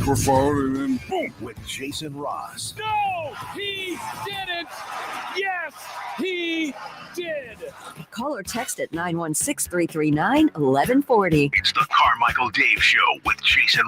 microphone, and then boom. With Jason Ross. No, he didn't. Yes, he did. Call or text at 916-339-1140. It's the Carmichael Dave Show with Jason.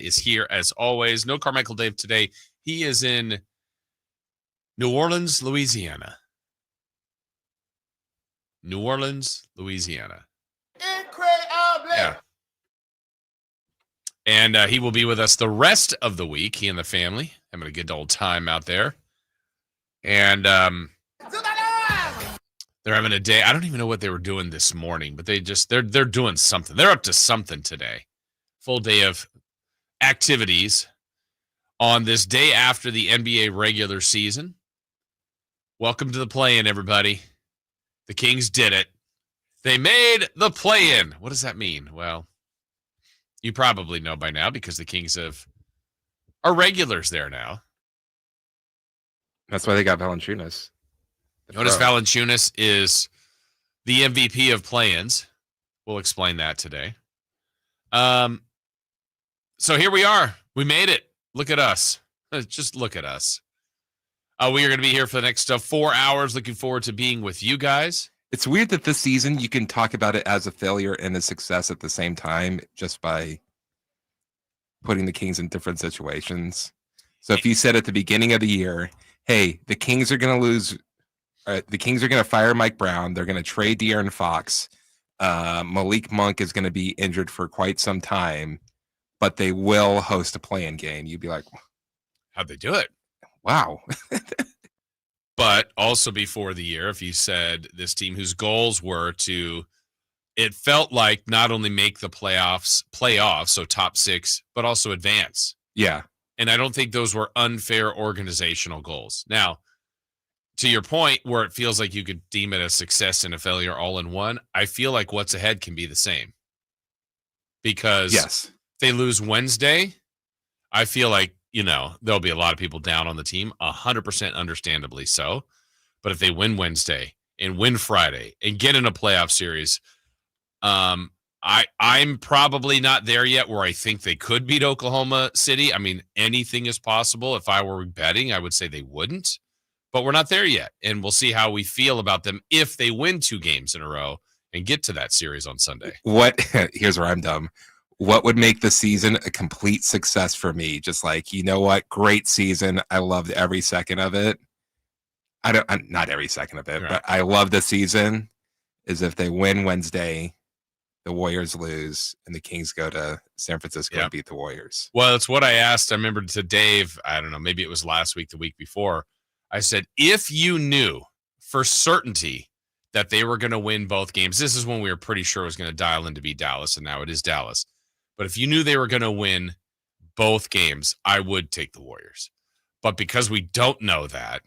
Is here as always. No Carmichael Dave today. He is in New Orleans, Louisiana. New Orleans, Louisiana. Incredible. Yeah. And he will be with us the rest of the week. He and the family having a good old time out there. And they're having a day. I don't even know what they were doing this morning, but they're doing something. They're up to something today. Full day of activities on this day after the NBA regular season. Welcome to the play-in, everybody. The Kings did it. They made the play-in. What does that mean? Well, you probably know by now because the Kings are regulars there now. That's why they got Valanciunas. Jonas Valanciunas is the MVP of play-ins. We'll explain that today. So here we are. We made it. Look at us. Just look at us. We are going to be here for the next 4 hours. Looking forward to being with you guys. It's weird that this season you can talk about it as a failure and a success at the same time just by putting the Kings in different situations. So if you said at the beginning of the year, hey, the Kings are going to lose. The Kings are going to fire Mike Brown. They're going to trade De'Aaron Fox. Malik Monk is going to be injured for quite some time, but they will host a play-in game. You'd be like, how'd they do it? Wow. But also before the year, if you said this team whose goals were to, it felt like not only make the playoffs, so top six, but also advance. Yeah. And I don't think those were unfair organizational goals. Now, to your point, where it feels like you could deem it a success and a failure all in one, I feel like what's ahead can be the same. Because yes, they lose Wednesday, I feel like, there'll be a lot of people down on the team, 100% understandably so. But if they win Wednesday and win Friday and get in a playoff series, I'm probably not there yet where I think they could beat Oklahoma City. I mean, anything is possible. If I were betting, I would say they wouldn't. But we're not there yet. And we'll see how we feel about them if they win 2 games in a row and get to that series on Sunday. Here's where I'm dumb. What would make the season a complete success for me? Just like, you know what? Great season. I loved every second of it. Not every second of it, Right. but I love the season is if they win Wednesday, the Warriors lose, and the Kings go to San Francisco and beat the Warriors. Well, it's what I asked. I remember to Dave, I don't know, maybe it was last week, the week before. I said, if you knew for certainty that they were going to win both games, this is when we were pretty sure it was going to dial in to be Dallas, and now it is Dallas. But if you knew they were going to win both games, I would take the Warriors. But because we don't know that,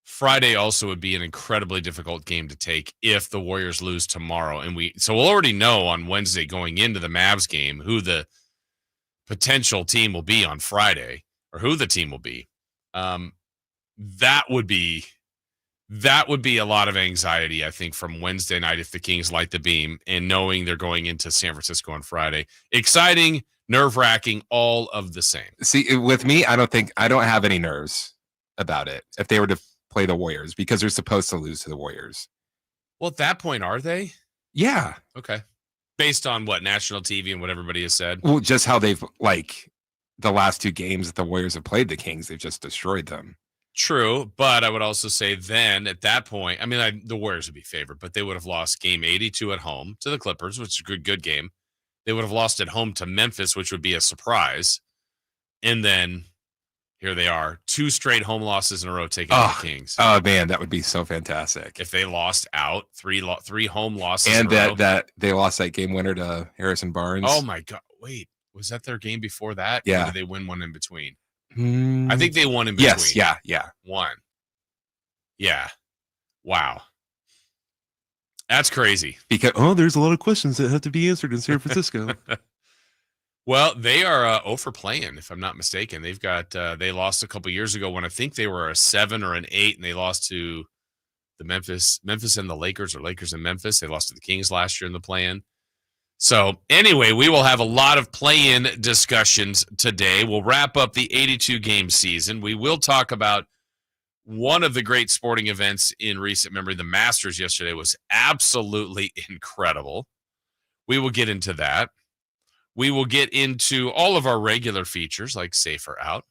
Friday also would be an incredibly difficult game to take if the Warriors lose tomorrow. So we'll already know on Wednesday going into the Mavs game who the potential team will be on Friday or who the team will be. That would be a lot of anxiety, I think, from Wednesday night if the Kings light the beam and knowing they're going into San Francisco on Friday. Exciting, nerve-wracking, all of the same. See, with me, I don't have any nerves about it if they were to play the Warriors because they're supposed to lose to the Warriors. Well, at that point, are they? Yeah. Okay. Based on what national TV and what everybody has said. Well, just how they've the last 2 games that the Warriors have played the Kings, they've just destroyed them. True, but I would also say then at that point, I mean, the Warriors would be favored, but they would have lost game 82 at home to the Clippers, which is a good game. They would have lost at home to Memphis, which would be a surprise. And then here they are, 2 straight home losses in a row taking the Kings. Oh man, that would be so fantastic if they lost out 3 home losses, and that they lost that game winner to Harrison Barnes. Oh my God! Wait, was that their game before that? Yeah. Or did they win one in between? I think they won in between. Yes. Yeah. One. Yeah. Wow. That's crazy. Because there's a lot of questions that have to be answered in San Francisco. Well, they are 0 for playing, if I'm not mistaken. They've got they lost a couple years ago when I think they were a 7 or an 8, and they lost to the Memphis and the Lakers, or Lakers and Memphis. They lost to the Kings last year in the play-in. So anyway, we will have a lot of play-in discussions today. We'll wrap up the 82-game season. We will talk about one of the great sporting events in recent memory. The Masters yesterday was absolutely incredible. We will get into that. We will get into all of our regular features like Safer Out.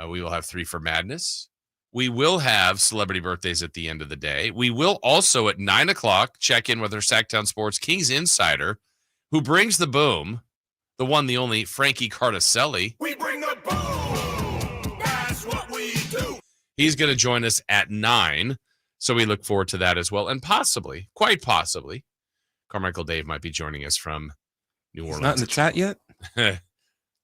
We will have 3 for Madness. We will have celebrity birthdays at the end of the day. We will also at 9 o'clock check in with our Sacktown Sports Kings insider who brings the boom, the one, the only Frankie Cardicelli. We bring the boom. That's what we do. He's going to join us at 9. So we look forward to that as well. And possibly, quite possibly, Carmichael Dave might be joining us from New Orleans. He's not in the chat yet?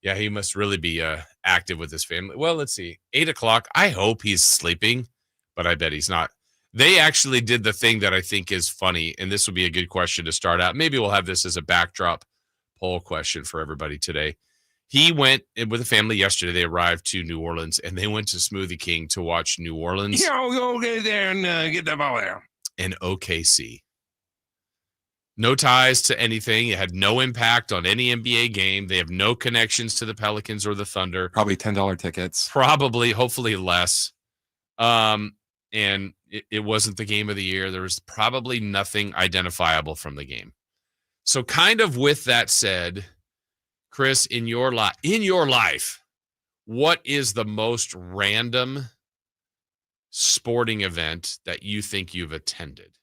Yeah, he must really be active with his family. Well, let's see. 8 o'clock. I hope he's sleeping, but I bet he's not. They actually did the thing that I think is funny, and this would be a good question to start out. Maybe we'll have this as a backdrop poll question for everybody today. He went with the family yesterday. They arrived to New Orleans, and they went to Smoothie King to watch New Orleans. Yeah, we'll go get there and get the ball there. And OKC. No ties to anything. It had no impact on any NBA game. They have no connections to the Pelicans or the Thunder. Probably $10 tickets. Probably, hopefully less. And it wasn't the game of the year. There was probably nothing identifiable from the game. So kind of with that said, Chris, in your life, what is the most random sporting event that you think you've attended?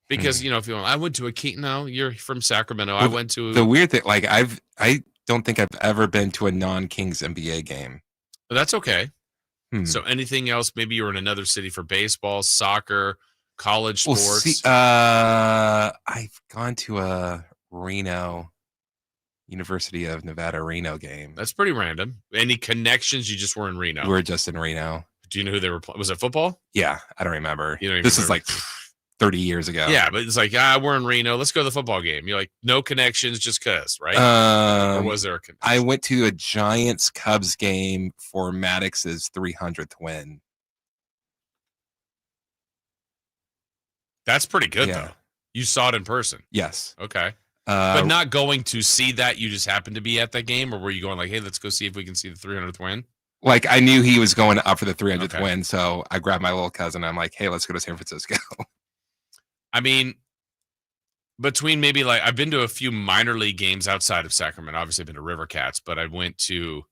Because, if you want, I went to a King. No, you're from Sacramento. Well, I went to the weird thing. I don't think I've ever been to a non-Kings NBA game. But that's okay. So anything else? Maybe you were in another city for baseball, soccer, college sports. See, I've gone to a University of Nevada Reno game. That's pretty random. Any connections? You just were in Reno. We were just in Reno. Do you know who they were playing? Was it football? Yeah, I don't remember. You don't even this remember. is like 30 years ago. Yeah, but it's like, we're in Reno. Let's go to the football game. You're like, no connections, just because, right? Or was there a connection? I went to a Giants-Cubs game for Maddox's 300th win. That's pretty good, though. You saw it in person. Yes. Okay. But not going to see that, you just happened to be at that game? Or were you going like, hey, let's go see if we can see the 300th win? Like, I knew he was going up for the 300th win, so I grabbed my little cousin. I'm like, hey, let's go to San Francisco. I mean, between maybe I've been to a few minor league games outside of Sacramento. Obviously, I've been to River Cats, but I went to,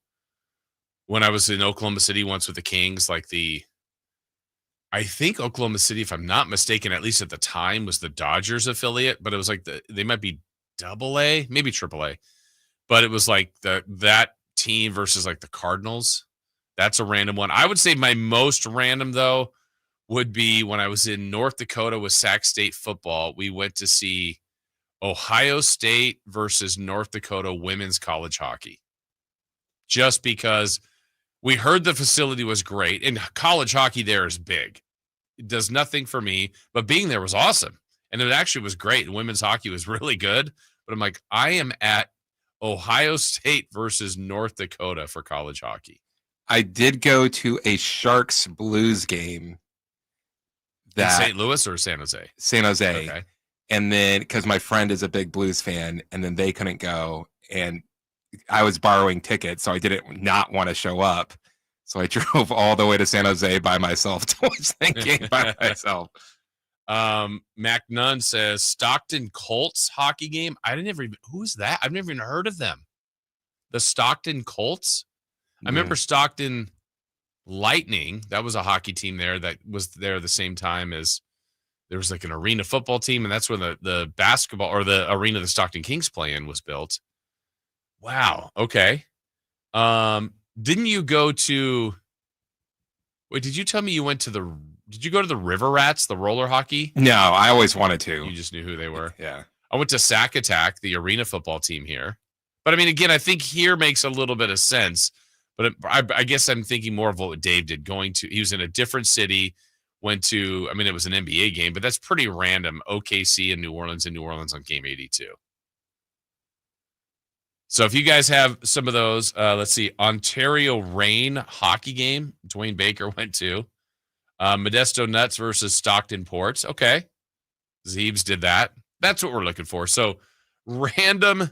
when I was in Oklahoma City once with the Kings, I think Oklahoma City, if I'm not mistaken, at least at the time, was the Dodgers affiliate, but it was they might be AA, maybe AAA, but it was that team versus the Cardinals. That's a random one. I would say my most random, though, would be when I was in North Dakota with Sac State football. We went to see Ohio State versus North Dakota women's college hockey. Just because we heard the facility was great, and college hockey there is big. It does nothing for me, but being there was awesome. And it actually was great. And women's hockey was really good. But I'm like, I am at Ohio State versus North Dakota for college hockey. I did go to a Sharks Blues game. In St. Louis or San Jose? San Jose. Okay. And then, because my friend is a big Blues fan, and then they couldn't go. And I was borrowing tickets, so I didn't not want to show up. So I drove all the way to San Jose by myself to watch that game by myself. Mac Nunn says Stockton Colts hockey game. Who's that? I've never even heard of them. The Stockton Colts. I remember Stockton Lightning. That was a hockey team there that was there the same time as there was like an arena football team, and that's when the basketball or the arena the Stockton Kings play in was built. Wow. Okay. Didn't you go to? Wait, did you tell me you went to the? Did you go to the River Rats, the roller hockey? No, I always wanted to. You just knew who they were. Yeah. I went to Sack Attack, the arena football team here. But I mean, again, I think here makes a little bit of sense. But I guess I'm thinking more of what Dave did. He was in a different city, it was an NBA game, but that's pretty random. OKC and New Orleans on game 82. So if you guys have some of those, let's see, Ontario Reign hockey game, Dwayne Baker went to. Modesto Nuts versus Stockton Ports. Okay. Zeebs did that. That's what we're looking for. So random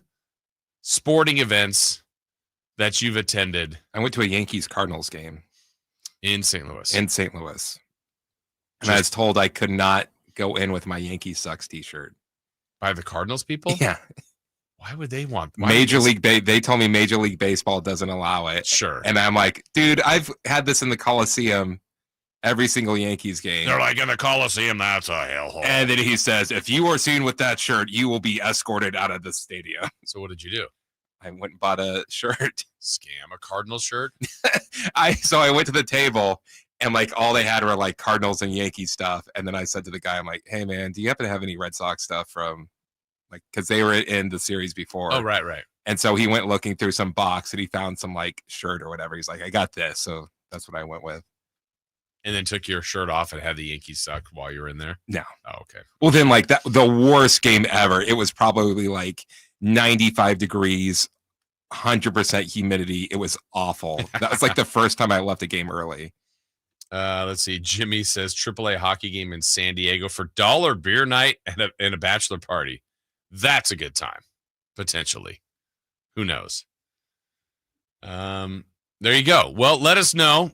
sporting events that you've attended. I went to a Yankees-Cardinals game. In St. Louis. And I was told I could not go in with my Yankees Sucks t-shirt. By the Cardinals people? Yeah. Why would they want? They told me Major League Baseball doesn't allow it. Sure. And I'm like, dude, I've had this in the Coliseum every single Yankees game. They're like, in the Coliseum, that's a hellhole. And then he says, if you are seen with that shirt, you will be escorted out of the stadium. So what did you do? I went and bought a shirt. Scam a Cardinals shirt? So I went to the table and like all they had were like Cardinals and Yankees stuff. And then I said to the guy, I'm like, hey man, do you happen to have any Red Sox stuff from like, cause they were in the series before. Oh, right. And so he went looking through some box and he found some like shirt or whatever. He's like, I got this. So that's what I went with. And then took your shirt off and had the Yankees suck while you were in there? No. Oh, okay. Well, then like that, the worst game ever. It was probably like 95 degrees, 100% humidity. It was awful. That was like the first time I left a game early. Let's see. Jimmy says AAA hockey game in San Diego for $1 beer night and a bachelor party. That's a good time, potentially. Who knows? There you go. Well, let us know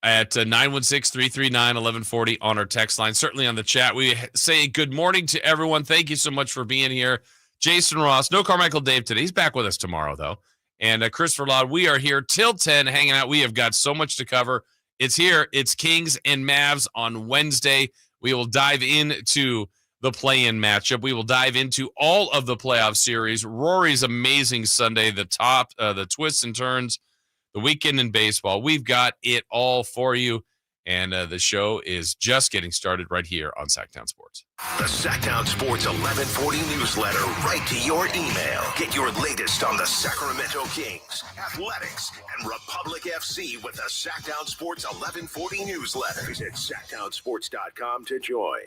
at 916-339-1140 on our text line. Certainly on the chat. We say good morning to everyone. Thank you so much for being here. Jason Ross, no Carmichael Dave today. He's back with us tomorrow, though. And Christopher Laud, we are here till 10 hanging out. We have got so much to cover. It's here. It's Kings and Mavs on Wednesday. We will dive into the play-in matchup. We will dive into all of the playoff series. Rory's amazing Sunday, the twists and turns, the weekend in baseball. We've got it all for you. And the show is just getting started right here on Sacktown Sports. The Sacktown Sports 1140 newsletter right to your email. Get your latest on the Sacramento Kings, Athletics, and Republic FC with the Sacktown Sports 1140 newsletter. Visit sacktownsports.com to join.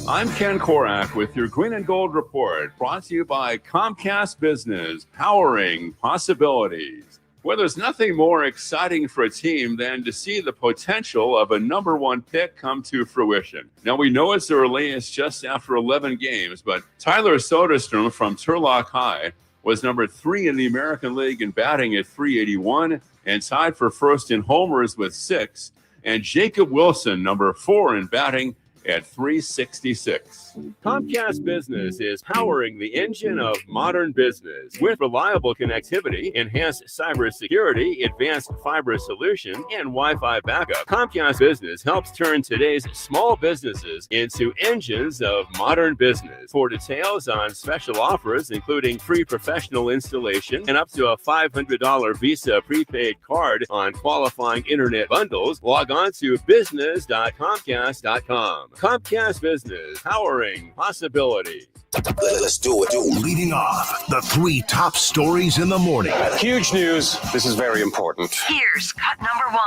I'm Ken Korak with your Green and Gold Report, brought to you by Comcast Business, powering possibilities. Well, there's nothing more exciting for a team than to see the potential of a number one pick come to fruition. Now, we know it's early. It's just after 11 games, but Tyler Soderstrom from Turlock High was number 3 in the American League in batting at .381 and tied for first in homers with 6. And Jacob Wilson, number 4 in batting at .366. Comcast Business is powering the engine of modern business with reliable connectivity, enhanced cybersecurity, advanced fiber solution, and Wi-Fi backup. Comcast Business helps turn today's small businesses into engines of modern business. For details on special offers, including free professional installation and up to a $500 Visa prepaid card on qualifying internet bundles, log on to business.comcast.com. Comcast Business, powering possibility. Let's do it. Leading off, the 3 top stories in the morning. Huge news. This is very important. Here's cut number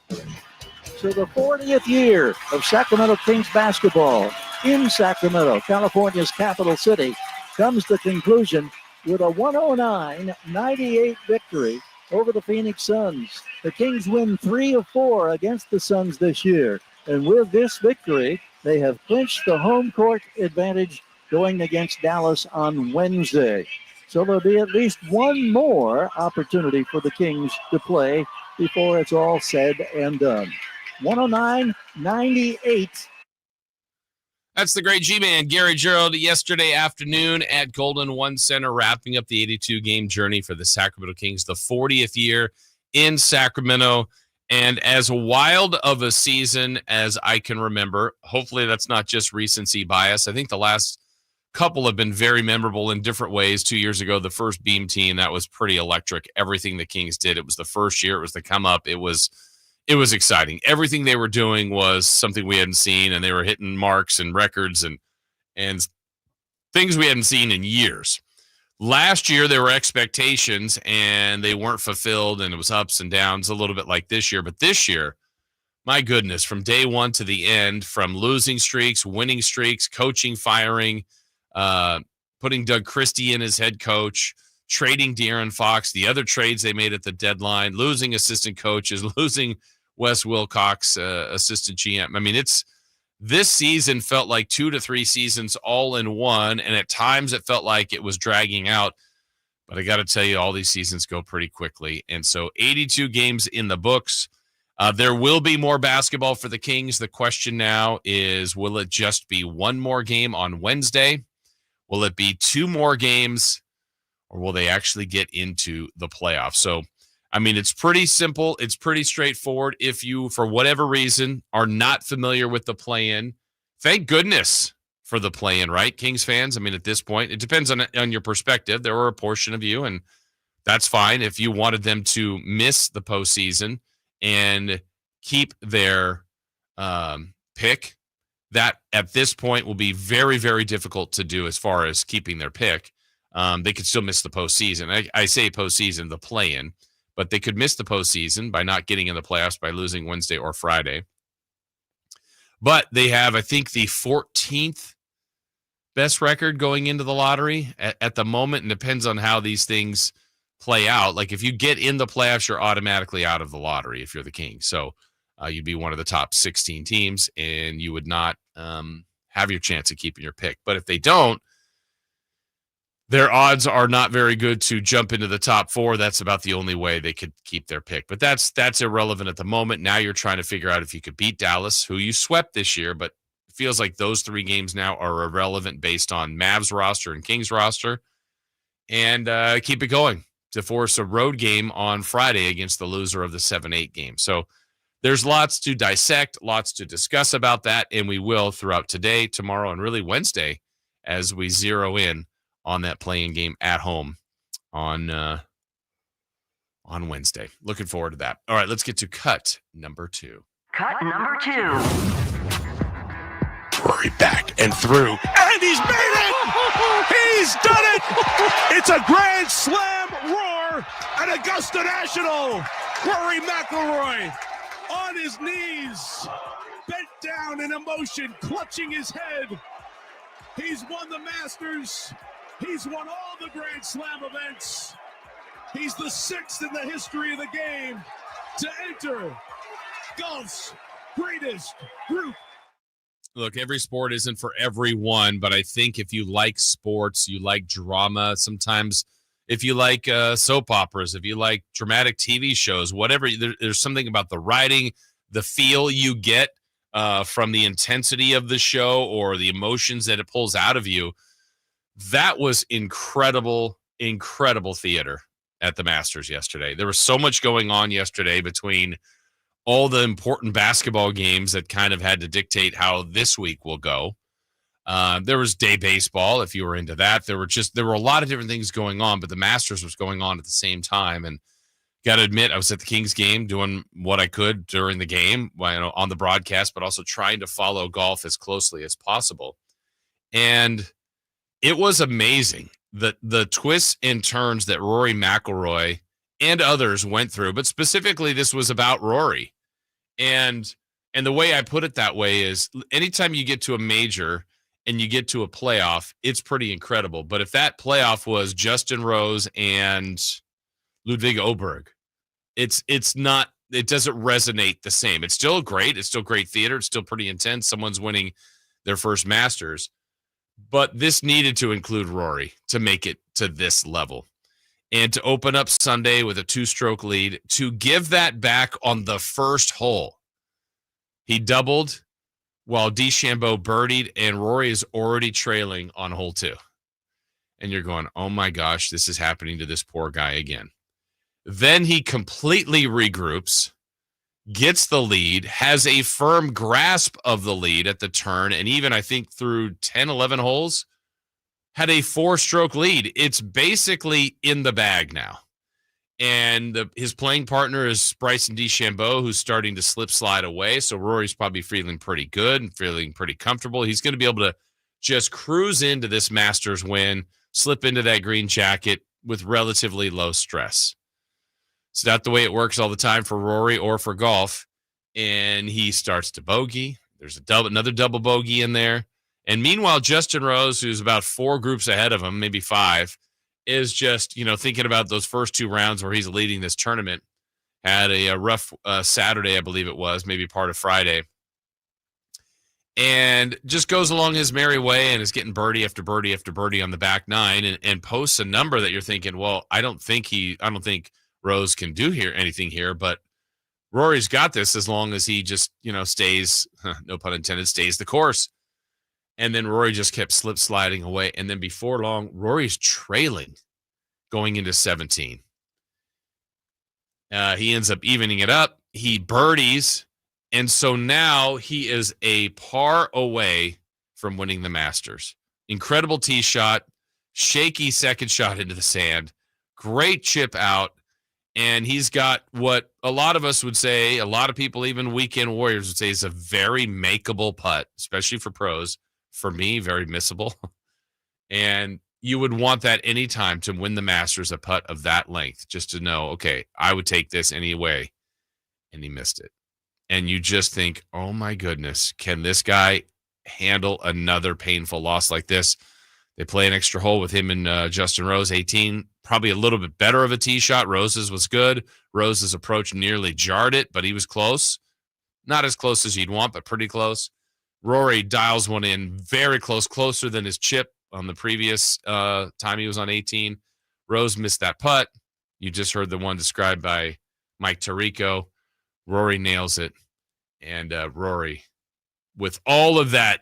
1. So the 40th year of Sacramento Kings basketball in Sacramento, California's capital city, comes to conclusion with a 109-98 victory over the Phoenix Suns. The Kings win 3 of 4 against the Suns this year. And with this victory, they have clinched the home court advantage going against Dallas on Wednesday. So there'll be at least one more opportunity for the Kings to play before it's all said and done. 109-98. That's the great G-Man, Gary Gerald, yesterday afternoon at Golden One Center, wrapping up the 82-game journey for the Sacramento Kings, the 40th year in Sacramento. And as wild of a season as I can remember, hopefully that's not just recency bias. I think the last couple have been very memorable in different ways. 2 years ago, the first Beam team, that was pretty electric. Everything the Kings did, it was the first year, it was the come up. It was exciting. Everything they were doing was something we hadn't seen, and they were hitting marks and records and things we hadn't seen in years. Last year, there were expectations, and they weren't fulfilled, and it was ups and downs, a little bit like this year. But this year, my goodness, from day one to the end, from losing streaks, winning streaks, coaching, firing, putting Doug Christie in as head coach, trading De'Aaron Fox, the other trades they made at the deadline, losing assistant coaches, losing Wes Wilcox, assistant GM. I mean, this season felt like 2 to 3 seasons all in one, and at times it felt like it was dragging out. But I got to tell you, all these seasons go pretty quickly. And so 82 games in the books. There will be more basketball for the Kings. The question now is, will it just be one more game on Wednesday? Will it be 2 more games, or will they actually get into the playoffs? So, I mean, it's pretty simple. It's pretty straightforward. If you, for whatever reason, are not familiar with the play-in, thank goodness for the play-in, right, Kings fans? I mean, at this point, it depends on your perspective. There were a portion of you, and that's fine. If you wanted them to miss the postseason and keep their pick, that at this point will be very, very difficult to do as far as keeping their pick. They could still miss the postseason. I say postseason, the play-in, but they could miss the postseason by not getting in the playoffs by losing Wednesday or Friday. But they have, I think, the 14th best record going into the lottery at the moment, and depends on how these things play out. Like, if you get in the playoffs, you're automatically out of the lottery if you're the Kings. So you'd be one of the top 16 teams, and you would not have your chance of keeping your pick. But if they don't, their odds are not very good to jump into the top 4. That's about the only way they could keep their pick. But that's irrelevant at the moment. Now you're trying to figure out if you could beat Dallas, who you swept this year, but it feels like those 3 games now are irrelevant based on Mavs roster and Kings roster, and keep it going to force a road game on Friday against the loser of the 7-8 game. So there's lots to dissect, lots to discuss about that, and we will throughout today, tomorrow, and really Wednesday as we zero in on that playing game at home on Wednesday. Looking forward to that. All right, let's get to cut number 2. Cut number 2. Rory back and through. And he's made it! He's done it! It's a grand slam roar at Augusta National. Rory Mcilroy on his knees, bent down in emotion, clutching his head. He's won the Masters. He's won all the Grand Slam events. He's the 6th in the history of the game to enter golf's greatest group. Look, every sport isn't for everyone, but I think if you like sports, you like drama, sometimes if you like soap operas, if you like dramatic TV shows, whatever, there's something about the writing, the feel you get from the intensity of the show or the emotions that it pulls out of you. That was incredible, incredible theater at the Masters yesterday. There was so much going on yesterday between all the important basketball games that kind of had to dictate how this week will go. There was day baseball, if you were into that. There were a lot of different things going on, but the Masters was going on at the same time. And got to admit, I was at the Kings game doing what I could during the game, on the broadcast, but also trying to follow golf as closely as possible. And it was amazing the twists and turns that Rory Mcilroy and others went through, but specifically this was about Rory. And And the way I put it that way is anytime you get to a major and you get to a playoff, it's pretty incredible. But if that playoff was Justin Rose and Ludwig Oberg, it doesn't resonate the same. It's still great. It's still great theater. It's still pretty intense. Someone's winning their first Masters. But this needed to include Rory to make it to this level. And to open up Sunday with a 2-stroke lead, to give that back on the first hole. He doubled while DeChambeau birdied, and Rory is already trailing on hole 2. And you're going, oh my gosh, this is happening to this poor guy again. Then he completely regroups, gets the lead, has a firm grasp of the lead at the turn, and even I think through 10, 11 holes, had a 4-stroke lead. It's basically in the bag now. And his playing partner is Bryson DeChambeau, who's starting to slide away. So Rory's probably feeling pretty good and feeling pretty comfortable. He's going to be able to just cruise into this Masters win, slip into that green jacket with relatively low stress. It's not the way it works all the time for Rory or for golf. And he starts to bogey. There's another double bogey in there. And meanwhile, Justin Rose, who's about 4 groups ahead of him, maybe 5, is just, thinking about those first 2 rounds where he's leading this tournament. Had a rough Saturday, I believe it was, maybe part of Friday. And just goes along his merry way and is getting birdie after birdie after birdie on the back 9 and posts a number that you're thinking, well, I don't think Rose can do anything here, but Rory's got this as long as he just, stays, no pun intended, stays the course. And then Rory just kept sliding away. And then before long, Rory's trailing going into 17. He ends up evening it up. He birdies. And so now he is a par away from winning the Masters. Incredible tee shot, shaky second shot into the sand, great chip out. And he's got what a lot of us would say, a lot of people, even weekend warriors would say, is a very makeable putt, especially for pros. For me, very missable. And you would want that anytime to win the Masters, a putt of that length, just to know, okay, I would take this anyway. And he missed it. And you just think, oh my goodness, can this guy handle another painful loss like this? They play an extra hole with him and Justin Rose, 18. Probably a little bit better of a tee shot. Rose's was good. Rose's approach nearly jarred it, but he was close. Not as close as you'd want, but pretty close. Rory dials one in very close, closer than his chip on the previous time he was on 18. Rose missed that putt. You just heard the one described by Mike Tirico. Rory nails it. And Rory, with all of that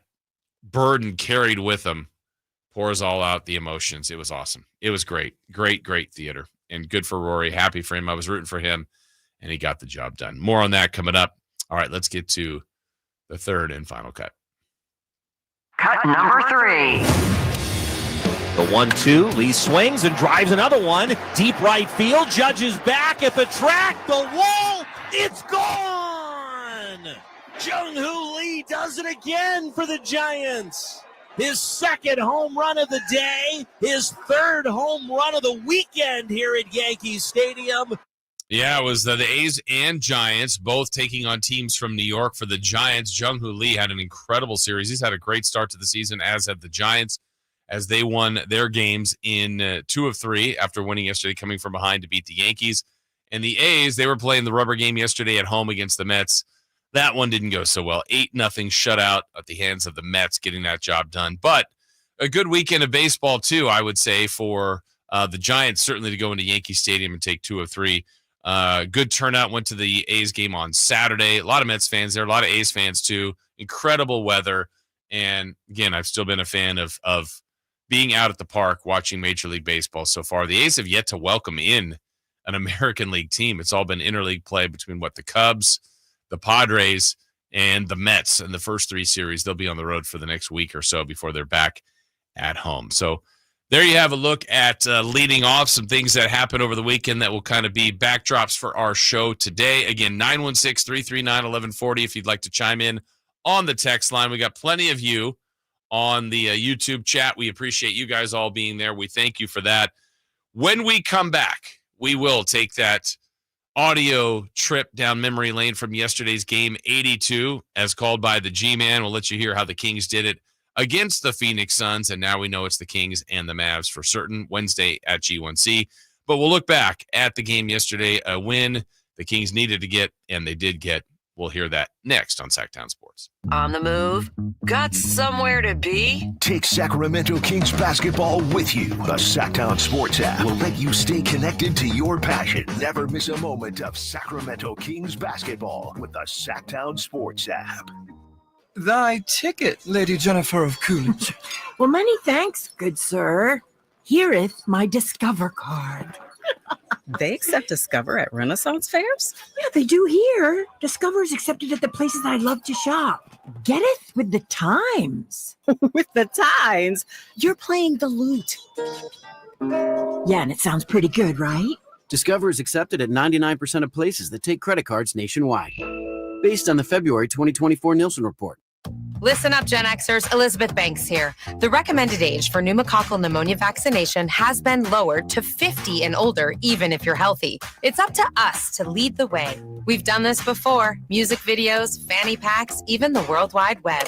burden carried with him, pours all out the emotions. It was awesome. It was great. Great, great theater. And good for Rory. Happy for him. I was rooting for him, and he got the job done. More on that coming up. All right, let's get to the third and final cut. Cut number 3. The 1-2, Lee swings and drives another one. Deep right field, Judge back at the track, the wall, it's gone! Jung-Hoo Lee does it again for the Giants. His second home run of the day, his third home run of the weekend here at Yankee Stadium. Yeah, it was the A's and Giants both taking on teams from New York. For the Giants, Jung-Hoo Lee had an incredible series. He's had a great start to the season, as have the Giants, as they won their games in 2 of 3 after winning yesterday, coming from behind to beat the Yankees. And the A's, they were playing the rubber game yesterday at home against the Mets. That one didn't go so well. 8-0 shutout at the hands of the Mets, getting that job done. But a good weekend of baseball, too, I would say, for the Giants, certainly to go into Yankee Stadium and take 2 of 3. Good turnout. Went to the A's game on Saturday. A lot of Mets fans there, a lot of A's fans too. Incredible weather. And again, I've still been a fan of being out at the park watching Major League Baseball so far. The A's have yet to welcome in an American League team. It's all been interleague play between the Cubs, the Padres, and the Mets in the first 3 series. They'll be on the road for the next week or so before they're back at home. So there you have a look at leading off some things that happened over the weekend that will kind of be backdrops for our show today. Again, 916-339-1140 if you'd like to chime in on the text line. We got plenty of you on the YouTube chat. We appreciate you guys all being there. We thank you for that. When we come back, we will take that audio trip down memory lane from yesterday's game 82, as called by the G-Man. We'll let you hear how the Kings did it against the Phoenix Suns, and now we know it's the Kings and the Mavs for certain Wednesday at G1C. But we'll look back at the game yesterday, a win the Kings needed to get, and they did get. We'll hear that next on Sacktown Sports. On the move? Got somewhere to be? Take Sacramento Kings basketball with you. The Sacktown Sports app will let you stay connected to your passion. Never miss a moment of Sacramento Kings basketball with the Sacktown Sports app. Thy ticket, Lady Jennifer of Coolidge. Well, many thanks, good sir. Here'th my Discover card. They accept Discover at Renaissance fairs? Yeah, they do here. Discover is accepted at the places I love to shop. Getteth with the times. With the times? You're playing the lute. Yeah, and it sounds pretty good, right? Discover is accepted at 99% of places that take credit cards nationwide. Based on the February 2024 Nielsen report. Listen up, Gen Xers. Elizabeth Banks here. The recommended age for pneumococcal pneumonia vaccination has been lowered to 50 and older, even if you're healthy. It's up to us to lead the way. We've done this before. Music videos, fanny packs, even the World Wide Web.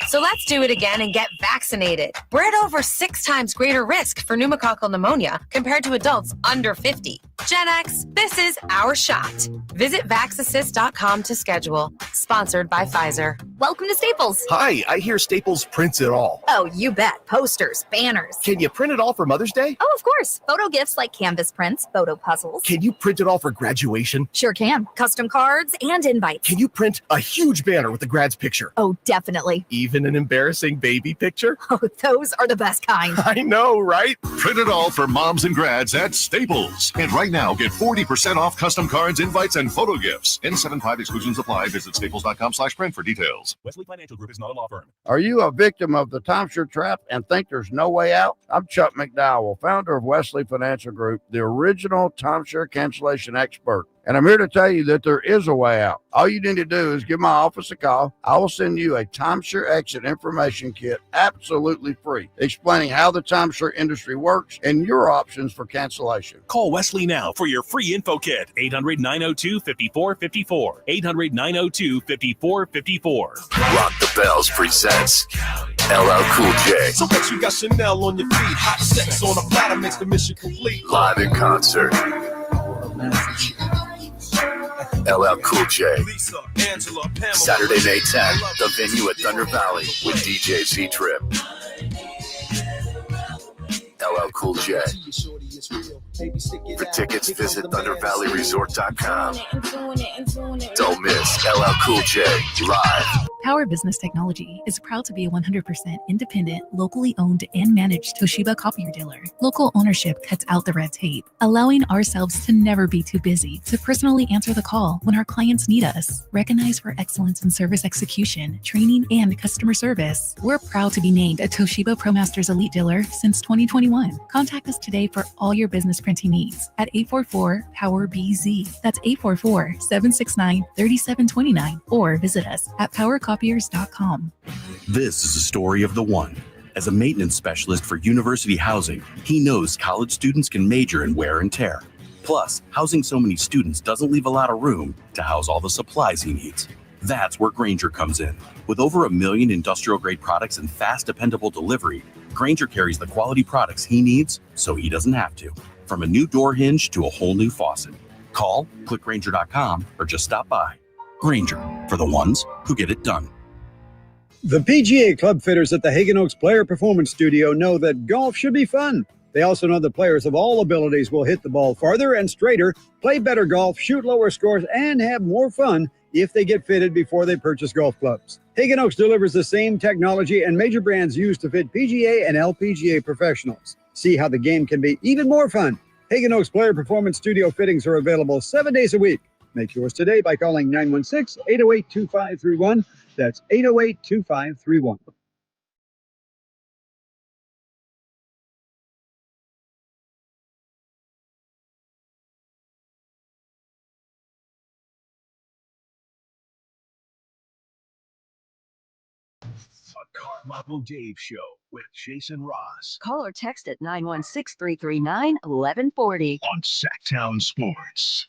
So let's do it again and get vaccinated. We're at over 6 times greater risk for pneumococcal pneumonia compared to adults under 50. Gen X, this is our shot. Visit vaxassist.com to schedule. Sponsored by Pfizer. Welcome to Staples. Hi, I hear Staples prints it all. Oh, you bet. Posters, banners. Can you print it all for Mother's Day? Oh, of course. Photo gifts like canvas prints, photo puzzles. Can you print it all for graduation? Sure can. Custom cards and invites. Can you print a huge banner with the grad's picture? Oh, definitely. Even an embarrassing baby picture? Oh, those are the best kind. I know, right? Print it all for moms and grads at Staples. And right now, get 40% off custom cards, invites, and photo gifts. N75 exclusions apply. Visit staples.com/print for details. Wesley Financial Group is not a law firm. Are you a victim of the timeshare trap and think there's no way out? I'm Chuck McDowell, founder of Wesley Financial Group, the original timeshare cancellation expert. And I'm here to tell you that there is a way out. All you need to do is give my office a call. I will send you a timeshare exit information kit absolutely free, explaining how the timeshare industry works and your options for cancellation. Call Wesley now for your free info kit. 800-902-5454. 800-902-5454. Rock the Bells presents LL Cool J. So what you got Chanel on your feet? Hot sex on a platter makes the mission complete. Live in concert. LL Cool J. Saturday, May 10th, the venue at Thunder Valley with DJ Z-Trip. LL Cool J. For tickets, visit ThunderValleyResort.com. Don't miss LL Cool J live. Power Business Technology is proud to be a 100% independent, locally owned and managed Toshiba copier dealer. Local ownership cuts out the red tape, allowing ourselves to never be too busy to personally answer the call when our clients need us. Recognized for excellence in service execution, training, and customer service, we're proud to be named a Toshiba ProMasters Elite Dealer since 2021. Contact us today for all your business printing needs at 844-POWER-BZ. That's 844-769-3729. Or visit us at powercopiers.com. This is a story of the one. As a maintenance specialist for university housing, he knows college students can major in wear and tear. Plus, housing so many students doesn't leave a lot of room to house all the supplies he needs. That's where Grainger comes in. With over 1 million industrial-grade products and fast, dependable delivery, Grainger carries the quality products he needs so he doesn't have to. From a new door hinge to a whole new faucet. Call, click Grainger.com, or just stop by. Grainger, for the ones who get it done. The PGA club fitters at the Hagen Oaks Player Performance Studio know that golf should be fun. They also know that players of all abilities will hit the ball farther and straighter, play better golf, shoot lower scores, and have more fun if they get fitted before they purchase golf clubs. Hagen Oaks delivers the same technology and major brands used to fit PGA and LPGA professionals. See how the game can be even more fun. Hagen Oaks Player Performance Studio fittings are available 7 days a week. Make yours today by calling 916-808-2531. That's 808-2531. Carmichael Dave Show with Jason Ross. Call or text at 916-339-1140. On Sacktown Sports.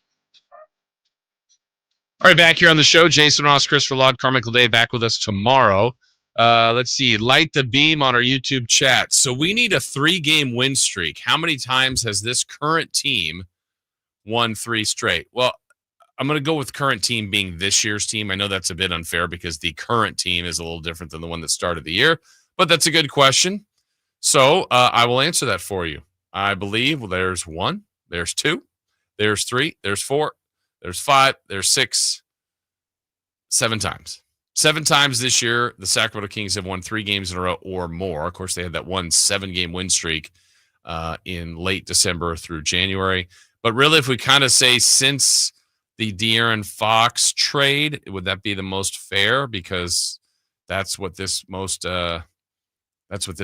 All right, back here on the show, Jason Ross, Christopher Laud, Carmichael Dave back with us tomorrow. Let's see, light the beam on our YouTube chat. So we need a 3-game win streak. How many times has this current team won 3 straight? Well, I'm going to go with current team being this year's team. I know that's a bit unfair because the current team is a little different than the one that started the year, but that's a good question. So I will answer that for you. I believe there's 1, there's 2, there's 3, there's 4, there's 5, there's 6, 7 times. 7 times this year, the Sacramento Kings have won 3 games in a row or more. Of course, they had that 7-game win streak in late December through January. But really, if we kind of say since the De'Aaron Fox trade, would that be the most fair? Because that's what this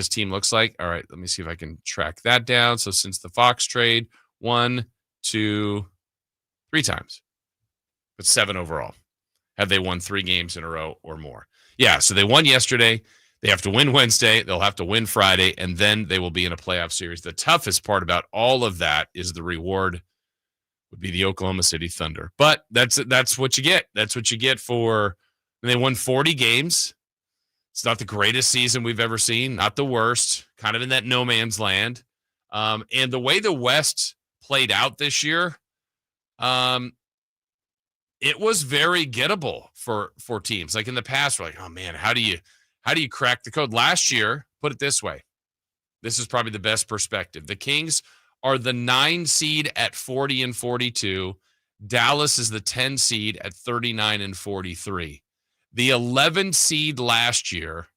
team looks like. All right, let me see if I can track that down. So since the Fox trade, 1, 2, 3 times. But 7 overall. Have they won 3 games in a row or more? Yeah, so they won yesterday. They have to win Wednesday. They'll have to win Friday, and then they will be in a playoff series. The toughest part about all of that is the reward would be the Oklahoma City Thunder. But that's what you get. That's what you get for when they won 40 games. It's not the greatest season we've ever seen, not the worst, kind of in that no man's land. And the way the West played out this year, it was very gettable for teams. Like in the past, we're like, oh man, how do you crack the code? Last year, put it this way. This is probably the best perspective. The Kings are the 9 seed at 40-42. Dallas is the 10 seed at 39-43. The 11 seed last year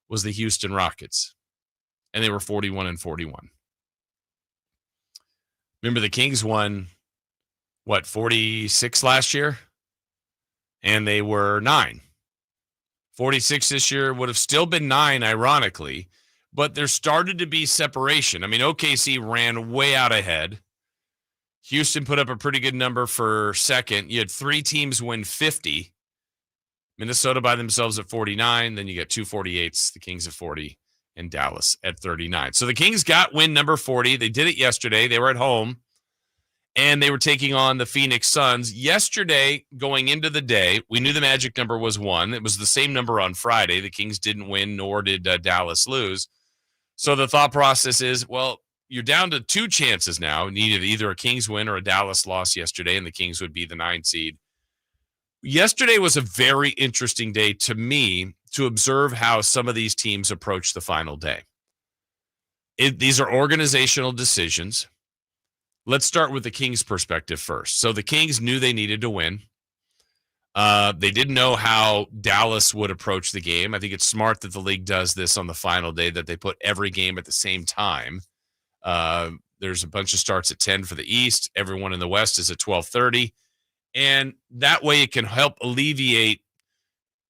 was the Houston Rockets, and they were 41-41. Remember, the Kings won 46 last year, and they were 9. 46 this year would have still been 9, ironically, but there started to be separation. I mean, OKC ran way out ahead. Houston put up a pretty good number for second. You had 3 teams win 50. Minnesota by themselves at 49. Then you got 2 48s, the Kings at 40, and Dallas at 39. So the Kings got win number 40. They did it yesterday. They were at home, and they were taking on the Phoenix Suns. Yesterday, going into the day, we knew the magic number was 1. It was the same number on Friday. The Kings didn't win, nor did Dallas lose. So the thought process is, well, you're down to 2 chances now. Needed either a Kings win or a Dallas loss yesterday, and the Kings would be the 9 seed. Yesterday was a very interesting day to me to observe how some of these teams approach the final day. These are organizational decisions. Let's start with the Kings' perspective first. So the Kings knew they needed to win. They didn't know how Dallas would approach the game. I think it's smart that the league does this on the final day, that they put every game at the same time. There's a bunch of starts at 10 for the East. Everyone in the West is at 12:30. And that way it can help alleviate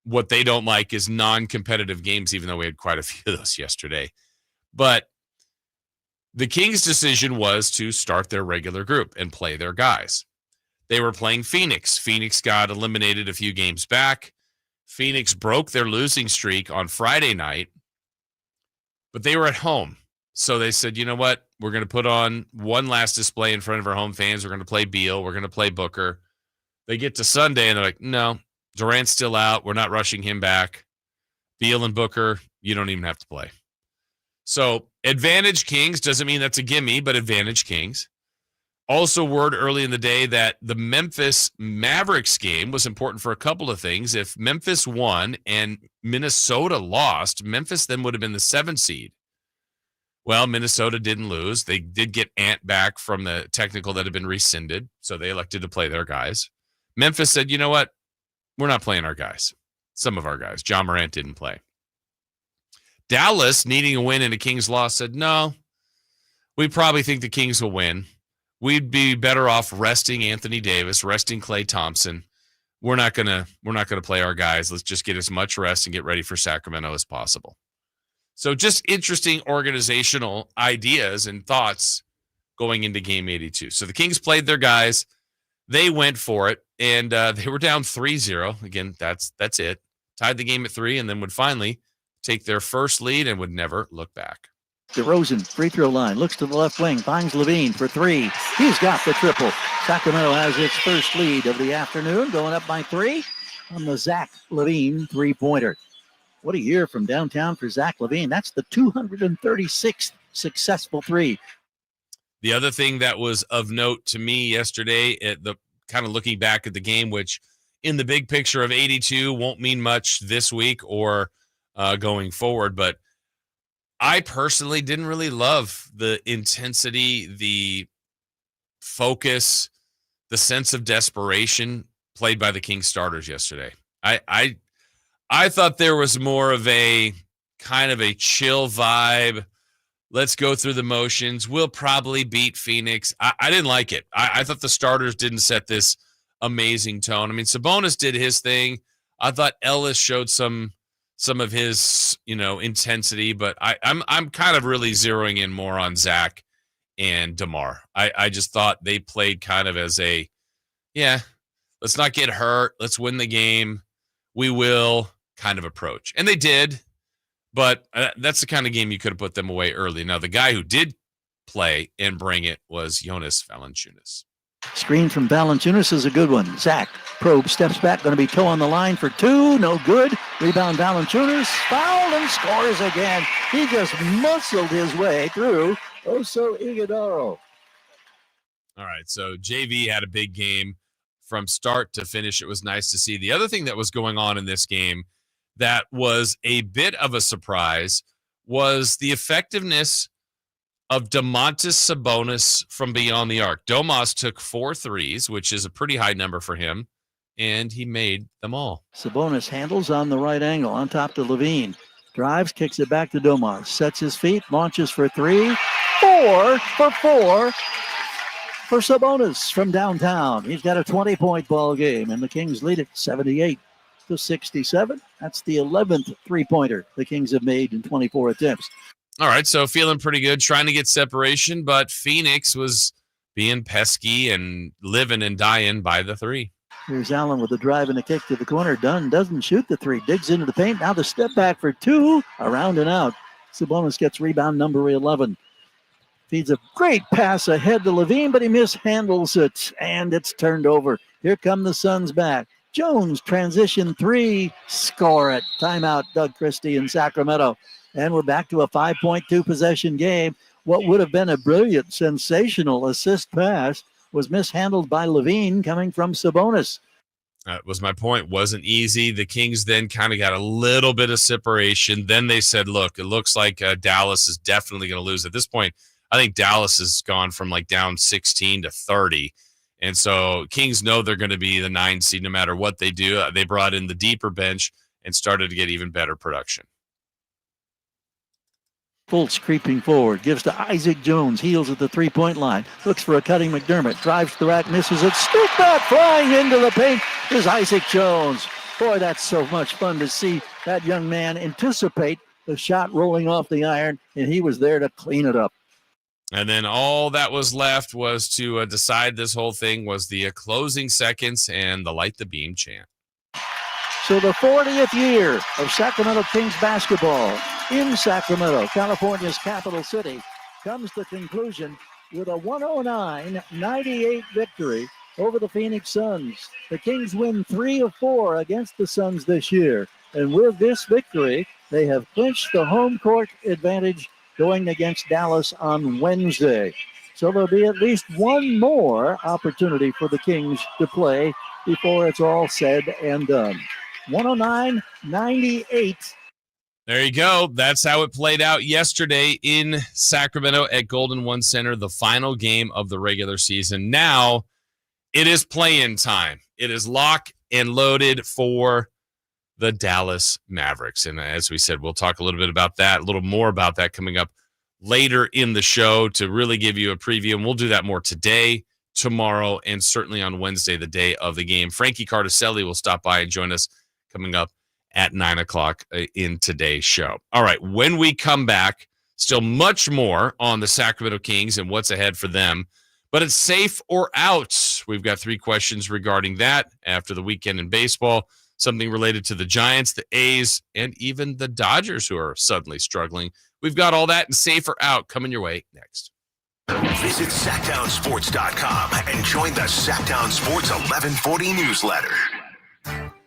what they don't like is non-competitive games, even though we had quite a few of those yesterday. But the Kings' decision was to start their regular group and play their guys. They were playing Phoenix. Phoenix got eliminated a few games back. Phoenix broke their losing streak on Friday night, but they were at home. So they said, you know what? We're going to put on one last display in front of our home fans. We're going to play Beal. We're going to play Booker. They get to Sunday, and they're like, no, Durant's still out. We're not rushing him back. Beal and Booker, you don't even have to play. So advantage Kings doesn't mean that's a gimme, but advantage Kings. Also, word early in the day that the Memphis Mavericks game was important for a couple of things. If Memphis won and Minnesota lost, Memphis then would have been the 7 seed. Well, Minnesota didn't lose. They did get Ant back from the technical that had been rescinded, so they elected to play their guys. Memphis said, you know what? We're not playing our guys. Some of our guys. John Morant didn't play. Dallas, needing a win in a Kings loss, said, no, we probably think the Kings will win. We'd be better off resting Anthony Davis, resting Klay Thompson. We're not gonna play our guys. Let's just get as much rest and get ready for Sacramento as possible. So just interesting organizational ideas and thoughts going into Game 82. So the Kings played their guys. They went for it, and they were down 3-0. Again, that's it. Tied the game at 3, and then would finally take their first lead and would never look back. DeRozan, free throw line, looks to the left wing, finds Levine for 3. He's got the triple. Sacramento has its first lead of the afternoon, going up by 3 on the Zach LaVine three-pointer. What a year from downtown for Zach LaVine. That's the 236th successful three. The other thing that was of note to me yesterday, at the kind of looking back at the game, which in the big picture of 82 won't mean much this week or going forward, but I personally didn't really love the intensity, the focus, the sense of desperation played by the Kings starters yesterday. I thought there was more of a kind of a chill vibe. Let's go through the motions. We'll probably beat Phoenix. I didn't like it. I thought the starters didn't set this amazing tone. I mean, Sabonis did his thing. I thought Ellis showed some of his, intensity, but I'm kind of really zeroing in more on Zach and DeMar. I just thought they played kind of as a, let's not get hurt. Let's win the game. We will kind of approach. And they did, but that's the kind of game you could have put them away early. Now, the guy who did play and bring it was Jonas Valanciunas. Screen from Valanciunas is a good one. Zach probe, steps back, going to be toe on the line for 2. No good. Rebound Valanciunas, fouled and scores again. He just muscled his way through Oso Iguodaro. All right, so JV had a big game from start to finish. It was nice to see. The other thing that was going on in this game that was a bit of a surprise was the effectiveness of Domantas Sabonis from beyond the arc. Domas took 4 threes, which is a pretty high number for him, and he made them all. Sabonis handles on the right angle, on top to LaVine. Drives, kicks it back to Domas. Sets his feet, launches for 3. 4 for 4 for Sabonis from downtown. He's got a 20-point ball game, and the Kings lead it 78-67. That's the 11th three-pointer the Kings have made in 24 attempts. All right, so feeling pretty good, trying to get separation, but Phoenix was being pesky and living and dying by the 3. Here's Allen with a drive and a kick to the corner. Dunn doesn't shoot the 3, digs into the paint. Now the step back for 2, around and out. Sabonis gets rebound number 11. Feeds a great pass ahead to LaVine, but he mishandles it, and it's turned over. Here come the Suns back. Jones, transition 3, score it. Timeout, Doug Christie in Sacramento. And we're back to a 5.2 possession game. What would have been a brilliant, sensational assist pass was mishandled by LaVine coming from Sabonis. That was my point. Wasn't easy. The Kings then kind of got a little bit of separation. Then they said, look, it looks like Dallas is definitely going to lose. At this point, I think Dallas has gone from like down 16 to 30. And so Kings know they're going to be the 9 seed no matter what they do. They brought in the deeper bench and started to get even better production. Fultz creeping forward, gives to Isaac Jones, heels at the three-point line, looks for a cutting McDermott, drives to the rack, misses it, scoop back, flying into the paint is Isaac Jones. Boy, that's so much fun to see that young man anticipate the shot rolling off the iron, and he was there to clean it up. And then all that was left was to decide this whole thing was the closing seconds and the light the beam chant. So the 40th year of Sacramento Kings basketball in Sacramento, California's capital city, comes to conclusion with a 109-98 victory over the Phoenix Suns. The Kings win 3 of 4 against the Suns this year. And with this victory, they have clinched the home court advantage going against Dallas on Wednesday. So there'll be at least one more opportunity for the Kings to play before it's all said and done. 109-98. There you go. That's how it played out yesterday in Sacramento at Golden One Center, the final game of the regular season. Now it is play-in time. It is lock and loaded for the Dallas Mavericks. And as we said, we'll talk a little bit about that, a little more about that coming up later in the show to really give you a preview. And we'll do that more today, tomorrow, and certainly on Wednesday, the day of the game. Frankie Cardicelli will stop by and join us coming up at 9 o'clock in today's show. All right, when we come back, still much more on the Sacramento Kings and what's ahead for them. But it's safe or out. We've got 3 questions regarding that after the weekend in baseball, something related to the Giants, the A's, and even the Dodgers who are suddenly struggling. We've got all that and safe or out coming your way next. Visit SackdownSports.com and join the Sackdown Sports 1140 newsletter.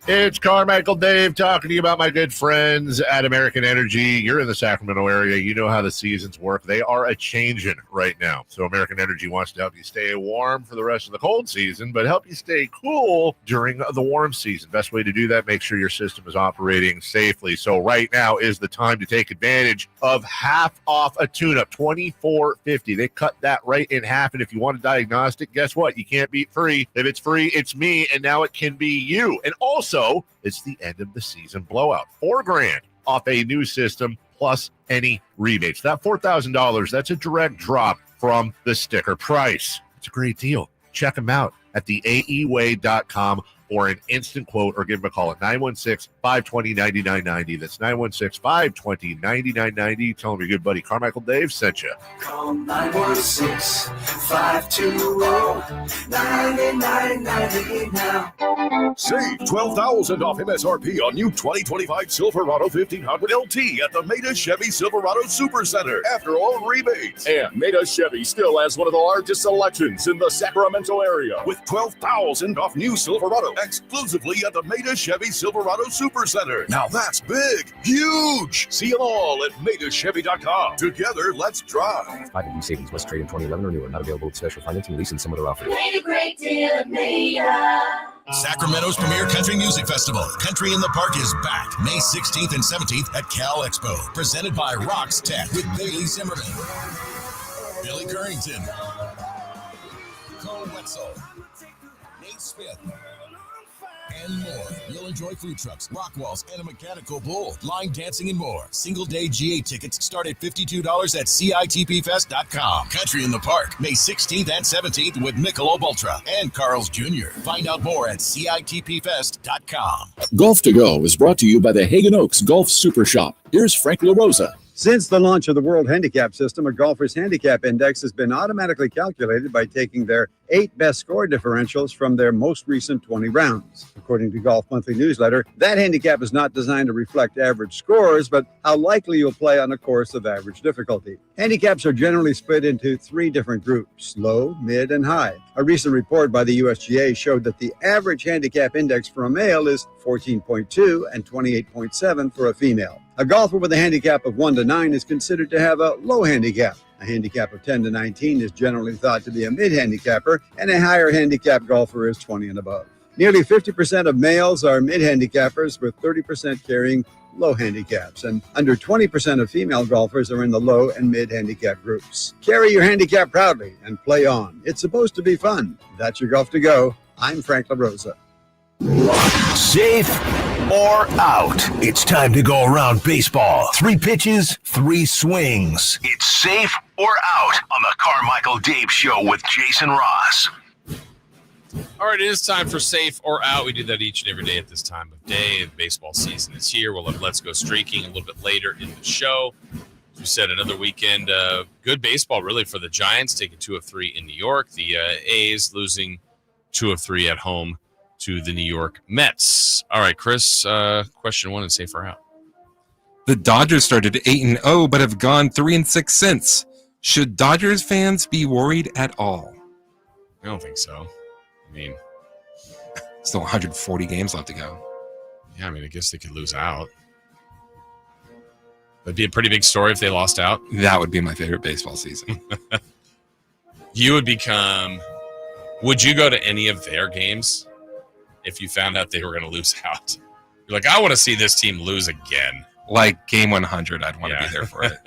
It's Carmichael Dave talking to you about my good friends at American Energy. You're in the Sacramento area. You know how the seasons work. They are a-changing right now. So American Energy wants to help you stay warm for the rest of the cold season, but help you stay cool during the warm season. Best way to do that, make sure your system is operating safely. So right now is the time to take advantage of half off a tune-up, $24.50. They cut that right in half, and if you want a diagnostic, guess what? You can't beat free. If it's free, it's me, and now it can be you. And also, it's the end of the season blowout. $4,000 off a new system plus any rebates. That $4,000, that's a direct drop from the sticker price. It's a great deal. Check them out at theaeway.com for an instant quote or give them a call at 916-520-9990. That's 916-520-9990. Tell them your good buddy Carmichael Dave sent you. Call 916-520-9990 now. Save $12,000 off MSRP on new 2025 Silverado 1500 LT at the Maida Chevy Silverado Supercenter after all rebates. And Maida Chevy still has one of the largest selections in the Sacramento area with $12,000 off new Silverado exclusively at the Maida Chevy Silverado Supercenter. Now that's big, huge. See them all at MaidaChevy.com. Together, let's drive. 5 new savings must trade in 2011 or newer. Not available with special financing, lease, and some other offers. Made a great deal at Maida. Sacramento's premier country music festival, Country in the Park, is back May 16th and 17th at Cal Expo. Presented by Rocks Tech with Bailey Zimmerman, Billy Currington, Cole Wetzel, Nate Smith, and more. You'll enjoy food trucks, rock walls, and a mechanical bull, line dancing, and more. Single-day GA tickets start at $52 at CITPFest.com. Country in the Park, May 16th and 17th with Michelob Ultra and Carl's Jr. Find out more at CITPFest.com. Golf to Go is brought to you by the Hagen Oaks Golf Super Shop. Here's Frank LaRosa. Since the launch of the World Handicap System, a golfer's handicap index has been automatically calculated by taking their 8 best score differentials from their most recent 20 rounds. According to Golf Monthly Newsletter, that handicap is not designed to reflect average scores, but how likely you'll play on a course of average difficulty. Handicaps are generally split into 3 different groups: low, mid, and high. A recent report by the USGA showed that the average handicap index for a male is 14.2 and 28.7 for a female. A golfer with a handicap of 1 to 9 is considered to have a low handicap. A handicap of 10 to 19 is generally thought to be a mid-handicapper, and a higher handicap golfer is 20 and above. Nearly 50% of males are mid-handicappers, with 30% carrying low handicaps, and under 20% of female golfers are in the low and mid-handicap groups. Carry your handicap proudly and play on. It's supposed to be fun. That's your Golf to Go. I'm Frank LaRosa. Safe or out? It's time to go around baseball. 3 pitches, 3 swings. It's safe or out on the Carmichael Dave Show with Jason Ross. All right, it is time for safe or out. We do that each and every day at this time of day. The baseball season is here. We'll have Let's Go Streaking a little bit later in the show. As we said, another weekend of good baseball, really, for the Giants, taking 2 of 3 in New York. The A's losing 2 of 3 at home to the New York Mets. All right, Chris, question 1 and safe or out. The Dodgers started 8-0, but have gone 3-6 since. Should Dodgers fans be worried at all? I don't think so. I mean, still 140 games left to go. Yeah, I mean, I guess they could lose out. That'd be a pretty big story if they lost out. That would be my favorite baseball season. You would become... Would you go to any of their games if you found out they were going to lose out? You're like, I want to see this team lose again. Like game 100, I'd want to be there for it.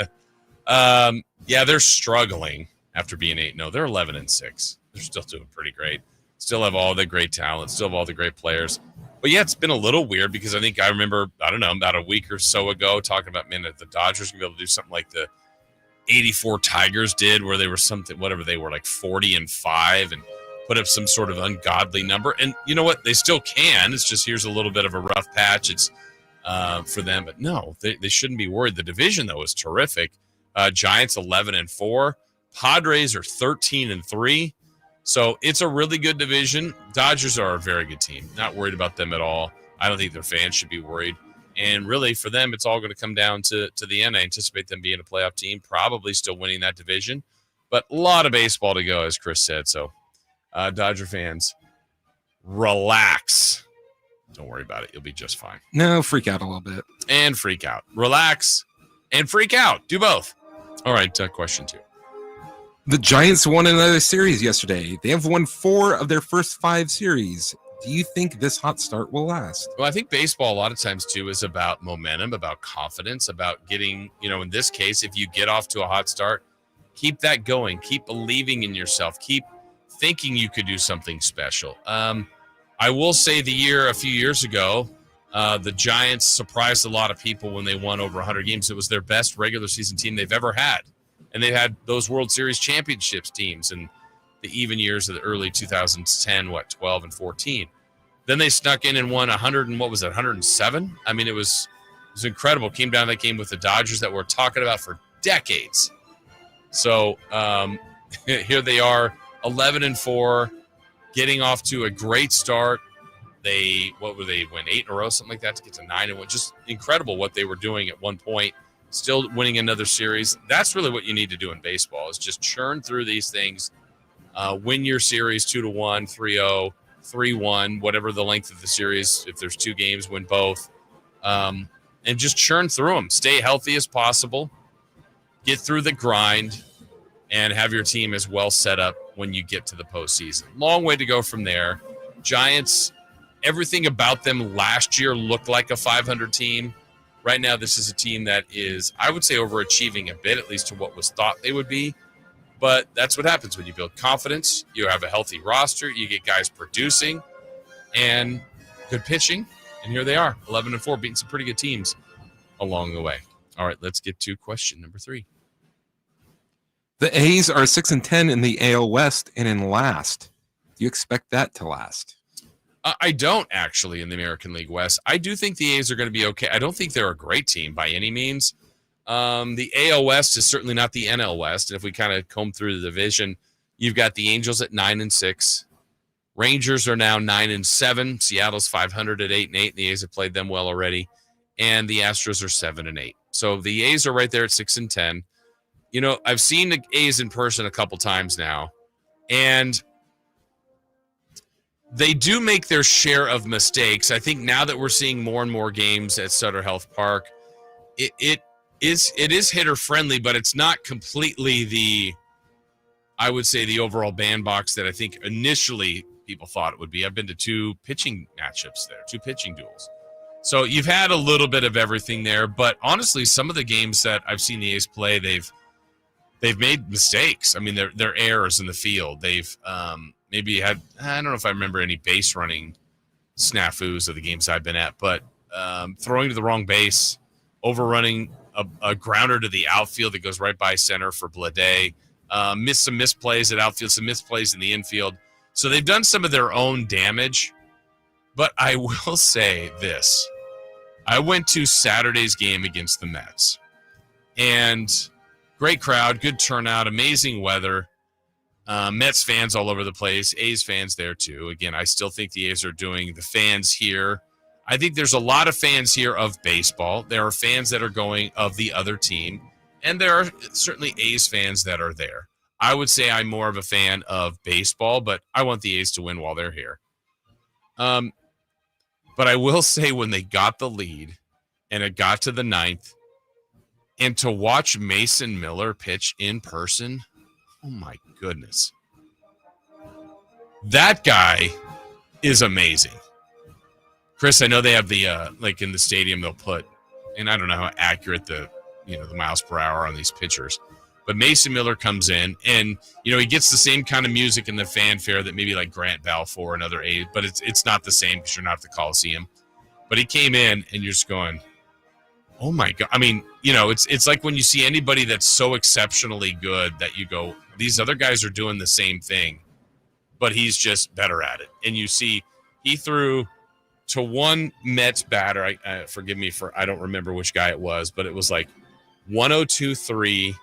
Yeah, they're struggling after being 8-0. They're 11-6. They're still doing pretty great. Still have all the great talent. Still have all the great players. But yeah, it's been a little weird because I remember, I don't know, about a week or so ago talking about, man, that the Dodgers going to be able to do something like the 84 Tigers did, where they were something, whatever they were, like 40-5 and put up some sort of ungodly number. And you know what? They still can. It's just here's a little bit of a rough patch. It's for them. But no, they shouldn't be worried. The division, though, is terrific. Giants 11-4. Padres are 13-3. So it's a really good division. Dodgers are a very good team. Not worried about them at all. I don't think their fans should be worried. And really, for them, it's all going to come down to the end. I anticipate them being a playoff team, probably still winning that division. But a lot of baseball to go, as Chris said. So, Dodger fans, relax. Don't worry about it. You'll be just fine. No, freak out a little bit. And freak out. Relax and freak out. Do both. All right, question 2. The Giants won another series yesterday. They have won 4 of their first 5 series. Do you think this hot start will last? Well, I think baseball a lot of times, too, is about momentum, about confidence, about getting, in this case, if you get off to a hot start, keep that going. Keep believing in yourself. Keep thinking you could do something special. I will say a few years ago, the Giants surprised a lot of people when they won over 100 games. It was their best regular season team they've ever had. And they had those World Series championships teams in the even years of the early 2010, 12 and 14. Then they snuck in and won 107? I mean, it was incredible. Came down to that game with the Dodgers that we're talking about for decades. So here they are, 11-4, getting off to a great start. Win 8 in a row, something like that, to get to 9-1. Just incredible what they were doing at one point. Still winning another series. That's really what you need to do in baseball, is just churn through these things, win your series 2-1, 3-0, 3-1, whatever the length of the series. If there's 2 games, win both, and just churn through them. Stay healthy as possible. Get through the grind, and have your team as well set up when you get to the postseason. Long way to go from there. Giants, everything about them last year looked like a 500 team. Right now, this is a team that is, I would say, overachieving a bit, at least to what was thought they would be. But that's what happens when you build confidence. You have a healthy roster. You get guys producing and good pitching. And here they are, 11-4, beating some pretty good teams along the way. All right, let's get to question number 3. The A's are 6-10 in the AL West and in last. Do you expect that to last? I don't, actually, in the American League West. I do think the A's are going to be okay. I don't think they're a great team by any means. The AL West is certainly not the NL West. And if we kind of comb through the division, you've got the Angels at 9-6. Rangers are now 9-7. Seattle's 500 at 8-8. The A's have played them well already. And the Astros are 7-8. So the A's are right there at 6-10. I've seen the A's in person a couple times now, and they do make their share of mistakes. I think now that we're seeing more and more games at Sutter Health Park, it is hitter friendly, but it's not completely I would say the overall bandbox that I think initially people thought it would be. I've been to 2 pitching matchups there, 2 pitching duels. So you've had a little bit of everything there, but honestly, some of the games that I've seen the A's play, they've made mistakes. I mean, they're errors in the field. They've maybe had, I don't know if I remember any base running snafus of the games I've been at, but throwing to the wrong base, overrunning a grounder to the outfield that goes right by center for Blade, some misplays at outfield, some misplays in the infield. So they've done some of their own damage, but I will say this. I went to Saturday's game against the Mets, and great crowd, good turnout, amazing weather. Mets fans all over the place, A's fans there too. Again, I still think the A's are doing the fans here. I think there's a lot of fans here of baseball. There are fans that are going of the other team, and there are certainly A's fans that are there. I would say I'm more of a fan of baseball, but I want the A's to win while they're here. But I will say when they got the lead and it got to the 9th, and to watch Mason Miller pitch in person, oh my goodness. That guy is amazing. Chris, I know they have the, like in the stadium they'll put, and I don't know how accurate the miles per hour on these pitchers, but Mason Miller comes in and, he gets the same kind of music in the fanfare that maybe like Grant Balfour and other A's, but it's not the same because you're not at the Coliseum. But he came in and you're just going, oh my God. I mean, it's like when you see anybody that's so exceptionally good that you go, these other guys are doing the same thing, but he's just better at it. And you see he threw to one Mets batter. Forgive me for, I don't remember which guy it was, but it was like 102.3,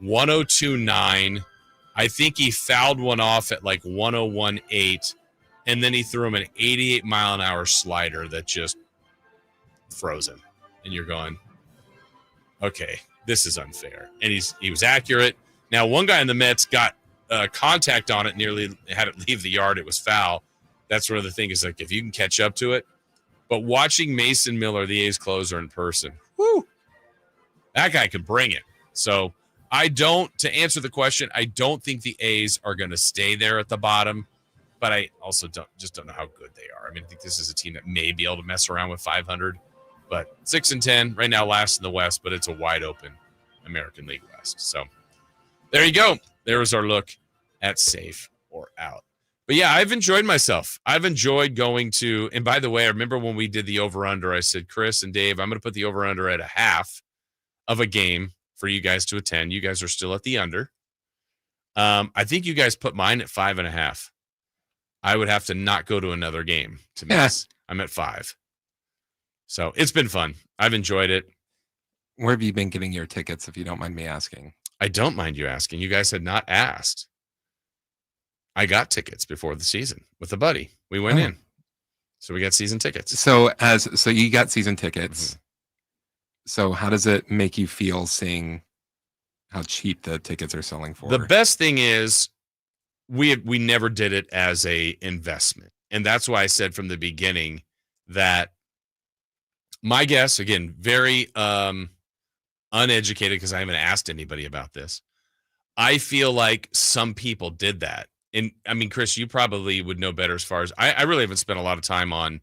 102.9. I think he fouled one off at like 101.8, and then he threw him an 88-mile-an-hour slider that just froze him. And you're going, okay, this is unfair. And he was accurate. Now, one guy in the Mets got contact on it, nearly had it leave the yard. It was foul. That's where the thing is, like, if you can catch up to it. But watching Mason Miller, the A's closer, in person, whoo, that guy could bring it. So to answer the question, I don't think the A's are going to stay there at the bottom, but I also don't know how good they are. I mean, I think this is a team that may be able to mess around with 500, but 6-10 right now, last in the West, but it's a wide open American League West. So there you go. There is our look at safe or out. But yeah, I've enjoyed myself. I've enjoyed going to, and by the way, I remember when we did the over-under, I said, Chris and Dave, I'm going to put the over-under at a half of a game for you guys to attend. You guys are still at the under. I think you guys put mine at 5.5. I would have to not go to another game to miss. I'm at 5. So it's been fun. I've enjoyed it. Where have you been getting your tickets, if you don't mind me asking? I don't mind you asking. You guys had not asked. I got tickets before the season with a buddy. We went in. So we got season tickets. So you got season tickets. Mm-hmm. So how does it make you feel seeing how cheap the tickets are selling for? The best thing is we never did it as a investment. And that's why I said from the beginning that my guess, again, very uneducated because I haven't asked anybody about this. I feel like some people did that. And I mean, Chris, you probably would know better as far as I really haven't spent a lot of time on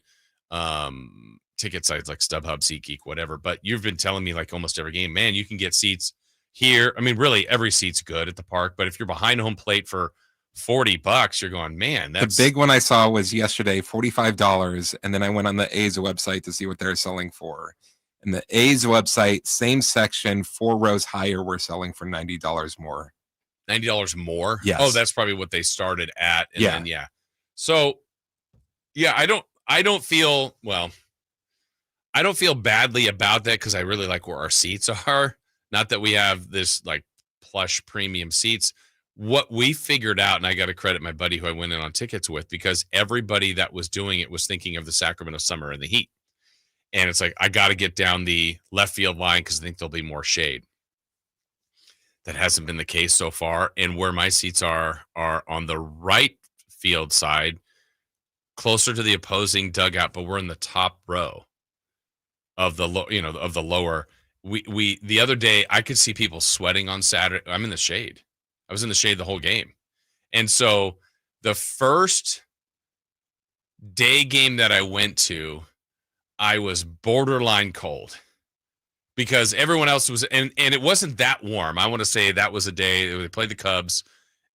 ticket sites like StubHub, SeatGeek, whatever. But you've been telling me like almost every game, man, you can get seats here. I mean, really, every seat's good at the park. But if you're behind home plate for $40, you're going, man, that's the big one I saw was yesterday, $45. And then I went on the A's website to see what they're selling for. And the A's website, same section, 4 rows higher, we're selling for $90 more. $90 more? Yes. Oh, that's probably what they started at. And then, yeah. So, yeah, I don't feel badly about that because I really like where our seats are. Not that we have this like plush premium seats. What we figured out, and I got to credit my buddy who I went in on tickets with, because everybody that was doing it was thinking of the Sacramento summer and the heat. And it's like, I got to get down the left field line because I think there'll be more shade. That hasn't been the case so far. And where my seats are on the right field side, closer to the opposing dugout, but we're in the top row of the lower. We the other day I could see people sweating on Saturday. I'm in the shade. I was in the shade the whole game. And so the first day game that I went to, I was borderline cold. Because everyone else was, and it wasn't that warm. I want to say that was a day they played the Cubs,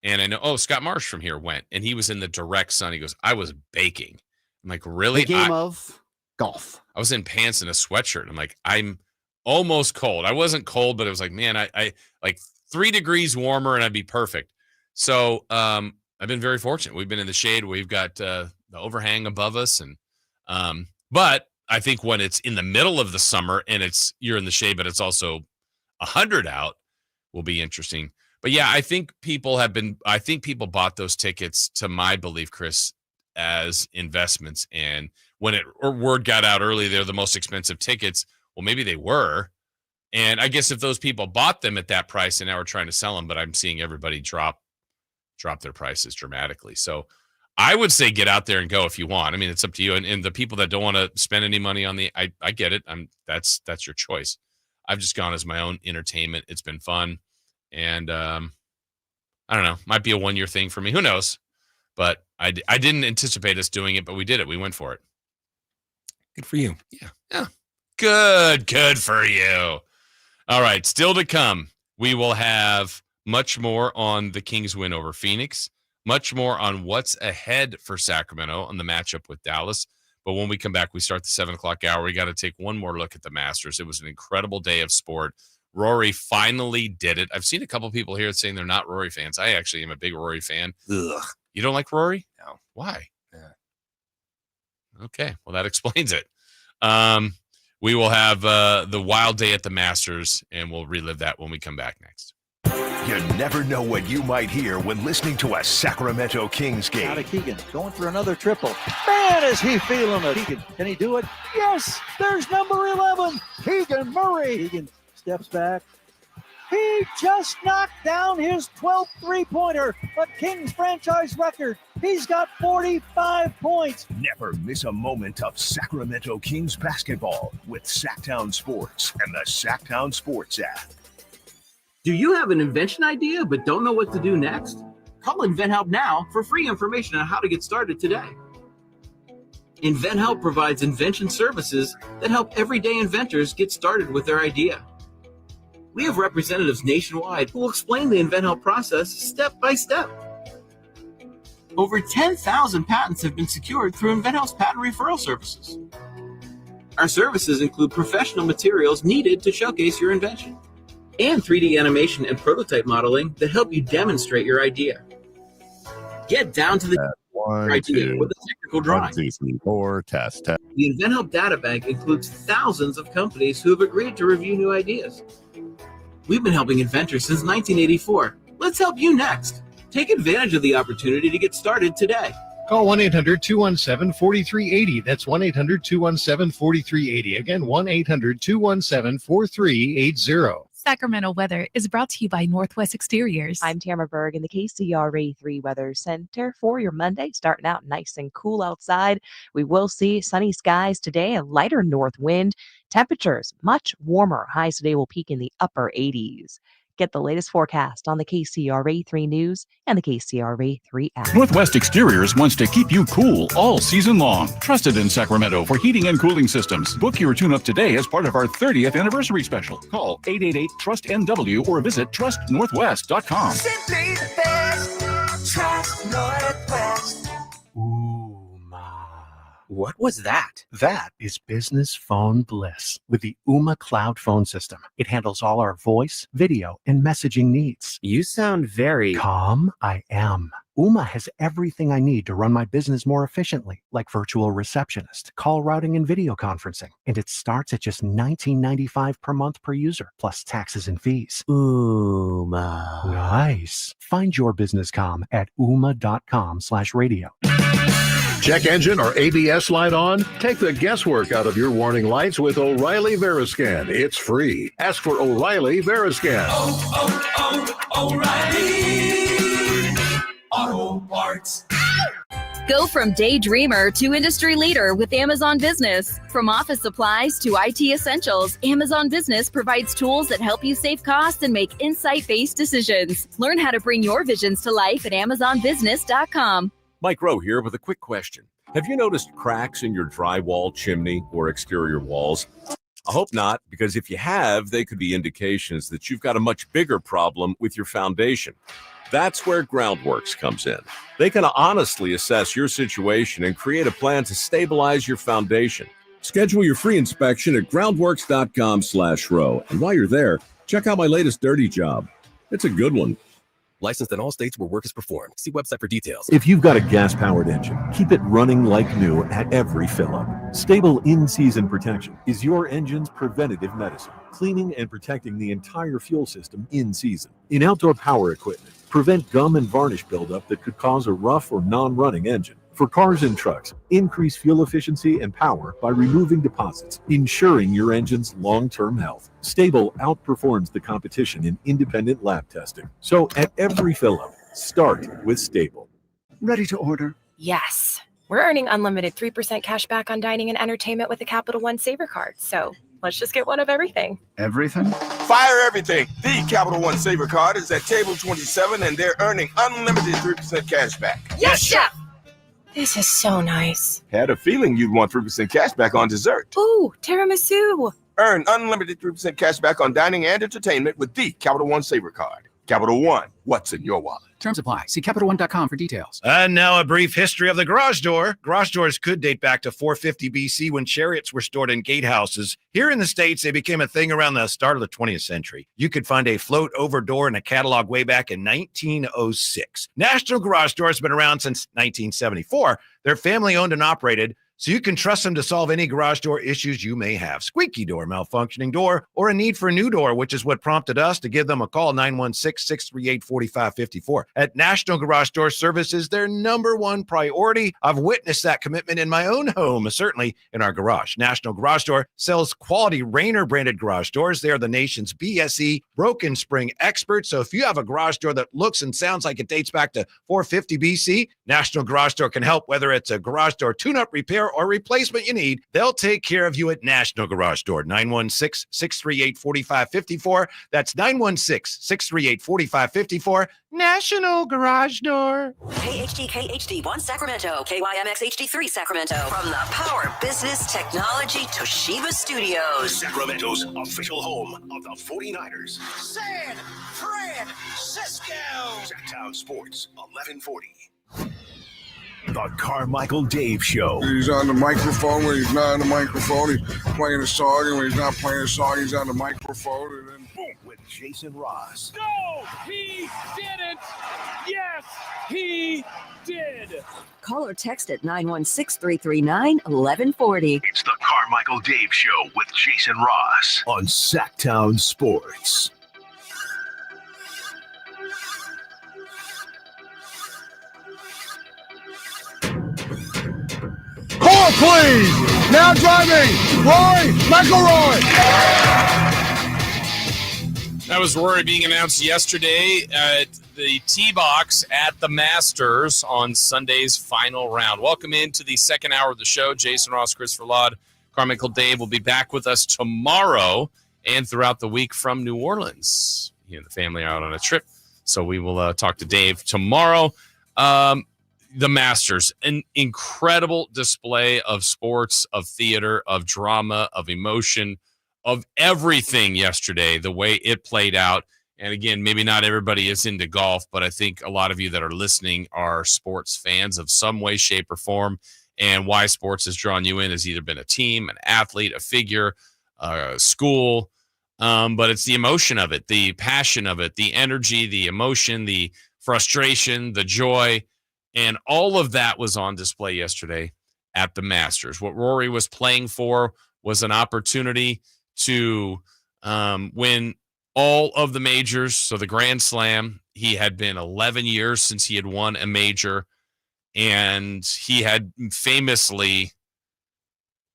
and I know, Scott Marsh from here went, and he was in the direct sun. He goes, I was baking. I'm like, really? A game of golf. I was in pants and a sweatshirt. I'm like, I'm almost cold. I wasn't cold, but it was like, man, I like 3 degrees warmer, and I'd be perfect. So I've been very fortunate. We've been in the shade. We've got the overhang above us, and but I think when it's in the middle of the summer and you're in the shade, but it's also 100 out, will be interesting. But yeah, I think people bought those tickets, to my belief, Chris, as investments. And when word got out early, they're the most expensive tickets. Well, maybe they were. And I guess if those people bought them at that price and now we're trying to sell them, but I'm seeing everybody drop their prices dramatically. So I would say get out there and go if you want. I mean, it's up to you. And the people that don't want to spend any money on I get it. That's your choice. I've just gone as my own entertainment. It's been fun. And I don't know, might be a 1-year thing for me. Who knows? But I didn't anticipate us doing it, but we did it. We went for it. Good for you. Yeah. Good for you. All right. Still to come, we will have much more on the Kings win over Phoenix. Much more on what's ahead for Sacramento on the matchup with Dallas. But when we come back, we start the 7 o'clock hour. We got to take one more look at the Masters. It was an incredible day of sport. Rory finally did it. I've seen a couple people here saying they're not Rory fans. I actually am a big Rory fan. Ugh. You don't like Rory? No. Why? Yeah. Okay. Well, that explains it. We will have the wild day at the Masters, and we'll relive that when we come back next. You never know what you might hear when listening to a Sacramento Kings game. Out of Keegan, going for another triple. Man, is he feeling it. Keegan, can he do it? Yes, there's number 11, Keegan Murray. Keegan steps back, He just knocked down his 12th three-pointer, a Kings franchise record. He's got 45 points. Never miss a moment of Sacramento Kings basketball with Sacktown Sports and the Sacktown Sports app. Do you have an invention idea but don't know what to do next? Call InventHelp now for free information on how to get started today. InventHelp provides invention services that help everyday inventors get started with their idea. We have representatives nationwide who will explain the InventHelp process step by step. Over 10,000 patents have been secured through InventHelp's patent referral services. Our services include professional materials needed to showcase your invention and 3D animation and prototype modeling that help you demonstrate your idea. Get down to the idea with a technical drawing. 1, 2, 3, 4, test. The InventHelp data bank includes thousands of companies who have agreed to review new ideas. We've been helping inventors since 1984. Let's help you next. Take advantage of the opportunity to get started today. Call 1-800-217-4380. That's 1-800-217-4380. Again, 1-800-217-4380. Sacramento weather is brought to you by Northwest Exteriors. I'm Tamara Berg in the KCRA 3 Weather Center for your Monday, starting out nice and cool outside. We will see sunny skies today, a lighter north wind. Temperatures much warmer. Highs today will peak in the upper 80s. Get the latest forecast on the KCRA 3 News and the KCRA 3 app. Northwest Exteriors wants to keep you cool all season long. Trusted in Sacramento for heating and cooling systems. Book your tune-up today as part of our 30th anniversary special. Call 888-TRUST-NW or visit trustnorthwest.com. Simply the best. Trust Northwest. What was that? That is business phone bliss with the Ooma Cloud phone system. It handles all our voice, video, and messaging needs. You sound very calm. I am. Ooma has everything I need to run my business more efficiently, like virtual receptionist, call routing, and video conferencing. And it starts at just $19.95 per month per user, plus taxes and fees. Ooma. Nice. Find your business comm at ooma.com/radio. Check engine or ABS light on? Take the guesswork out of your warning lights with O'Reilly Veriscan. It's free. Ask for O'Reilly Veriscan. O'Reilly Auto Parts. Go from daydreamer to industry leader with Amazon Business. From office supplies to IT essentials, Amazon Business provides tools that help you save costs and make insight-based decisions. Learn how to bring your visions to life at AmazonBusiness.com. Mike Rowe here with a quick question. Have you noticed cracks in your drywall, chimney, or exterior walls? I hope not, because if you have, they could be indications that you've got a much bigger problem with your foundation. That's where Groundworks comes in. They can honestly assess your situation and create a plan to stabilize your foundation. Schedule your free inspection at groundworks.com/row. And while you're there, check out my latest dirty job. It's a good one. Licensed in all states where work is performed. See website for details. If you've got a gas-powered engine, keep it running like new at every fill-up. Stable in-season protection is your engine's preventative medicine, cleaning and protecting the entire fuel system in season. In outdoor power equipment, prevent gum and varnish buildup that could cause a rough or non-running engine. For cars and trucks, increase fuel efficiency and power by removing deposits, ensuring your engine's long-term health. Stable outperforms the competition in independent lab testing. So at every fill-up, start with Stable. Ready to order? Yes. We're earning unlimited 3% cash back on dining and entertainment with the Capital One Saver card. So let's just get one of everything. Everything? Fire everything. The Capital One Saver card is at table 27 and they're earning unlimited 3% cash back. Yes, chef! This is so nice. Had a feeling you'd want 3% cash back on dessert. Ooh, tiramisu. Earn unlimited 3% cash back on dining and entertainment with the Capital One Saver card. Capital One, what's in your wallet? Terms apply. See CapitalOne.com for details. And now a brief history of the garage door. Garage doors could date back to 450 BC when chariots were stored in gatehouses. Here in the States, they became a thing around the start of the 20th century. You could find a float-over door in a catalog way back in 1906. National Garage Door has been around since 1974. They're family-owned and operated, so you can trust them to solve any garage door issues you may have. Squeaky door, malfunctioning door, or a need for a new door, which is what prompted us to give them a call, 916-638-4554. At National Garage Door Service is their number one priority. I've witnessed that commitment in my own home, certainly in our garage. National Garage Door sells quality Rainer branded garage doors. They are the nation's BSE broken spring experts. So if you have a garage door that looks and sounds like it dates back to 450 BC, National Garage Door can help. Whether it's a garage door tune-up, repair, or replacement you need, they'll take care of you at National Garage Door. 916-638-4554. That's 916-638-4554. National Garage Door. KHD1 Sacramento, KYMX HD3 Sacramento. From the Power Business Technology Toshiba Studios. Sacramento's official home of the 49ers. San Francisco. Sacktown Sports 1140. The Carmichael Dave Show. He's on the microphone when he's not on the microphone. He's playing a song, and when he's not playing a song, he's on the microphone. And then boom, with Jason Ross. No, he didn't. Yes, he did. Call or text at 916-339-1140. It's the Carmichael Dave Show with Jason Ross on Sacktown Sports. call, please. Now driving, Rory Mcilroy. That was Rory being announced yesterday at the tee box at the Masters on Sunday's final round. Welcome into the second hour of the show. Jason Ross, Christopher Laud, Carmichael Dave will be back with us tomorrow and throughout the week from New Orleans. He and the family are out on a trip, so we will talk to Dave tomorrow. The Masters, an incredible display of sports, of theater, of drama, of emotion, of everything yesterday, the way it played out. And again, maybe not everybody is into golf, but I think a lot of you that are listening are sports fans of some way, shape, or form. And why sports has drawn you in has either been a team, an athlete, a figure, a school, but it's the emotion of it, the passion of it, the energy, the emotion, the frustration, the joy, and all of that was on display yesterday at the Masters. What Rory was playing for was an opportunity to win all of the majors. So the Grand Slam, he had been 11 years since he had won a major, and he had famously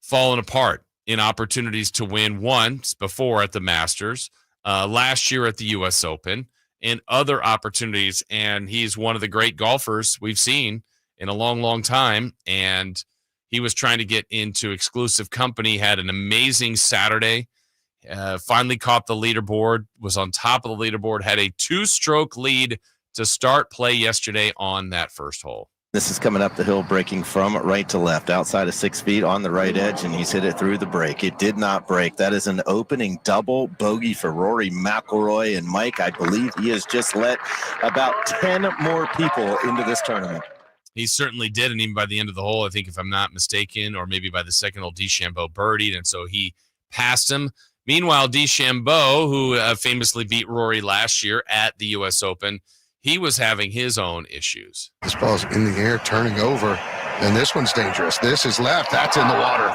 fallen apart in opportunities to win once before at the Masters, last year at the U.S. Open, and other opportunities. And he's one of the great golfers we've seen in a long, long time. And he was trying to get into exclusive company, had an amazing Saturday, finally caught the leaderboard, was on top of the leaderboard, had a 2-stroke lead to start play yesterday on that first hole. This is coming up the hill, breaking from right to left, outside of 6 feet on the right edge, and he's hit it through the break. It did not break. That is an opening double bogey for Rory Mcilroy. And Mike, I believe he has just let about 10 more people into this tournament. He certainly did, and even by the end of the hole, I think if I'm not mistaken, or maybe by the second hole, DeChambeau birdied, and so he passed him. Meanwhile, DeChambeau, who famously beat Rory last year at the U.S. Open, he was having his own issues. This ball's in the air, turning over, and this one's dangerous. This is left. That's in the water.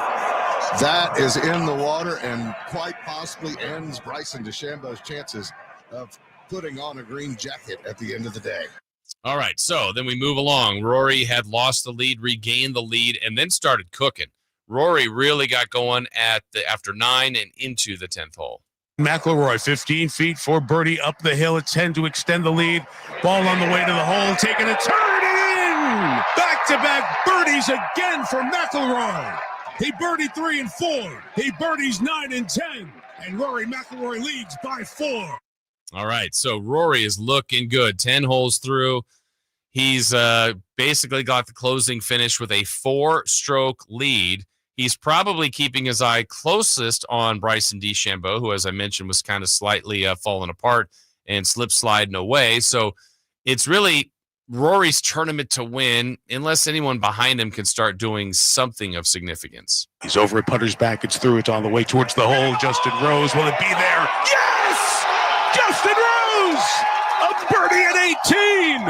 That is in the water and quite possibly ends Bryson DeChambeau's chances of putting on a green jacket at the end of the day. All right, so then we move along. Rory had lost the lead, regained the lead, and then started cooking. Rory really got going after 9 and into the 10th hole. McIlroy, 15 feet for birdie up the hill at 10 to extend the lead. Ball on the way to the hole, taking a turn in. Back-to-back birdies again for McIlroy. He birdied 3 and 4. He birdies 9 and 10. And Rory Mcilroy leads by 4. All right, so Rory is looking good. 10 holes through. He's basically got the closing finish with a 4-stroke lead. He's probably keeping his eye closest on Bryson DeChambeau, who, as I mentioned, was kind of slightly falling apart and slip-sliding away. So it's really Rory's tournament to win, unless anyone behind him can start doing something of significance. He's over at putter's back. It's through. It's on the way towards the hole. Justin Rose, will it be there? Yes! Justin Rose! A birdie at 18!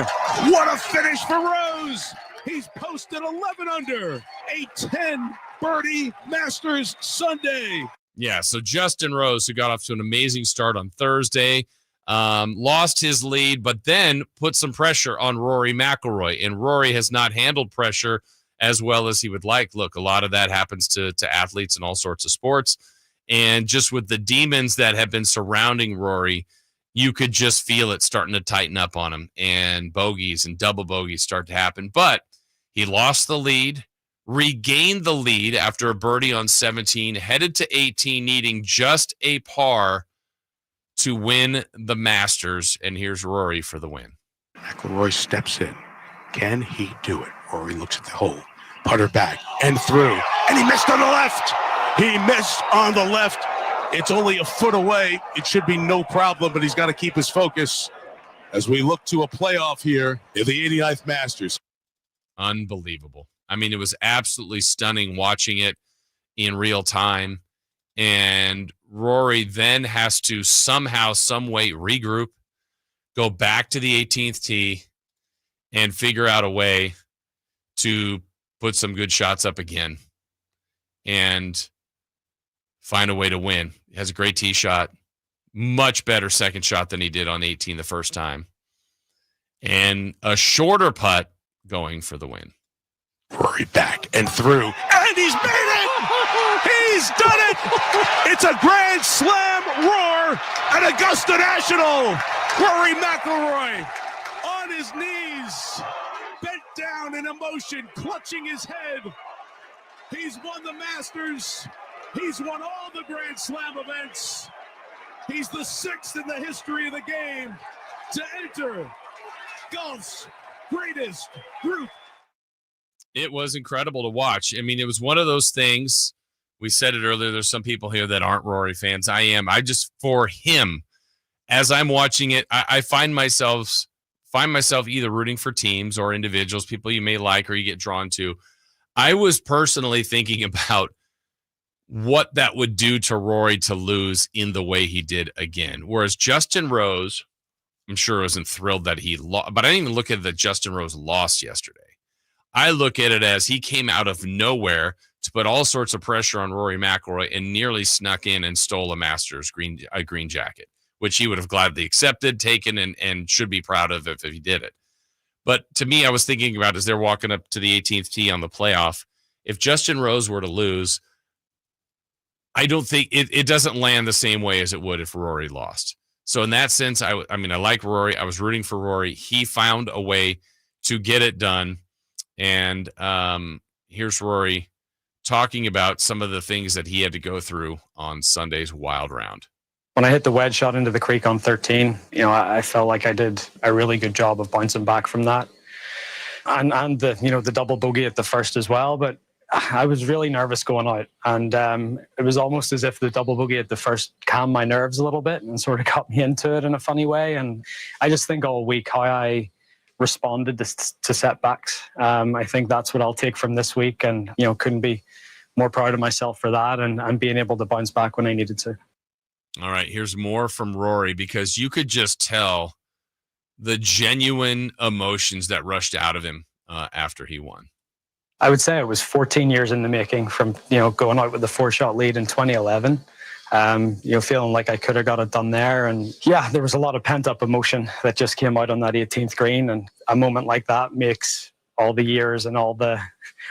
What a finish for Rose! He's posted 11 under. A 10 birdie Masters Sunday. Yeah, so Justin Rose, who got off to an amazing start on Thursday, lost his lead, but then put some pressure on Rory McIlroy, and Rory has not handled pressure as well as he would like. Look, a lot of that happens to athletes in all sorts of sports, and just with the demons that have been surrounding Rory, you could just feel it starting to tighten up on him, and bogeys and double bogeys start to happen. But he lost the lead, regained the lead after a birdie on 17, headed to 18, needing just a par to win the Masters. And here's Rory for the win. McIlroy steps in. Can he do it? Rory looks at the hole. Putter back and through. And he missed on the left. He missed on the left. It's only a foot away. It should be no problem, but he's got to keep his focus as we look to a playoff here in the 89th Masters. Unbelievable. I mean, it was absolutely stunning watching it in real time. And Rory then has to somehow, some way regroup, go back to the 18th tee, and figure out a way to put some good shots up again and find a way to win. He has a great tee shot, much better second shot than he did on 18 the first time, and a shorter putt going for the win. Rory back and through, and he's made it! He's done it! It's a Grand Slam roar at Augusta National! Rory McIlroy on his knees, bent down in emotion, clutching his head. He's won the Masters. He's won all the Grand Slam events. He's the sixth in the history of the game to enter golf's greatest group. It was incredible to watch. I mean, it was one of those things. We said it earlier. There's some people here that aren't Rory fans. I am. I just, for him, as I'm watching it, I find myself either rooting for teams or individuals, people you may like or you get drawn to. I was personally thinking about what that would do to Rory to lose in the way he did again. Whereas Justin Rose, I'm sure wasn't thrilled that he lost, but I didn't even look at that Justin Rose lost yesterday. I look at it as he came out of nowhere to put all sorts of pressure on Rory McIlroy and nearly snuck in and stole a Masters green jacket, which he would have gladly accepted, taken, and should be proud of if he did it. But to me, I was thinking about as they're walking up to the 18th tee on the playoff, if Justin Rose were to lose, I don't think it doesn't land the same way as it would if Rory lost. So in that sense, I like Rory. I was rooting for Rory. He found a way to get it done. And here's Rory talking about some of the things that he had to go through on Sunday's wild round. When I hit the wedge shot into the creek on 13, I felt like I did a really good job of bouncing back from that. And the double bogey at the first as well. But I was really nervous going out. And it was almost as if the double bogey at the first calmed my nerves a little bit and sort of got me into it in a funny way. And I just think all week how I responded to setbacks. I think that's what I'll take from this week. And, couldn't be more proud of myself for that and being able to bounce back when I needed to. All right, here's more from Rory, because you could just tell the genuine emotions that rushed out of him after he won. I would say it was 14 years in the making from, going out with the 4-shot lead in 2011, feeling like I could have got it done there. And yeah, there was a lot of pent up emotion that just came out on that 18th green. And a moment like that makes all the years and all the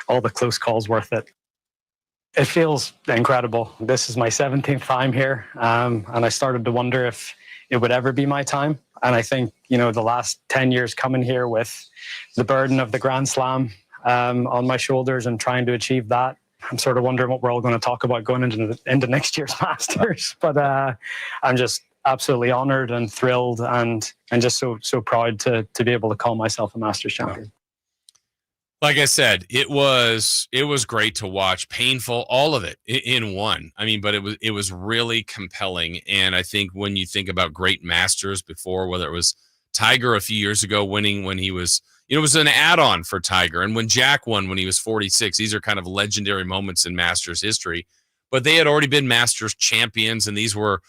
close calls worth it. It feels incredible. This is my 17th time here. And I started to wonder if it would ever be my time. And I think, the last 10 years coming here with the burden of the Grand Slam on my shoulders and trying to achieve that, I'm sort of wondering what we're all going to talk about going into next year's Masters. But I'm just absolutely honored and thrilled and just so proud to be able to call myself a Masters champion. Like I said, it was great to watch, painful, all of it in one. I mean, but it was really compelling. And I think when you think about great Masters before, whether it was Tiger a few years ago winning when he was, it was an add-on for Tiger. And when Jack won when he was 46, these are kind of legendary moments in Masters history. But they had already been Masters champions, and these were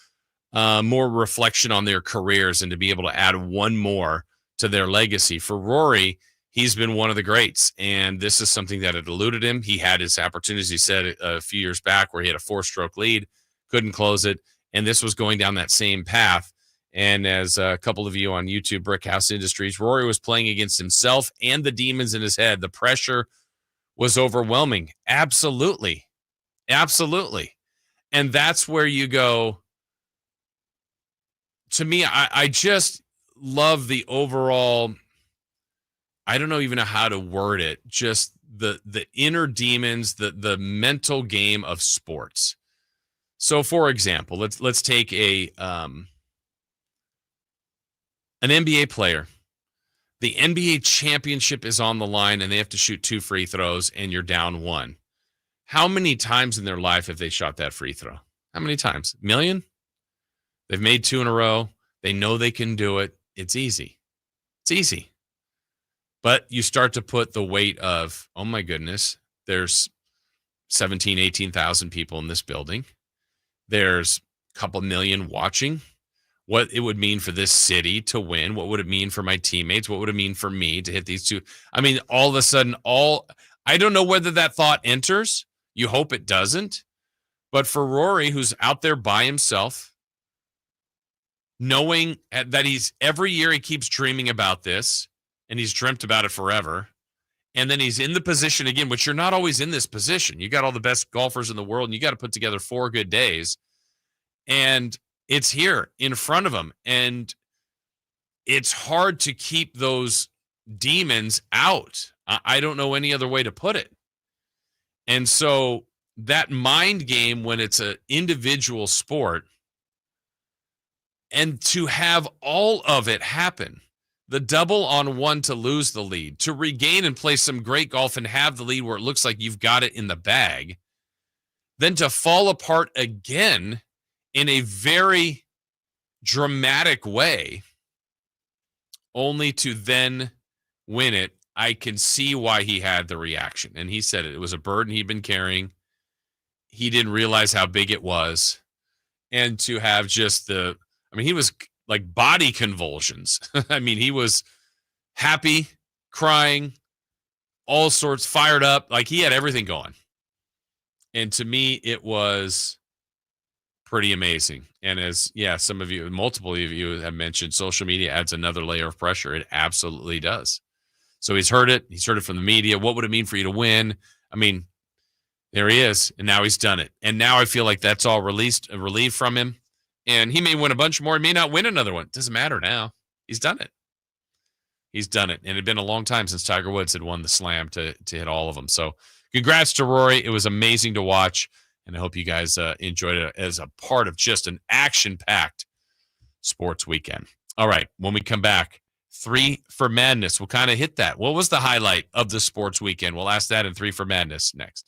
more reflection on their careers and to be able to add one more to their legacy. For Rory, he's been one of the greats, and this is something that had eluded him. He had his opportunities, he said a few years back, where he had a 4-stroke lead, couldn't close it, and this was going down that same path. And as a couple of you on YouTube, Brickhouse Industries, Rory was playing against himself and the demons in his head. The pressure was overwhelming. Absolutely. Absolutely. And that's where you go. To me, I just love the overall, I don't know even know how to word it, just the inner demons, the mental game of sports. So, for example, let's take an NBA player. The NBA championship is on the line, and they have to shoot 2 free throws, and you're down 1. How many times in their life have they shot that free throw? How many times? A million? They've made 2 in a row. They know they can do it. It's easy. It's easy. But you start to put the weight of, oh my goodness, there's 17, 18,000 people in this building. There's a couple million watching. What it would mean for this city to win. What would it mean for my teammates? What would it mean for me to hit these 2? I mean, all of a sudden, I don't know whether that thought enters. You hope it doesn't. But for Rory, who's out there by himself, knowing that every year he keeps dreaming about this, and he's dreamt about it forever, and then he's in the position again, which you're not always in this position. You got all the best golfers in the world, and you got to put together 4 good days, and it's here in front of him, and it's hard to keep those demons out. I don't know any other way to put it. And so that mind game, when it's an individual sport, and to have all of it happen, the double on 1 to lose the lead, to regain and play some great golf and have the lead where it looks like you've got it in the bag, then to fall apart again in a very dramatic way, only to then win it. I can see why he had the reaction. And he said it was a burden he'd been carrying. He didn't realize how big it was. And to have just he was like body convulsions. I mean, he was happy, crying, all sorts, fired up. Like, he had everything going. And to me, it was pretty amazing. And as, some of you, multiple of you have mentioned, social media adds another layer of pressure. It absolutely does. So he's heard it. He's heard it from the media. What would it mean for you to win? I mean, there he is. And now he's done it. And now I feel like that's all relieved from him. And he may win a bunch more. He may not win another one. It doesn't matter now. He's done it. He's done it. And it had been a long time since Tiger Woods had won the Slam to hit all of them. So congrats to Rory. It was amazing to watch. And I hope you guys enjoyed it as a part of just an action-packed sports weekend. All right, when we come back, 3 for Madness. We'll kind of hit that. What was the highlight of the sports weekend? We'll ask that in 3 for Madness next.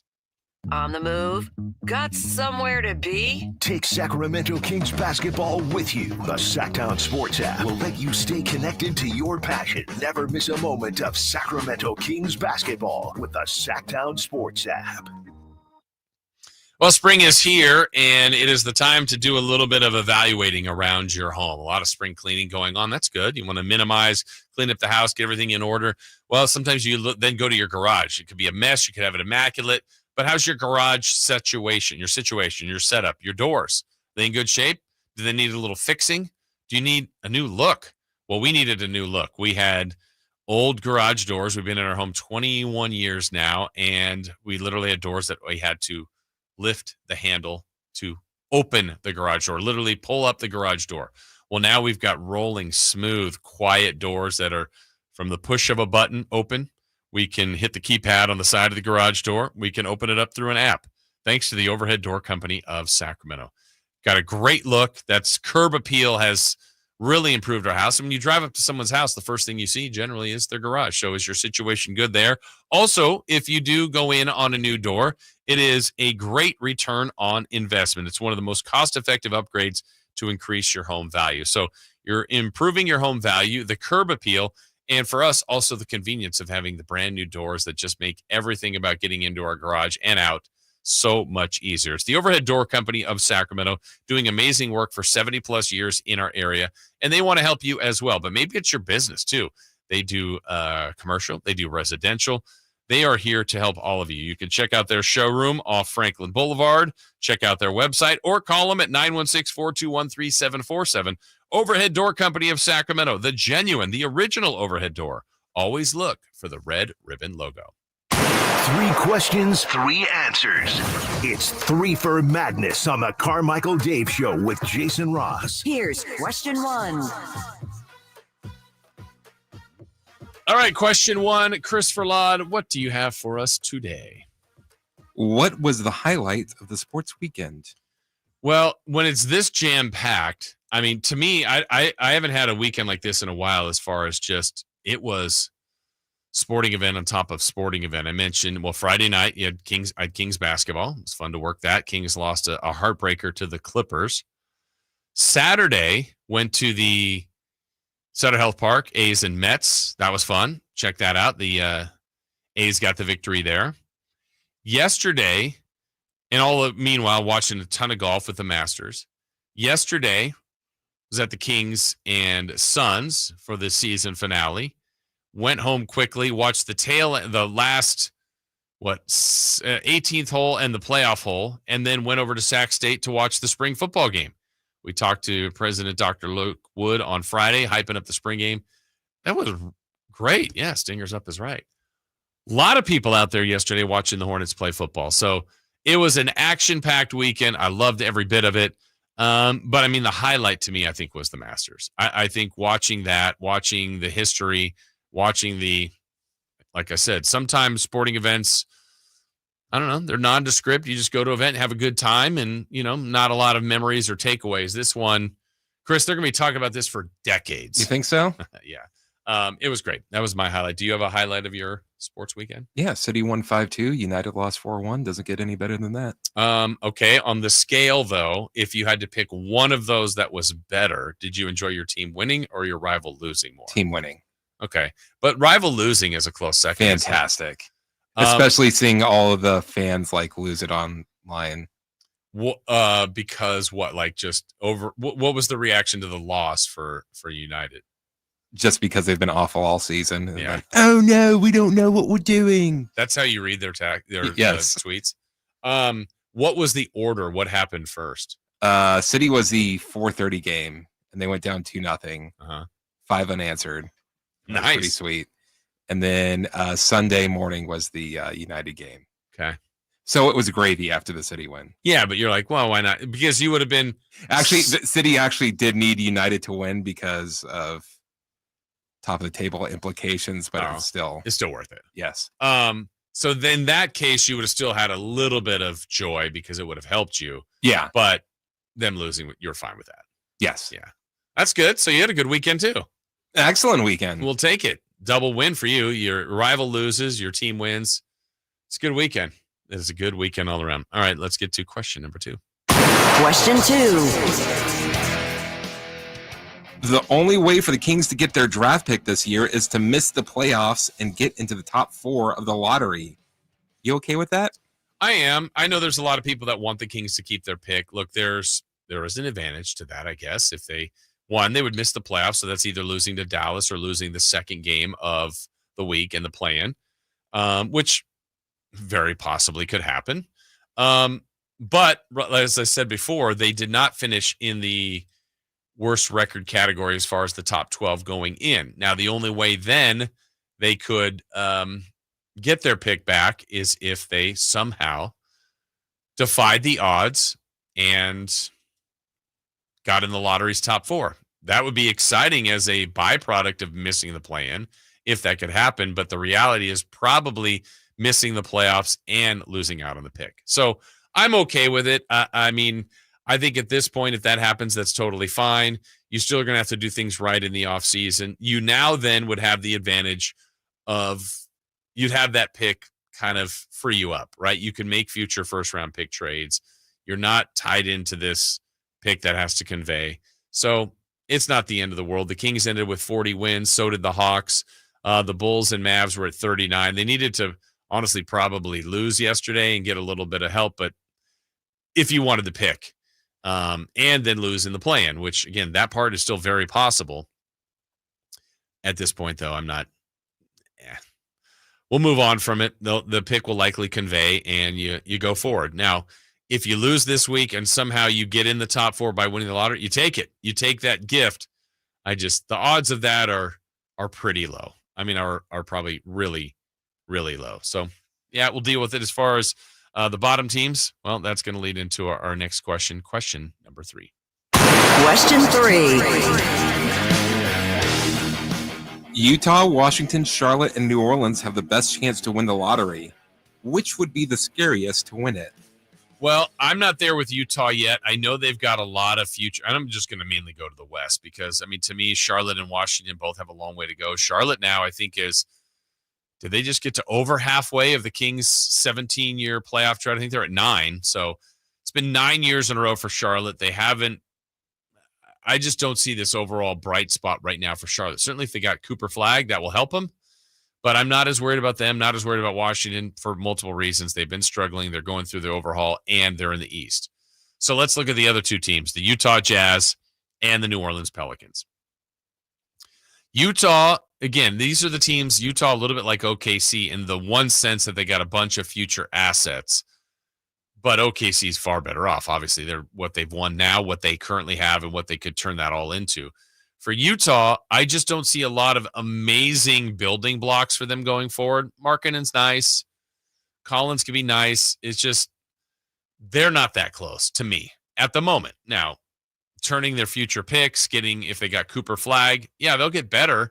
On the move? Got somewhere to be? Take Sacramento Kings basketball with you. The Sacktown Sports app will let you stay connected to your passion. Never miss a moment of Sacramento Kings basketball with the Sacktown Sports app. Well, spring is here, and it is the time to do a little bit of evaluating around your home. A lot of spring cleaning going on. That's good. You want to minimize, clean up the house, get everything in order. Well, sometimes you then go to your garage. It could be a mess. You could have it immaculate. But how's your garage situation, your setup, your doors? Are they in good shape? Do they need a little fixing? Do you need a new look? Well, we needed a new look. We had old garage doors. We've been in our home 21 years now, and we literally had doors that we had to lift the handle to open the garage door, literally pull up the garage door. Well, now we've got rolling, smooth, quiet doors that are from the push of a button open. We can hit the keypad on the side of the garage door. We can open it up through an app, thanks to the Overhead Door Company of Sacramento. Got a great look. That's curb appeal has really improved our house. And when you drive up to someone's house, the first thing you see generally is their garage. So is your situation good there? Also, if you do go in on a new door, it is a great return on investment. It's one of the most cost-effective upgrades to increase your home value. So you're improving your home value, the curb appeal, and for us, also the convenience of having the brand new doors that just make everything about getting into our garage and out so much easier. It's the Overhead Door Company of Sacramento, doing amazing work for 70 plus years in our area, and they want to help you as well. But maybe it's your business too. They do commercial. They do residential. They are here to help all of you. You can check out their showroom off Franklin Boulevard, check out their website, or call them at 916-421-3747. Overhead Door Company of Sacramento, the genuine, the original overhead door. Always look for the red ribbon logo. 3 questions, 3 answers. It's 3 for Madness on the Carmichael Dave Show with Jason Ross. Here's question 1. All right, question 1. Christopher Laud, what do you have for us today? What was the highlight of the sports weekend? Well, when it's this jam-packed, I mean, to me, I haven't had a weekend like this in a while as far as just, it was sporting event on top of sporting event. I mentioned, well, Friday night, you had Kings basketball. It was fun to work that. Kings lost a heartbreaker to the Clippers. Saturday, went to the Sutter Health Park, A's and Mets. That was fun. Check that out. The A's got the victory there. Yesterday, and meanwhile, watching a ton of golf with the Masters. Yesterday was at the Kings and Suns for the season finale. Went home quickly, watched the last 18th hole and the playoff hole, and then went over to Sac State to watch the spring football game. We talked to President Dr. Luke Wood on Friday, hyping up the spring game. That was great. Yeah, Stingers up is right. A lot of people out there yesterday watching the Hornets play football. So it was an action-packed weekend. I loved every bit of it. But, I mean, the highlight to me, I think, was the Masters. I think watching that, watching the history, watching like I said, sometimes sporting events, I don't know, they're nondescript. You just go to an event and have a good time and, not a lot of memories or takeaways. This one, Chris, they're going to be talking about this for decades. You think so? Yeah. It was great. That was my highlight. Do you have a highlight of your sports weekend? Yeah, City won 5-2. United lost 4-1. Doesn't get any better than that. Okay. On the scale, though, if you had to pick one of those that was better, did you enjoy your team winning or your rival losing more? Team winning. Okay. But rival losing is a close second. Fantastic. Especially seeing all of the fans lose it online. Because what? What was the reaction to the loss for United? Just because they've been awful all season. Yeah. Oh no, we don't know what we're doing. That's how you read their yes. Tweets. What was the order? What happened first? City was the 4:30 game, and they went down 2-0. 5 unanswered. Nice. Pretty sweet. And then Sunday morning was the United game. Okay. So it was gravy after the City win. Yeah, but you're like, well, why not? Because you would have been actually the City actually did need United to win because of top of the table implications, but it's still worth it. Yes. So then in that case, you would have still had a little bit of joy because it would have helped you. Yeah. But them losing, you're fine with that. Yes. Yeah. That's good. So you had a good weekend too. Excellent weekend. We'll take it. Double win for you. Your rival loses, your team wins. It's a good weekend. It's a good weekend all around. All right, let's get to question number 2. Question 2. The only way for the Kings to get their draft pick this year is to miss the playoffs and get into the top 4 of the lottery. You okay with that? I am. I know there's a lot of people that want the Kings to keep their pick. Look, there is an advantage to that, I guess. If they would miss the playoffs, so that's either losing to Dallas or losing the second game of the week in the play-in, which very possibly could happen. But as I said before, they did not finish in the worst record category as far as the top 12 going in. Now, the only way then they could get their pick back is if they somehow defied the odds and got in the lottery's top 4. That would be exciting as a byproduct of missing the play-in if that could happen. But the reality is probably missing the playoffs and losing out on the pick. So I'm okay with it. I mean, I think at this point, if that happens, that's totally fine. You still are going to have to do things right in the offseason. You now then would have the advantage of you'd have that pick kind of free you up, right? You can make future first-round pick trades. You're not tied into this pick that has to convey. So it's not the end of the world. The Kings ended with 40 wins. So did the Hawks. The Bulls and Mavs were at 39. They needed to honestly probably lose yesterday and get a little bit of help. But if you wanted to pick and then lose in the play-in, which again, that part is still very possible. at this point, though, I'm not. We'll move on from it. The pick will likely convey, and you go forward. Now, if you lose this week and somehow you get in the top 4 by winning the lottery, you take it. You take that gift. The odds of that are pretty low. I mean, are probably really, really low. So, yeah, we'll deal with it. As far as the bottom teams, well, that's going to lead into our next question. Question number 3. Question 3. Utah, Washington, Charlotte, and New Orleans have the best chance to win the lottery. Which would be the scariest to win it? Well, I'm not there with Utah yet. I know they've got a lot of future. And I'm just going to mainly go to the West because, I mean, to me, Charlotte and Washington both have a long way to go. Charlotte now, I think, did they just get to over halfway of the Kings' 17-year playoff drought? I think they're at 9. So it's been 9 years in a row for Charlotte. They haven't. I just don't see this overall bright spot right now for Charlotte. Certainly if they got Cooper Flagg, that will help them. But I'm not as worried about them, not as worried about Washington for multiple reasons. They've been struggling. They're going through the overhaul, and they're in the East. So let's look at the other 2 teams, the Utah Jazz and the New Orleans Pelicans. Utah, again, these are the teams, Utah a little bit like OKC in the one sense that they got a bunch of future assets. But OKC is far better off. Obviously, they're what they've won now, what they currently have, and what they could turn that all into. For Utah, I just don't see a lot of amazing building blocks for them going forward. Markkanen's nice. Collins can be nice. It's just they're not that close to me at the moment. Now, turning their future picks, if they got Cooper Flagg, yeah, they'll get better.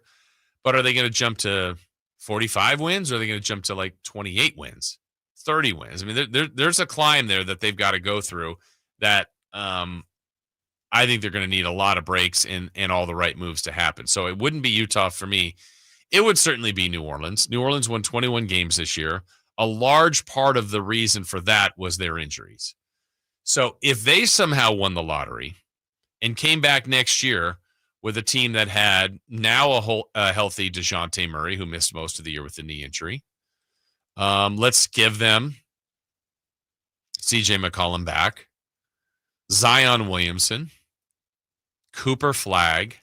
But are they going to jump to 45 wins or are they going to jump to like 28 wins? 30 wins. I mean, there's a climb there that they've got to go through that I think they're going to need a lot of breaks and all the right moves to happen. So it wouldn't be Utah for me. It would certainly be New Orleans. New Orleans won 21 games this year. A large part of the reason for that was their injuries. So if they somehow won the lottery and came back next year with a team that had now a healthy DeJounte Murray, who missed most of the year with the knee injury, let's give them CJ McCollum back, Zion Williamson, Cooper Flagg,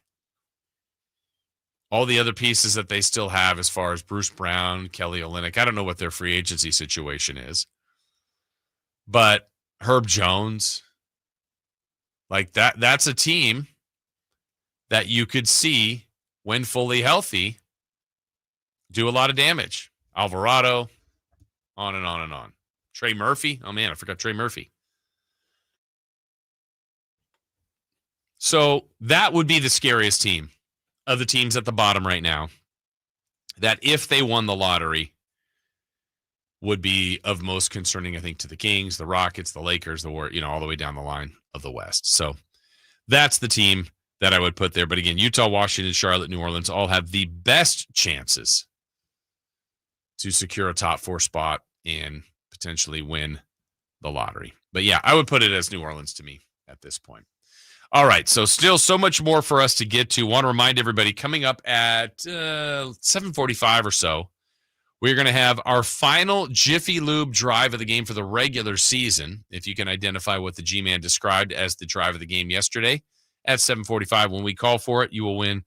all the other pieces that they still have as far as Bruce Brown, Kelly Olynyk. I don't know what their free agency situation is, but Herb Jones, like that's a team that you could see when fully healthy do a lot of damage. Alvarado, on and on and on. Trey Murphy. Oh, man, I forgot Trey Murphy. So that would be the scariest team of the teams at the bottom right now that if they won the lottery would be of most concerning, I think, to the Kings, the Rockets, the Lakers, the Warriors, all the way down the line of the West. So that's the team that I would put there. But again, Utah, Washington, Charlotte, New Orleans all have the best chances to secure a top 4 spot and potentially win the lottery. But yeah, I would put it as New Orleans to me at this point. All right, so still so much more for us to get to. Want to remind everybody, coming up at 7:45 or so, we're going to have our final Jiffy Lube drive of the game for the regular season. If you can identify what the G-Man described as the drive of the game yesterday at 7:45, when we call for it, you will win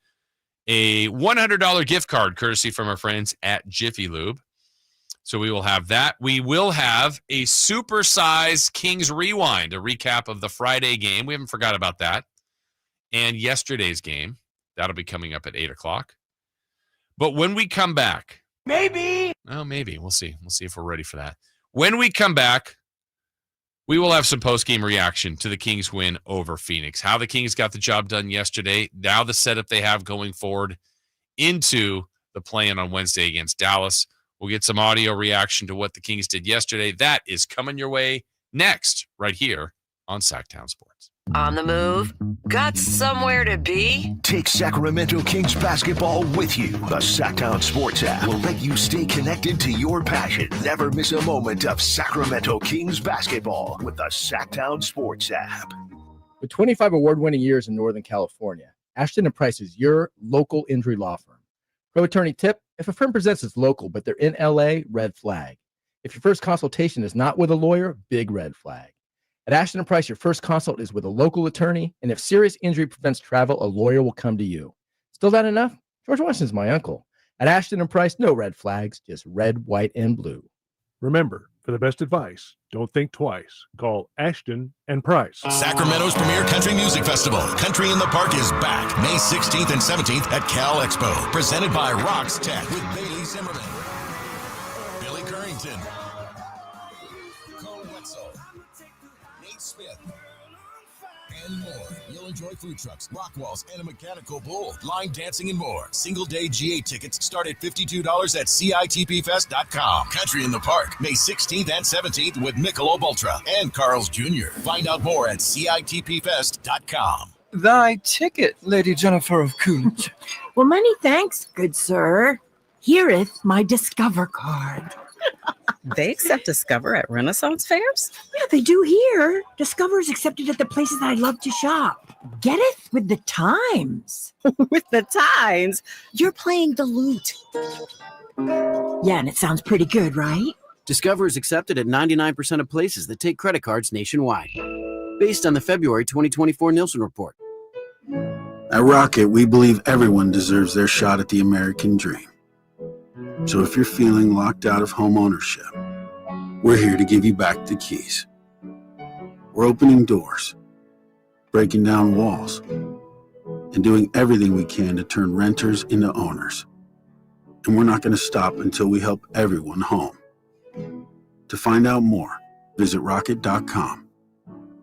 a $100 gift card courtesy from our friends at Jiffy Lube. So we will have that. We will have a supersized Kings Rewind, a recap of the Friday game. We haven't forgot about that. And yesterday's game. That'll be coming up at 8 o'clock. But when we come back. Maybe. We'll see. We'll see if we're ready for that. When we come back, we will have some post-game reaction to the Kings win over Phoenix. How the Kings got the job done yesterday. Now the setup they have going forward into the play-in on Wednesday against Dallas. We'll get some audio reaction to what the Kings did yesterday. That is coming your way next, right here on Sacktown Sports. On the move? Got somewhere to be? Take Sacramento Kings basketball with you. The Sacktown Sports app will let you stay connected to your passion. Never miss a moment of Sacramento Kings basketball with the Sacktown Sports app. With 25 award-winning years in Northern California, Ashton & Price is your local injury law firm. Pro attorney tip: if a firm presents as local, but they're in LA, red flag. If your first consultation is not with a lawyer, big red flag. At Ashton & Price, your first consult is with a local attorney, and if serious injury prevents travel, a lawyer will come to you. Still not enough? George Washington's my uncle. At Ashton and Price, no red flags, just red, white, and blue. Remember, for the best advice, don't think twice. Call Ashton and Price. Sacramento's premier country music festival, Country in the Park, is back May 16th and 17th at Cal Expo. Presented by Rocks Tech with Bailey Zimmerman, Billy Currington, Cole Wetzel, Nate Smith, and more. You'll enjoy food trucks, rock walls, and a mechanical bull, line dancing, and more. Single-day GA tickets start at $52 at CITPFest.com. Country in the Park, May 16th and 17th with Michelob Ultra and Carl's Jr. Find out more at CITPFest.com. Thy ticket, Lady Jennifer of Coolidge. Well, many thanks, good sir. Hereeth my Discover card. They accept Discover at Renaissance fairs? Yeah, they do here. Discover is accepted at the places I love to shop. Getteth with the times. With the times? You're playing the lute. Yeah, and it sounds pretty good, right? Discover is accepted at 99% of places that take credit cards nationwide. Based on the February 2024 Nielsen report. At Rocket, we believe everyone deserves their shot at the American dream. So if you're feeling locked out of home ownership, we're here to give you back the keys. We're opening doors, breaking down walls, and doing everything we can to turn renters into owners. And we're not going to stop until we help everyone home. To find out more, visit rocket.com.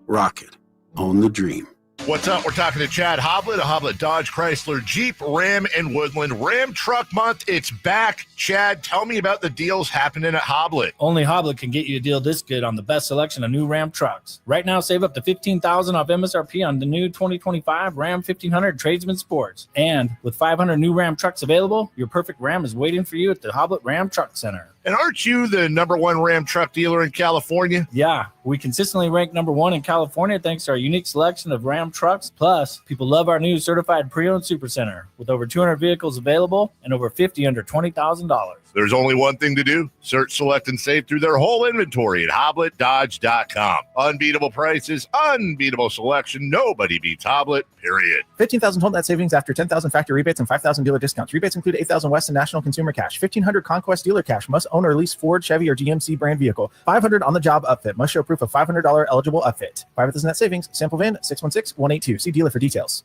Rocket, own the dream. What's up? We're talking to Chad Hoblet of Hoblet Dodge Chrysler Jeep Ram and Woodland. Ram Truck Month, it's back. Chad, tell me about the deals happening at Hoblet. Only Hoblet can get you a deal this good on the best selection of new Ram trucks. Right now, save up to $15,000 off MSRP on the new 2025 Ram 1500 Tradesman Sports. And with 500 new Ram trucks available, your perfect Ram is waiting for you at the Hoblet Ram Truck Center. And aren't you the #1 Ram truck dealer in California? Yeah, we consistently rank #1 in California thanks to our unique selection of Ram trucks. Plus, people love our new certified pre-owned super center with over 200 vehicles available and over 50 under $20,000. There's only one thing to do. Search, select, and save through their whole inventory at HobletDodge.com. Unbeatable prices, unbeatable selection. Nobody beats Hoblet, period. 15,000 total net savings after 10,000 factory rebates and 5,000 dealer discounts. Rebates include 8,000 West and National Consumer Cash, 1,500 Conquest dealer cash. Must own or lease Ford, Chevy, or GMC brand vehicle. 500 on-the-job upfit. Must show proof of $500 eligible upfit. 5,000 net savings. Sample VIN 616-182. See dealer for details.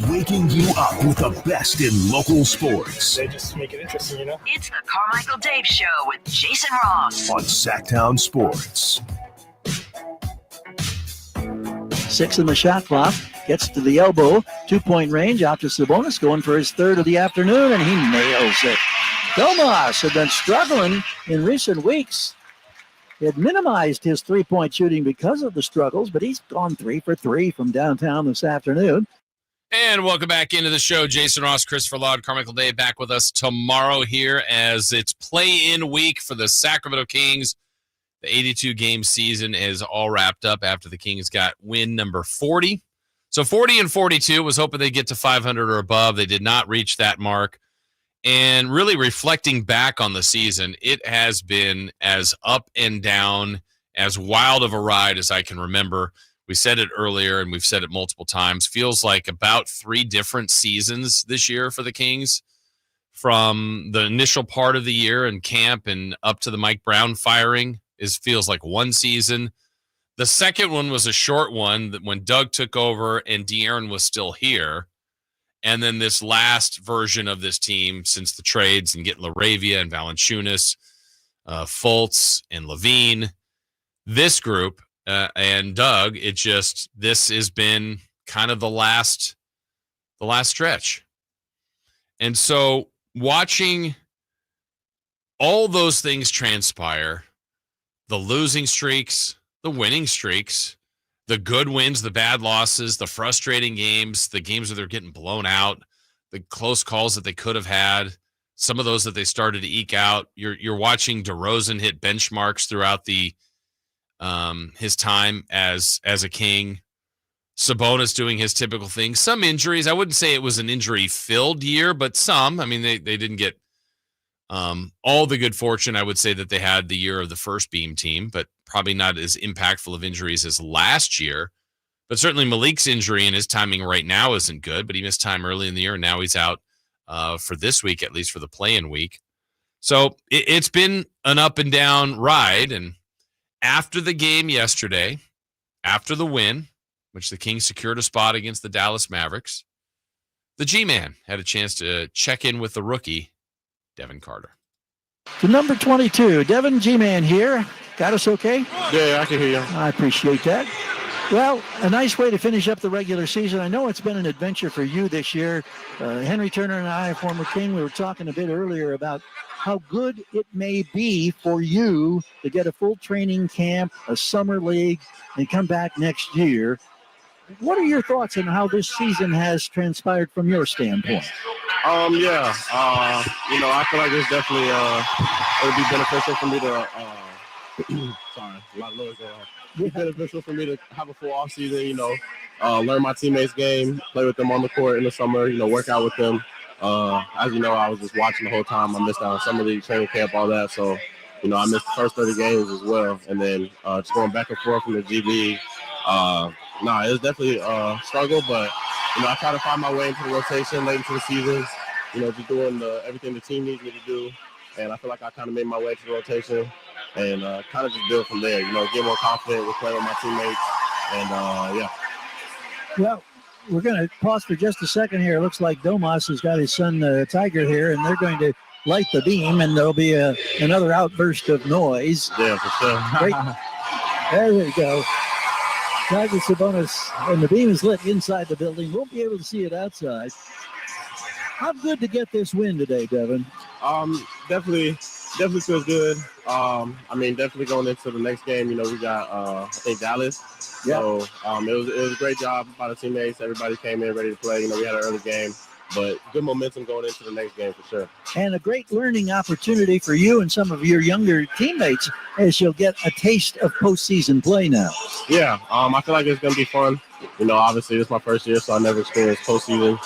Waking you up with the best in local sports. They just make it interesting, you know? It's the Carmichael Dave Show with Jason Ross on Sacktown Sports. 6 in the shot clock. Gets to the elbow. 2-point range out to Sabonis, going for his third of the afternoon, and he nails it. Domas had been struggling in recent weeks. He had minimized his 3-point shooting because of the struggles, but he's gone 3 for 3 from downtown this afternoon. And welcome back into the show. Jason Ross, Christopher Laud, Carmichael Dave back with us tomorrow here as it's play-in week for the Sacramento Kings. The 82-game season is all wrapped up after the Kings got win number 40. So 40 and 42, was hoping they'd get to 500 or above. They did not reach that mark. And really reflecting back on the season, it has been as up and down, as wild of a ride as I can remember. We said it earlier, and we've said it multiple times. Feels like about 3 different seasons this year for the Kings, from the initial part of the year in camp and up to the Mike Brown firing. Feels like one season. The second one was a short one that when Doug took over and De'Aaron was still here. And then this last version of this team since the trades and getting LaRavia and Valanciunas, Fultz and Levine, this group and Doug, this has been kind of the last stretch. And so watching all those things transpire, the losing streaks, the winning streaks, the good wins, the bad losses, the frustrating games, the games where they're getting blown out, the close calls that they could have had, some of those that they started to eke out. You're watching DeRozan hit benchmarks throughout his time as a King. Sabonis doing his typical thing. Some injuries. I wouldn't say it was an injury-filled year, but some. I mean, they didn't get all the good fortune, I would say, that they had the year of the first beam team, but probably not as impactful of injuries as last year. But certainly Malik's injury and his timing right now isn't good, but he missed time early in the year, and now he's out for this week, at least for the play-in week. So it's been an up-and-down ride, and after the game yesterday, after the win, which the Kings secured a spot against the Dallas Mavericks, the G-Man had a chance to check in with the rookie, Devin Carter. To number 22, Devin G-Man here. Got us okay? Yeah, I can hear you. I appreciate that. Well, a nice way to finish up the regular season. I know it's been an adventure for you this year. Henry Turner and I, former King, we were talking a bit earlier about how good it may be for you to get a full training camp, a summer league, and come back next year. What are your thoughts on how this season has transpired from your standpoint? I feel like it's definitely it'll be beneficial for me to sorry, a lot of noise going on. It'll be beneficial for me to have a full off season, learn my teammates' game, play with them on the court in the summer, work out with them. As you know, I was just watching the whole time. I missed out on summer league, training camp, all that. So, I missed the first 30 games as well. And then just going back and forth from the G League. It was definitely a struggle, but, I try to find my way into the rotation late into the season, just doing everything the team needs me to do. And I feel like I kind of made my way to the rotation and kind of just build from there, get more confident with playing with my teammates. And, yeah. Well, we're going to pause for just a second here. It looks like Domas has got his son Tiger here, and they're going to light the beam, and there'll be another outburst of noise. Yeah, for sure. Great. There we go. Tiger Sabonis, and the beam is lit inside the building. Won't be able to see it outside. How good to get this win today, Devin? Definitely feels good. Definitely going into the next game, we got, I think, Dallas. Yeah. So it was a great job by the teammates. Everybody came in ready to play. We had an early game, but good momentum going into the next game for sure. And a great learning opportunity for you and some of your younger teammates as you'll get a taste of postseason play now. Yeah, I feel like it's going to be fun. Obviously, this is my first year, so I never experienced postseason.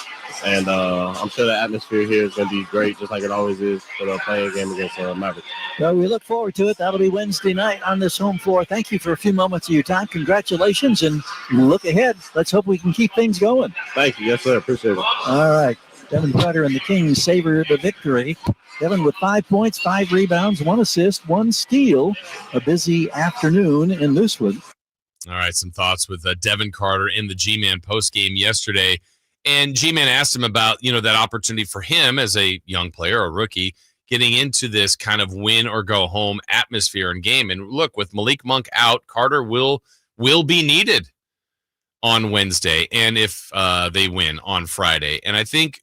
And I'm sure the atmosphere here is going to be great, just like it always is for the playing game against Mavericks. Well, we look forward to it. That'll be Wednesday night on this home floor. Thank you for a few moments of your time. Congratulations, and look ahead. Let's hope we can keep things going. Thank you. Yes, sir. Appreciate it. All right. Devin Carter and the Kings savor the victory. Devin with 5 points, 5 rebounds, 1 assist, 1 steal. A busy afternoon in this one. All right, some thoughts with Devin Carter in the G-Man postgame yesterday. And G-Man asked him about, that opportunity for him as a young player, a rookie, getting into this kind of win or go home atmosphere and game. And look, with Malik Monk out, Carter will be needed on Wednesday, and if they win on Friday. And I think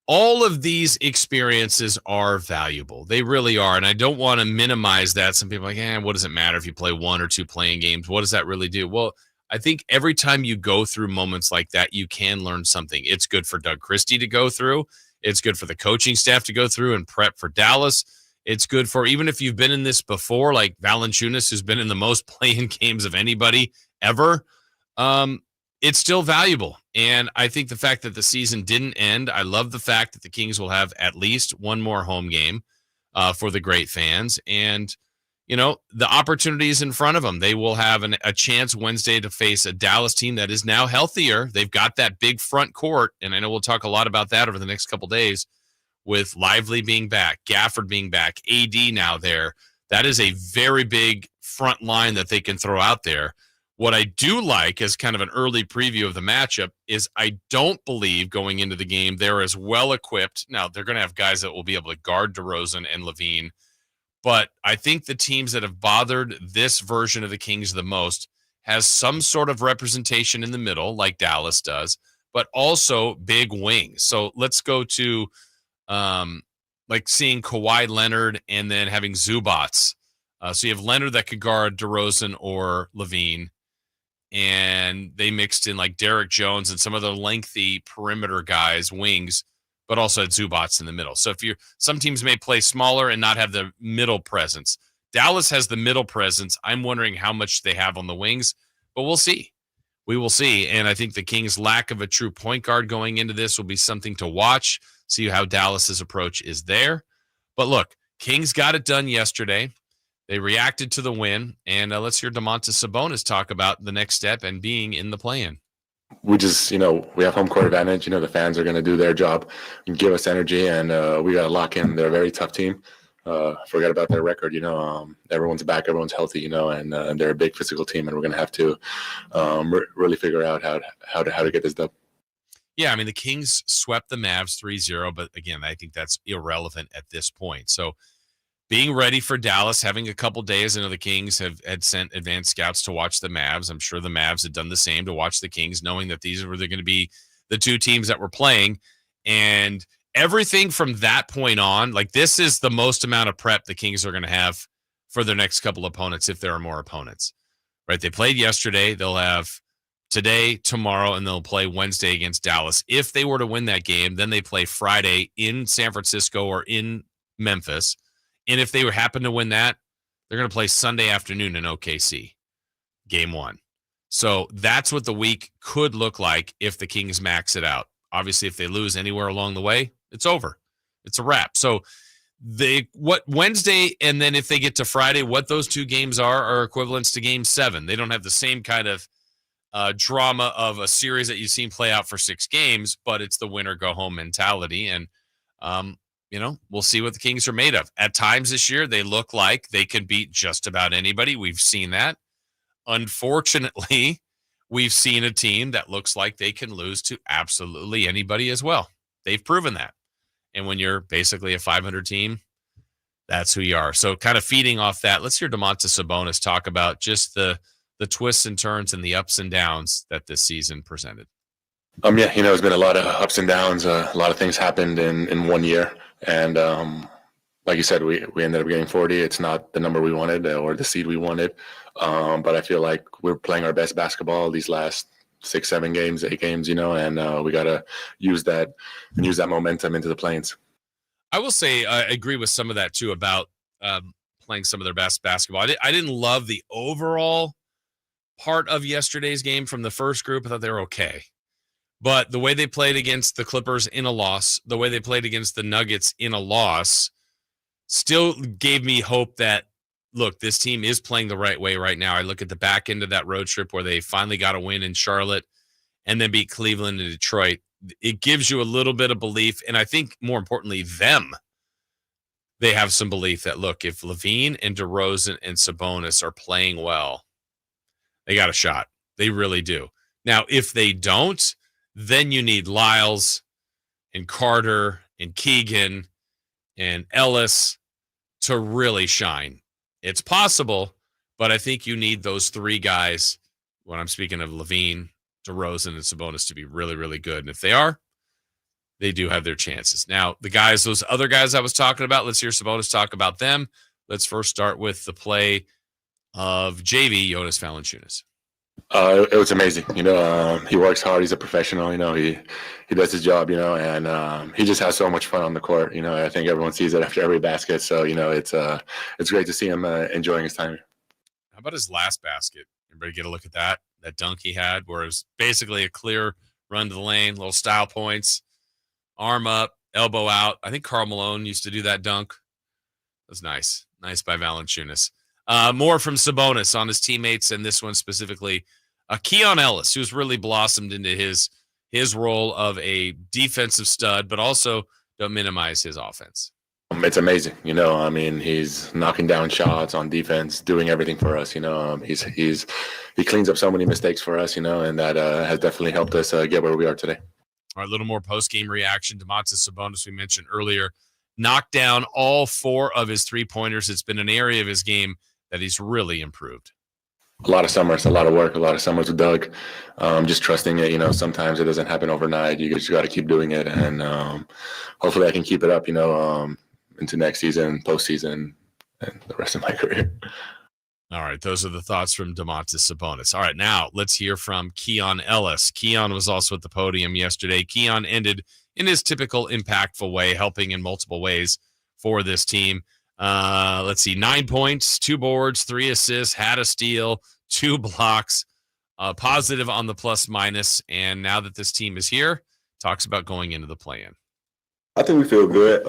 all of these experiences are valuable. They really are. And I don't want to minimize that. Some people are like, what does it matter if you play 1 or 2 playing games? What does that really do? Well, I think every time you go through moments like that, you can learn something. It's good for Doug Christie to go through. It's good for the coaching staff to go through and prep for Dallas. It's good for, even if you've been in this before, like Valanciunas, who's been in the most play-in games of anybody ever, it's still valuable. And I think the fact that the season didn't end, I love the fact that the Kings will have at least one more home game for the great fans. And the opportunities in front of them. They will have a chance Wednesday to face a Dallas team that is now healthier. They've got that big front court, and I know we'll talk a lot about that over the next couple days with Lively being back, Gafford being back, AD now there. That is a very big front line that they can throw out there. What I do like as kind of an early preview of the matchup is I don't believe going into the game they're as well equipped. Now, they're going to have guys that will be able to guard DeRozan and LaVine. But I think the teams that have bothered this version of the Kings the most has some sort of representation in the middle, like Dallas does, but also big wings. So let's go to like seeing Kawhi Leonard and then having Zubats. So you have Leonard that could guard DeRozan or LaVine, and they mixed in like Derek Jones and some of the lengthy perimeter guys, wings, but also had Zubats in the middle. So some teams may play smaller and not have the middle presence. Dallas has the middle presence. I'm wondering how much they have on the wings, but we'll see. we will see. And I think the Kings' lack of a true point guard going into this will be something to watch, see how Dallas's approach is there. But look, Kings got it done yesterday. They reacted to the win. And let's hear Domantas Sabonis talk about the next step and being in the play-in. We just, we have home court advantage. The fans are going to do their job and give us energy, and we got to lock in. They're a very tough team. Forget about their record. Everyone's back, everyone's healthy, and they're a big physical team, and we're going to have to really figure out how to get this done. Yeah, I mean, the Kings swept the Mavs 3-0, but again, I think that's irrelevant at this point. So being ready for Dallas, having a couple days. I know the Kings had sent advanced scouts to watch the Mavs. I'm sure the Mavs had done the same to watch the Kings, knowing that these were going to be the two teams that were playing. And everything from that point on, like, this is the most amount of prep the Kings are going to have for their next couple opponents, if there are more opponents, right? They played yesterday. They'll have today, tomorrow, and they'll play Wednesday against Dallas. If they were to win that game, then they play Friday in San Francisco or in Memphis. And if they happen to win that, they're going to play Sunday afternoon in OKC, game 1. So that's what the week could look like if the Kings max it out. Obviously, if they lose anywhere along the way, it's over. It's a wrap. So what Wednesday, and then if they get to Friday, what those two games are equivalents to game 7. They don't have the same kind of drama of a series that you've seen play out for 6 games, but it's the win or go home mentality. And, we'll see what the Kings are made of. At times this year, they look like they can beat just about anybody. We've seen that. Unfortunately, we've seen a team that looks like they can lose to absolutely anybody as well. They've proven that. And when you're basically a 500 team, that's who you are. So kind of feeding off that, let's hear Domantas Sabonis talk about just the twists and turns and the ups and downs that this season presented. It's been a lot of ups and downs. A lot of things happened in 1 year. And like you said, we ended up getting 40. It's not the number we wanted or the seed we wanted. But I feel like we're playing our best basketball these last 6, 7 games, 8 games, and we got to use that momentum into the play-ins. I will say I agree with some of that too about playing some of their best basketball. I didn't love the overall part of yesterday's game from the first group. I thought they were okay. But the way they played against the Clippers in a loss, the way they played against the Nuggets in a loss, still gave me hope that, look, this team is playing the right way right now. I look at the back end of that road trip where they finally got a win in Charlotte and then beat Cleveland and Detroit. It gives you a little bit of belief. And I think more importantly, they have some belief that, look, if Levine and DeRozan and Sabonis are playing well, they got a shot. They really do. Now, if they don't, then you need Lyles and Carter and Keegan and Ellis to really shine. It's possible, but I think you need those 3 guys, when I'm speaking of Levine, DeRozan, and Sabonis, to be really, really good. And if they are, they do have their chances. Now, those other guys I was talking about, let's hear Sabonis talk about them. Let's first start with the play of JV, Jonas Valanciunas. It was amazing. He works hard. He's a professional. He does his job, and he just has so much fun on the court. I think everyone sees it after every basket. So, it's great to see him enjoying his time. How about his last basket? Everybody get a look at that dunk he had, where it was basically a clear run to the lane, little style points, arm up, elbow out. I think Karl Malone used to do that dunk. It was nice. Nice by Valanciunas. More from Sabonis on his teammates, and this one specifically, Keon Ellis, who's really blossomed into his role of a defensive stud, but also don't minimize his offense. It's amazing. He's knocking down shots on defense, doing everything for us. He cleans up so many mistakes for us, and that has definitely helped us get where we are today. All right, a little more post-game reaction. Domantas Sabonis, we mentioned earlier, knocked down all 4 of his 3-pointers. It's been an area of his game that he's really improved. A lot of summers, a lot of work, a lot of summers with Doug. Just trusting it. Sometimes it doesn't happen overnight. You just got to keep doing it, and hopefully I can keep it up. Into next season, postseason, and the rest of my career. All right, those are the thoughts from Domantas Sabonis. All right, now let's hear from Keon Ellis. Keon was also at the podium yesterday. Keon ended in his typical impactful way, helping in multiple ways for this team. Let's see, 9 points, 2 boards, 3 assists, had a steal, 2 blocks. positive on the plus minus. And now that this team is here, talks about going into the play-in. I think we feel good.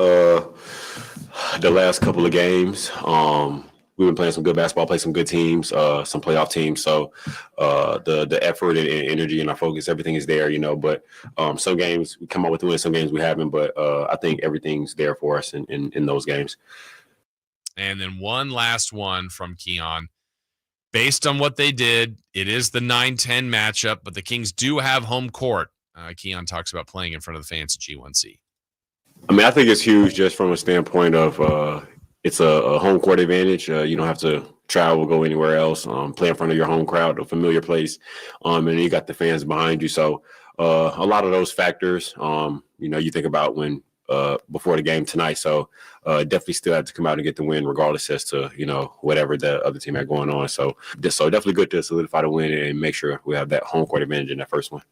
The last couple of games, we've been playing some good basketball, played some good teams, some playoff teams. So the effort and energy and our focus, everything is there, But some games we come up with wins, some games we haven't. But I think everything's there for us in those games. And then one last one from Keon. Based on what they did, it is the 9-10 matchup, but the Kings do have home court. Keon talks about playing in front of the fans at G1C. I mean, I think it's huge just from a standpoint of it's a home court advantage. You don't have to travel, go anywhere else, play in front of your home crowd, a familiar place, and you got the fans behind you. So a lot of those factors, you think about when before the game tonight. So definitely still have to come out and get the win regardless as to, whatever the other team had going on. So definitely good to solidify the win and make sure we have that home court advantage in that first one.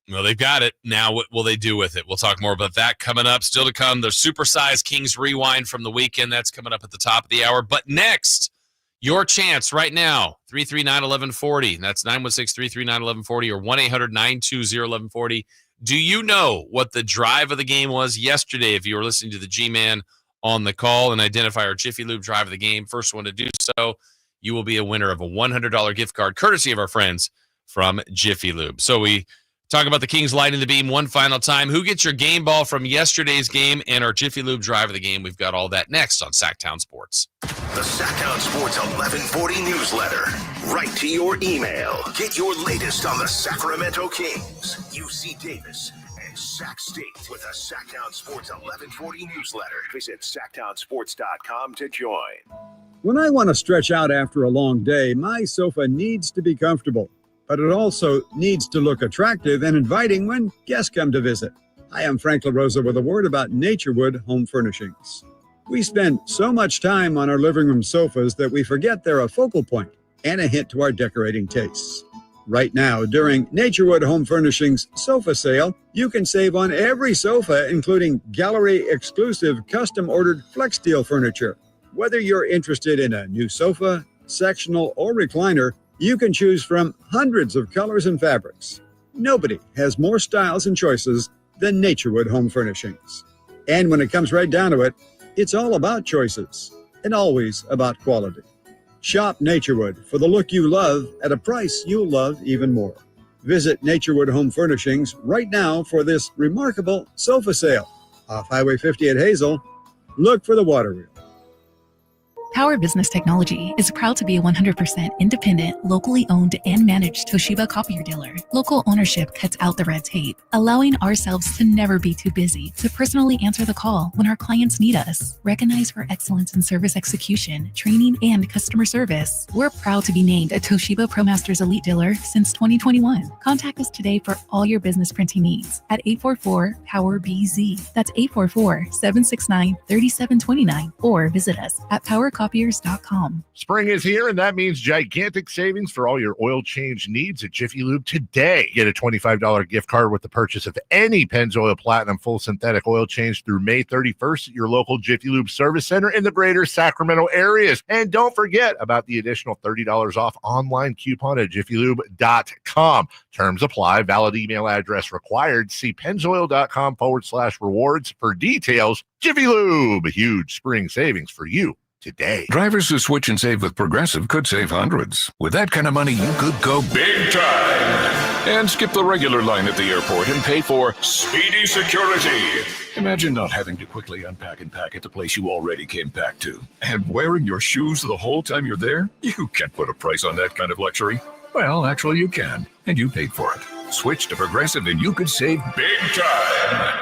Well, they've got it. Now, what will they do with it? We'll talk more about that coming up. Still to come, the supersized Kings Rewind from the weekend. That's coming up at the top of the hour. But next, your chance right now, 339-1140. That's 916-339-1140 or 1-800-920-1140. Do you know what the drive of the game was yesterday if you were listening to the G-Man on the call and identify our Jiffy Lube drive of the game? First one to do so, you will be a winner of a $100 gift card courtesy of our friends from Jiffy Lube. So we talk about the Kings lighting the beam one final time. Who gets your game ball from yesterday's game and our Jiffy Lube drive of the game? We've got all that next on Sacktown Sports. The Sacktown Sports 1140 newsletter. Right to your email. Get your latest on the Sacramento Kings, UC Davis, and Sac State with the Sacktown Sports 1140 newsletter. Visit SacktownSports.com to join. When I want to stretch out after a long day, my sofa needs to be comfortable. But it also needs to look attractive and inviting when guests come to visit. Hi, I'm Frank LaRosa with a word about Naturewood Home Furnishings. We spend so much time on our living room sofas that we forget they're a focal point and a hint to our decorating tastes. Right now, during Naturewood Home Furnishings sofa sale, you can save on every sofa, including gallery-exclusive custom-ordered flex steel furniture. Whether you're interested in a new sofa, sectional, or recliner, you can choose from hundreds of colors and fabrics. Nobody has more styles and choices than Naturewood Home Furnishings. And when it comes right down to it, it's all about choices and always about quality. Shop Naturewood for the look you love at a price you'll love even more. Visit Naturewood Home Furnishings right now for this remarkable sofa sale. Off Highway 50 at Hazel, look for the water wheel. Power Business Technology is proud to be a 100% independent, locally owned and managed Toshiba copier dealer. Local ownership cuts out the red tape, allowing ourselves to never be too busy to personally answer the call when our clients need us. Recognized for excellence in service execution, training, and customer service, we're proud to be named a Toshiba ProMasters Elite Dealer since 2021. Contact us today for all your business printing needs at 844-POWER-BZ. That's 844-769-3729, or visit us at PowerCopiers.com. Spring is here, and that means gigantic savings for all your oil change needs at Jiffy Lube today. Get a $25 gift card with the purchase of any Pennzoil Platinum full synthetic oil change through May 31st at your local Jiffy Lube service center in the greater Sacramento areas. And don't forget about the additional $30 off online coupon at jiffylube.com. Terms apply. Valid email address required. See pennzoil.com/rewards for details. Jiffy Lube, huge spring savings for you today. Drivers who switch and save with Progressive could save hundreds. With that kind of money, you could go big time and skip the regular line at the airport and pay for speedy security. Imagine not having to quickly unpack and pack at the place you already came back to. And wearing your shoes the whole time you're there? You can't put a price on that kind of luxury. Well, actually you can, and you paid for it. Switch to Progressive and you could save big time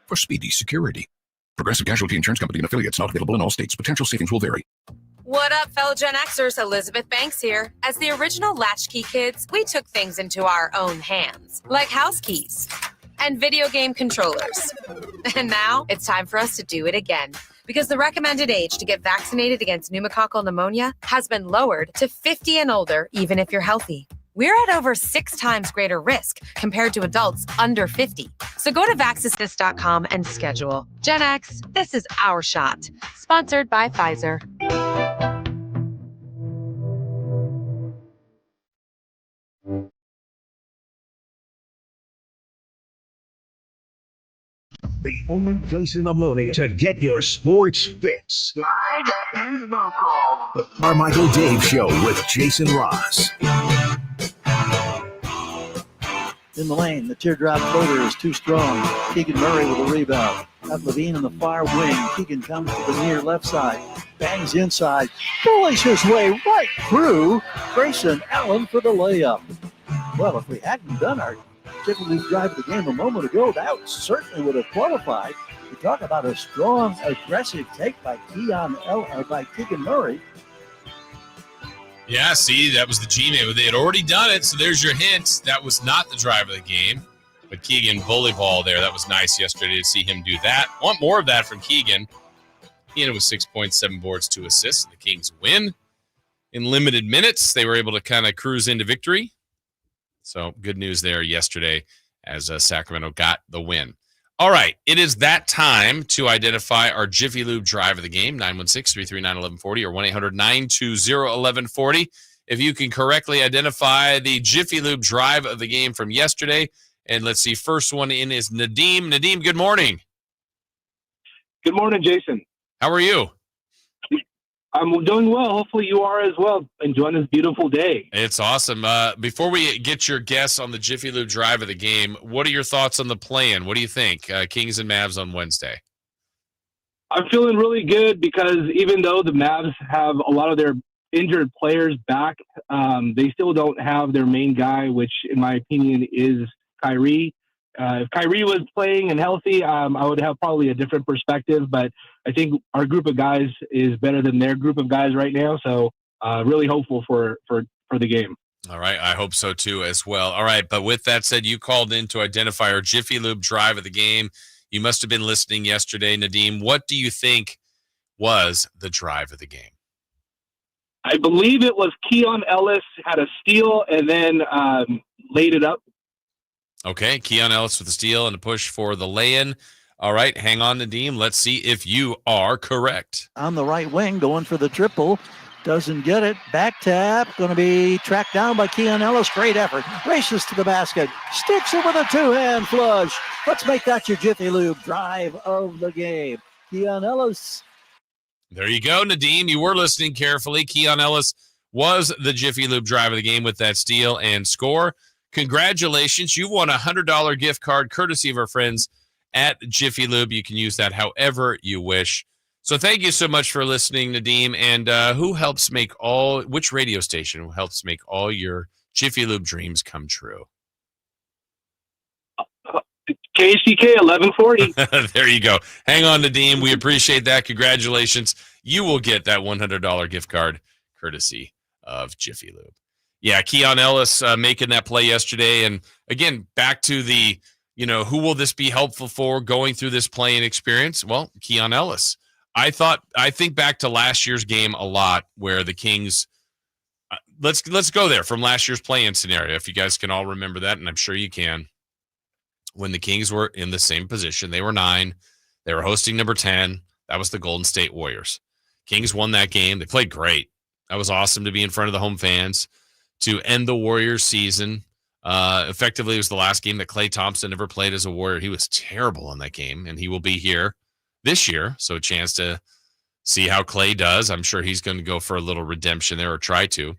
for speedy security. Progressive Casualty Insurance Company and affiliates, not available in all states. Potential savings will vary. What up, fellow Gen Xers? Elizabeth Banks here. As the original latchkey kids, we took things into our own hands, like house keys and video game controllers. And now it's time for us to do it again, because the recommended age to get vaccinated against pneumococcal pneumonia has been lowered to 50 and older, even if you're healthy. We're at over 6 times greater risk compared to adults under 50. So go to vaxassist.com and schedule. Gen X, this is our shot. Sponsored by Pfizer. the only place in the morning to get your sports fix. The Carmichael Dave Show with Jason Ross. In the lane, the teardrop floater is too strong. Keegan Murray with a rebound. Got Levine in the far wing. Keegan comes to the near left side. Bangs inside. Bullies his way right through. Grayson Allen for the layup. Well, if we hadn't done our Jiffy Lube drive of the game a moment ago, that certainly would have qualified. We talk about a strong, aggressive take by Keegan Murray. Yeah, see, that was the G-Man. They had already done it, so there's your hint. That was not the drive of the game. But Keegan bully ball there. That was nice yesterday to see him do that. Want more of that from Keegan. He ended with 6 points, 7 boards, 2 assists. The Kings win. In limited minutes, they were able to kind of cruise into victory. So good news there yesterday as Sacramento got the win. All right, it is that time to identify our Jiffy Lube drive of the game, 916-339-1140 or 1-800-920-1140. If you can correctly identify the Jiffy Lube drive of the game from yesterday. And let's see, first one in is Nadeem. Nadeem, good morning. Good morning, Jason. How are you? I'm doing well. Hopefully you are as well. Enjoying this beautiful day. It's awesome. Before we get your guess on the Jiffy Lube drive of the game, what are your thoughts on the play-in? What do you think? Kings and Mavs on Wednesday. I'm feeling really good because even though the Mavs have a lot of their injured players back, they still don't have their main guy, which in my opinion is Kyrie. If Kyrie was playing and healthy, I would have probably a different perspective, but I think our group of guys is better than their group of guys right now. So really hopeful for the game. All right. I hope so too as well. All right. But with that said, you called in to identify our Jiffy Lube drive of the game. You must have been listening yesterday, Nadeem. What do you think was the drive of the game? I believe it was Keon Ellis had a steal and then laid it up. Okay, Keon Ellis with the steal and a push for the lay-in. All right, hang on, Nadeem. Let's see if you are correct. On the right wing, going for the triple. Doesn't get it. Back tap. Going to be tracked down by Keon Ellis. Great effort. Races to the basket. Sticks it with a two-hand flush. Let's make that your Jiffy Lube drive of the game. Keon Ellis. There you go, Nadeem. You were listening carefully. Keon Ellis was the Jiffy Lube drive of the game with that steal and score. Congratulations. You won a $100 gift card courtesy of our friends at Jiffy Lube. You can use that however you wish. So thank you so much for listening, Nadeem. And which radio station helps make all your Jiffy Lube dreams come true? KCK 1140. There you go. Hang on, Nadeem. We appreciate that. Congratulations. You will get that $100 gift card courtesy of Jiffy Lube. Yeah, Keon Ellis making that play yesterday. And again, back to the, who will this be helpful for going through this playing experience? Well, Keon Ellis. I think back to last year's game a lot where the Kings, let's go there from last year's play-in scenario. If you guys can all remember that, and I'm sure you can, when the Kings were in the same position, they were 9, they were hosting number 10. That was the Golden State Warriors. Kings won that game. They played great. That was awesome to be in front of the home fans. To end the Warriors season. Effectively, it was the last game that Klay Thompson ever played as a Warrior. He was terrible in that game, and he will be here this year, so a chance to see how Klay does. I'm sure he's going to go for a little redemption there or try to.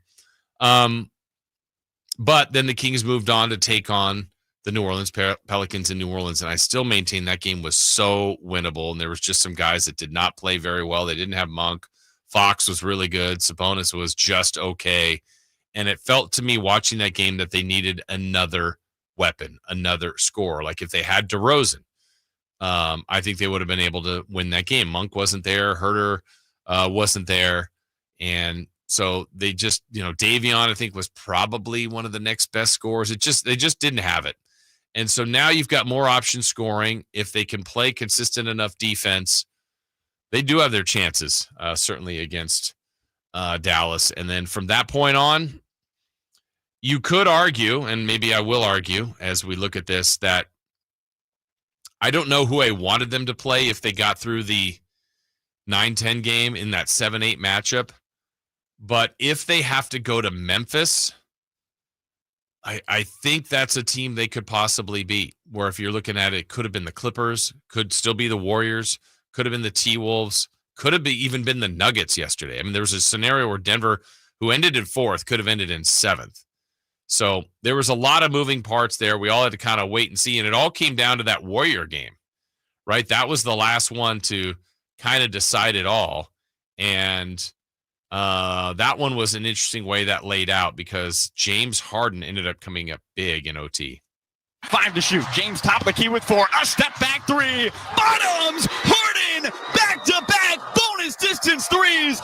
But then the Kings moved on to take on the New Orleans Pelicans in New Orleans, and I still maintain that game was so winnable, and there was just some guys that did not play very well. They didn't have Monk. Fox was really good. Sabonis was just okay. And it felt to me watching that game that they needed another weapon, another scorer. Like if they had DeRozan, I think they would have been able to win that game. Monk wasn't there. Herter wasn't there. And so they just, Davion, I think, was probably one of the next best scorers. They just didn't have it. And so now you've got more option scoring. If they can play consistent enough defense, they do have their chances, certainly against Dallas. And then from that point on, you could argue, and maybe I will argue as we look at this, that I don't know who I wanted them to play if they got through the 9-10 game in that 7-8 matchup. But if they have to go to Memphis, I think that's a team they could possibly beat, where if you're looking at it, could have been the Clippers, could still be the Warriors, could have been the T-Wolves, could have even been the Nuggets yesterday. I mean, there was a scenario where Denver, who ended in 4th, could have ended in 7th. So there was a lot of moving parts there. We all had to kind of wait and see, and it all came down to that Warrior game, right? That was the last one to kind of decide it all, and that one was an interesting way that laid out because James Harden ended up coming up big in OT. 5 to shoot. James top of the key with 4. A step back 3. Bottoms. Harden back-to-back bonus distance threes.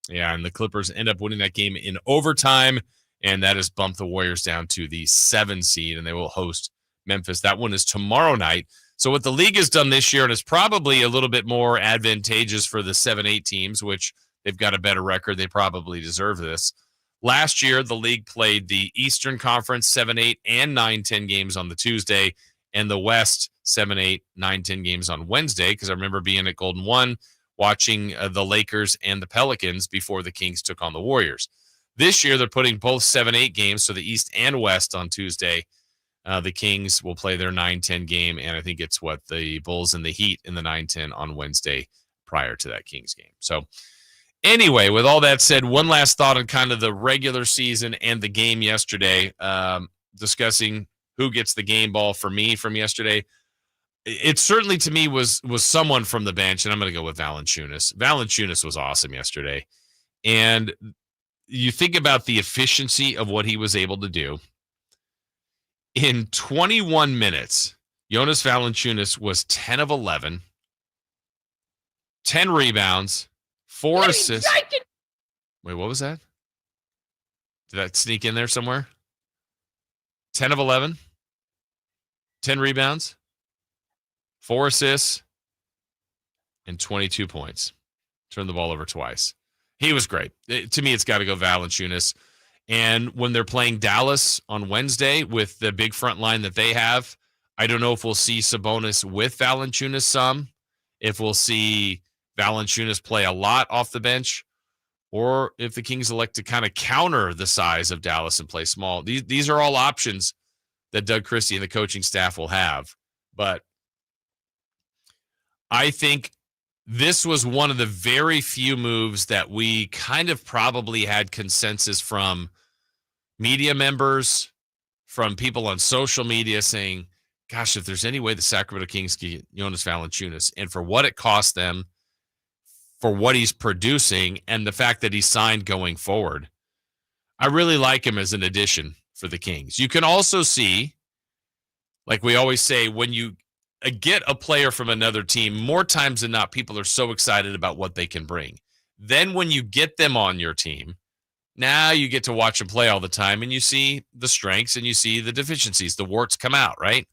Yeah, and the Clippers end up winning that game in overtime, and that has bumped the Warriors down to the 7 seed, and they will host Memphis. That one is tomorrow night. So what the league has done this year, and it's probably a little bit more advantageous for the 7-8 teams, which they've got a better record. They probably deserve this. Last year, the league played the Eastern Conference 7-8 and 9-10 games on the Tuesday, and the West 7-8, 9-10 games on Wednesday, because I remember being at Golden One watching the Lakers and the Pelicans before the Kings took on the Warriors. This year, they're putting both 7-8 games, so the East and West on Tuesday. The Kings will play their 9-10 game, and I think it's the Bulls and the Heat in the 9-10 on Wednesday prior to that Kings game. So anyway, with all that said, one last thought on kind of the regular season and the game yesterday, discussing who gets the game ball for me from yesterday. It certainly to me was someone from the bench, and I'm going to go with Valanciunas. Valanciunas was awesome yesterday. And you think about the efficiency of what he was able to do. In 21 minutes, Jonas Valanciunas was 10 of 11, 10 rebounds, 4 assists. Wait, what was that? Did that sneak in there somewhere? 10 of 11, 10 rebounds, 4 assists, and 22 points. Turned the ball over twice. He was great. To me, it's got to go Valanciunas. And when they're playing Dallas on Wednesday with the big front line that they have, I don't know if we'll see Sabonis with Valanciunas some, if we'll see Valanciunas play a lot off the bench, or if the Kings elect to kind of counter the size of Dallas and play small. These are all options that Doug Christie and the coaching staff will have. But I think this was one of the very few moves that we kind of probably had consensus from media members, from people on social media saying, gosh, if there's any way the Sacramento Kings can get Jonas Valanciunas, and for what it cost them, for what he's producing, and the fact that he's signed going forward, I really like him as an addition for the Kings. You can also see, like we always say, when you get a player from another team, more times than not, people are so excited about what they can bring. Then when you get them on your team, now you get to watch them play all the time, and you see the strengths and you see the deficiencies. The warts come out, right?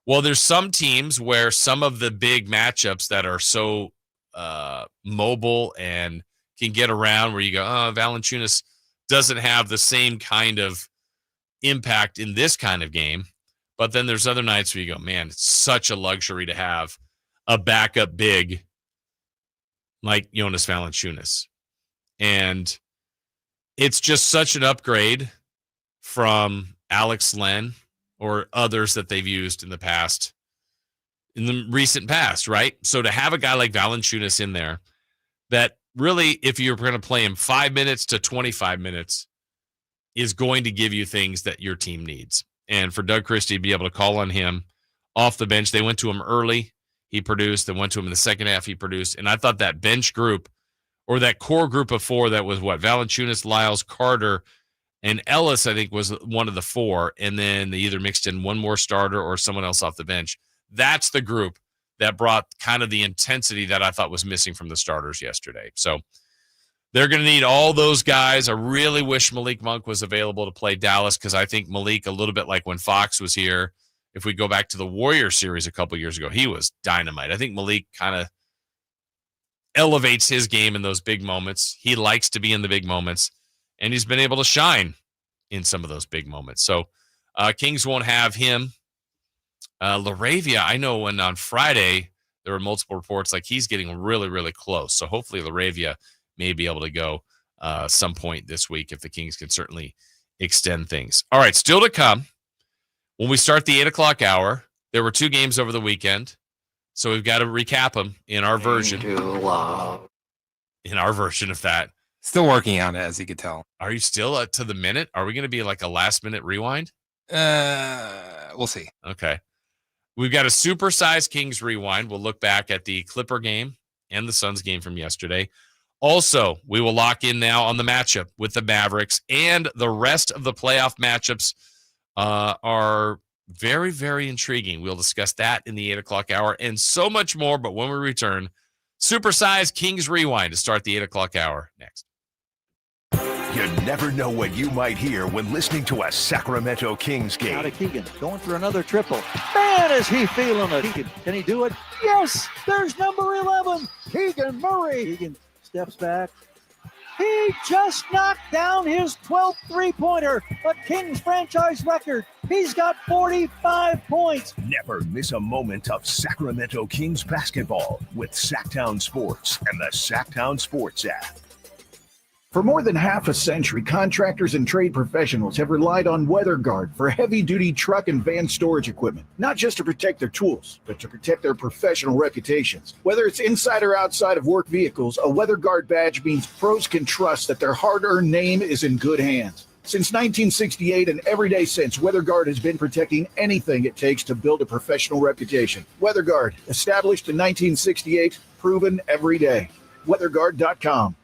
Well, there's some teams where some of the big matchups that are so mobile and can get around, where you go, oh, Valanciunas doesn't have the same kind of impact in this kind of game. But then there's other nights where you go, man, it's such a luxury to have a backup big like Jonas Valanciunas. And it's just such an upgrade from Alex Len or others that they've used in the past, in the recent past, right? So to have a guy like Valanciunas in there that really, if you're going to play him 5 minutes to 25 minutes, is going to give you things that your team needs. And for Doug Christie to be able to call on him off the bench, they went to him early, he produced, then went to him in the second half, he produced. And I thought that bench group, or that core group of 4 that was Valanciunas, Lyles, Carter, and Ellis, I think, was one of the 4. And then they either mixed in one more starter or someone else off the bench. That's the group that brought kind of the intensity that I thought was missing from the starters yesterday. So they're going to need all those guys. I really wish Malik Monk was available to play Dallas, because I think Malik, a little bit like when Fox was here, if we go back to the Warriors series a couple years ago, he was dynamite. I think Malik kind of elevates his game in those big moments. He likes to be in the big moments, and he's been able to shine in some of those big moments. So Kings won't have him. LaRavia, I know when on Friday there were multiple reports like he's getting really, really close. So hopefully LaRavia may be able to go some point this week if the Kings can certainly extend things. All right, still to come. When we start the 8 o'clock hour, there were 2 games over the weekend, so we've got to recap them in our version. In our version of that. Still working on it, as you could tell. Are you still to the minute? Are we going to be like a last-minute rewind? We'll see. Okay. We've got a supersized Kings rewind. We'll look back at the Clipper game and the Suns game from yesterday. Also, we will lock in now on the matchup with the Mavericks, and the rest of the playoff matchups are very, very intriguing. We'll discuss that in the 8 o'clock hour and so much more. But when we return, supersized Kings rewind to start the 8 o'clock hour next. You never know what you might hear when listening to a Sacramento Kings game. Out of Keegan, going for another triple. Man, is he feeling it. Can he do it? Yes, there's number 11, Keegan Murray. Keegan steps back. He just knocked down his 12th three-pointer, a Kings franchise record. He's got 45 points. Never miss a moment of Sacramento Kings basketball with Sacktown Sports and the Sacktown Sports app. For more than half a century, contractors and trade professionals have relied on WeatherGuard for heavy-duty truck and van storage equipment, not just to protect their tools, but to protect their professional reputations. Whether it's inside or outside of work vehicles, a WeatherGuard badge means pros can trust that their hard-earned name is in good hands. Since 1968 and every day since, WeatherGuard has been protecting anything it takes to build a professional reputation. WeatherGuard, established in 1968, proven every day. WeatherGuard.com.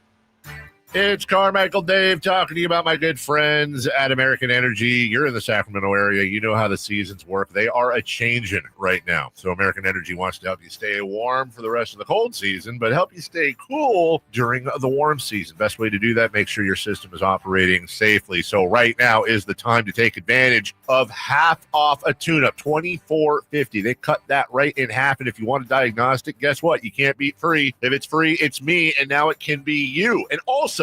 It's Carmichael Dave talking to you about my good friends at American Energy. You're in the Sacramento area. You know how the seasons work. They are a-changing right now. So American Energy wants to help you stay warm for the rest of the cold season, but help you stay cool during the warm season. Best way to do that, make sure your system is operating safely. So right now is the time to take advantage of half off a tune-up, $24.50. They cut that right in half, and if you want a diagnostic, guess what? You can't beat free. If it's free, it's me, and now it can be you. And also,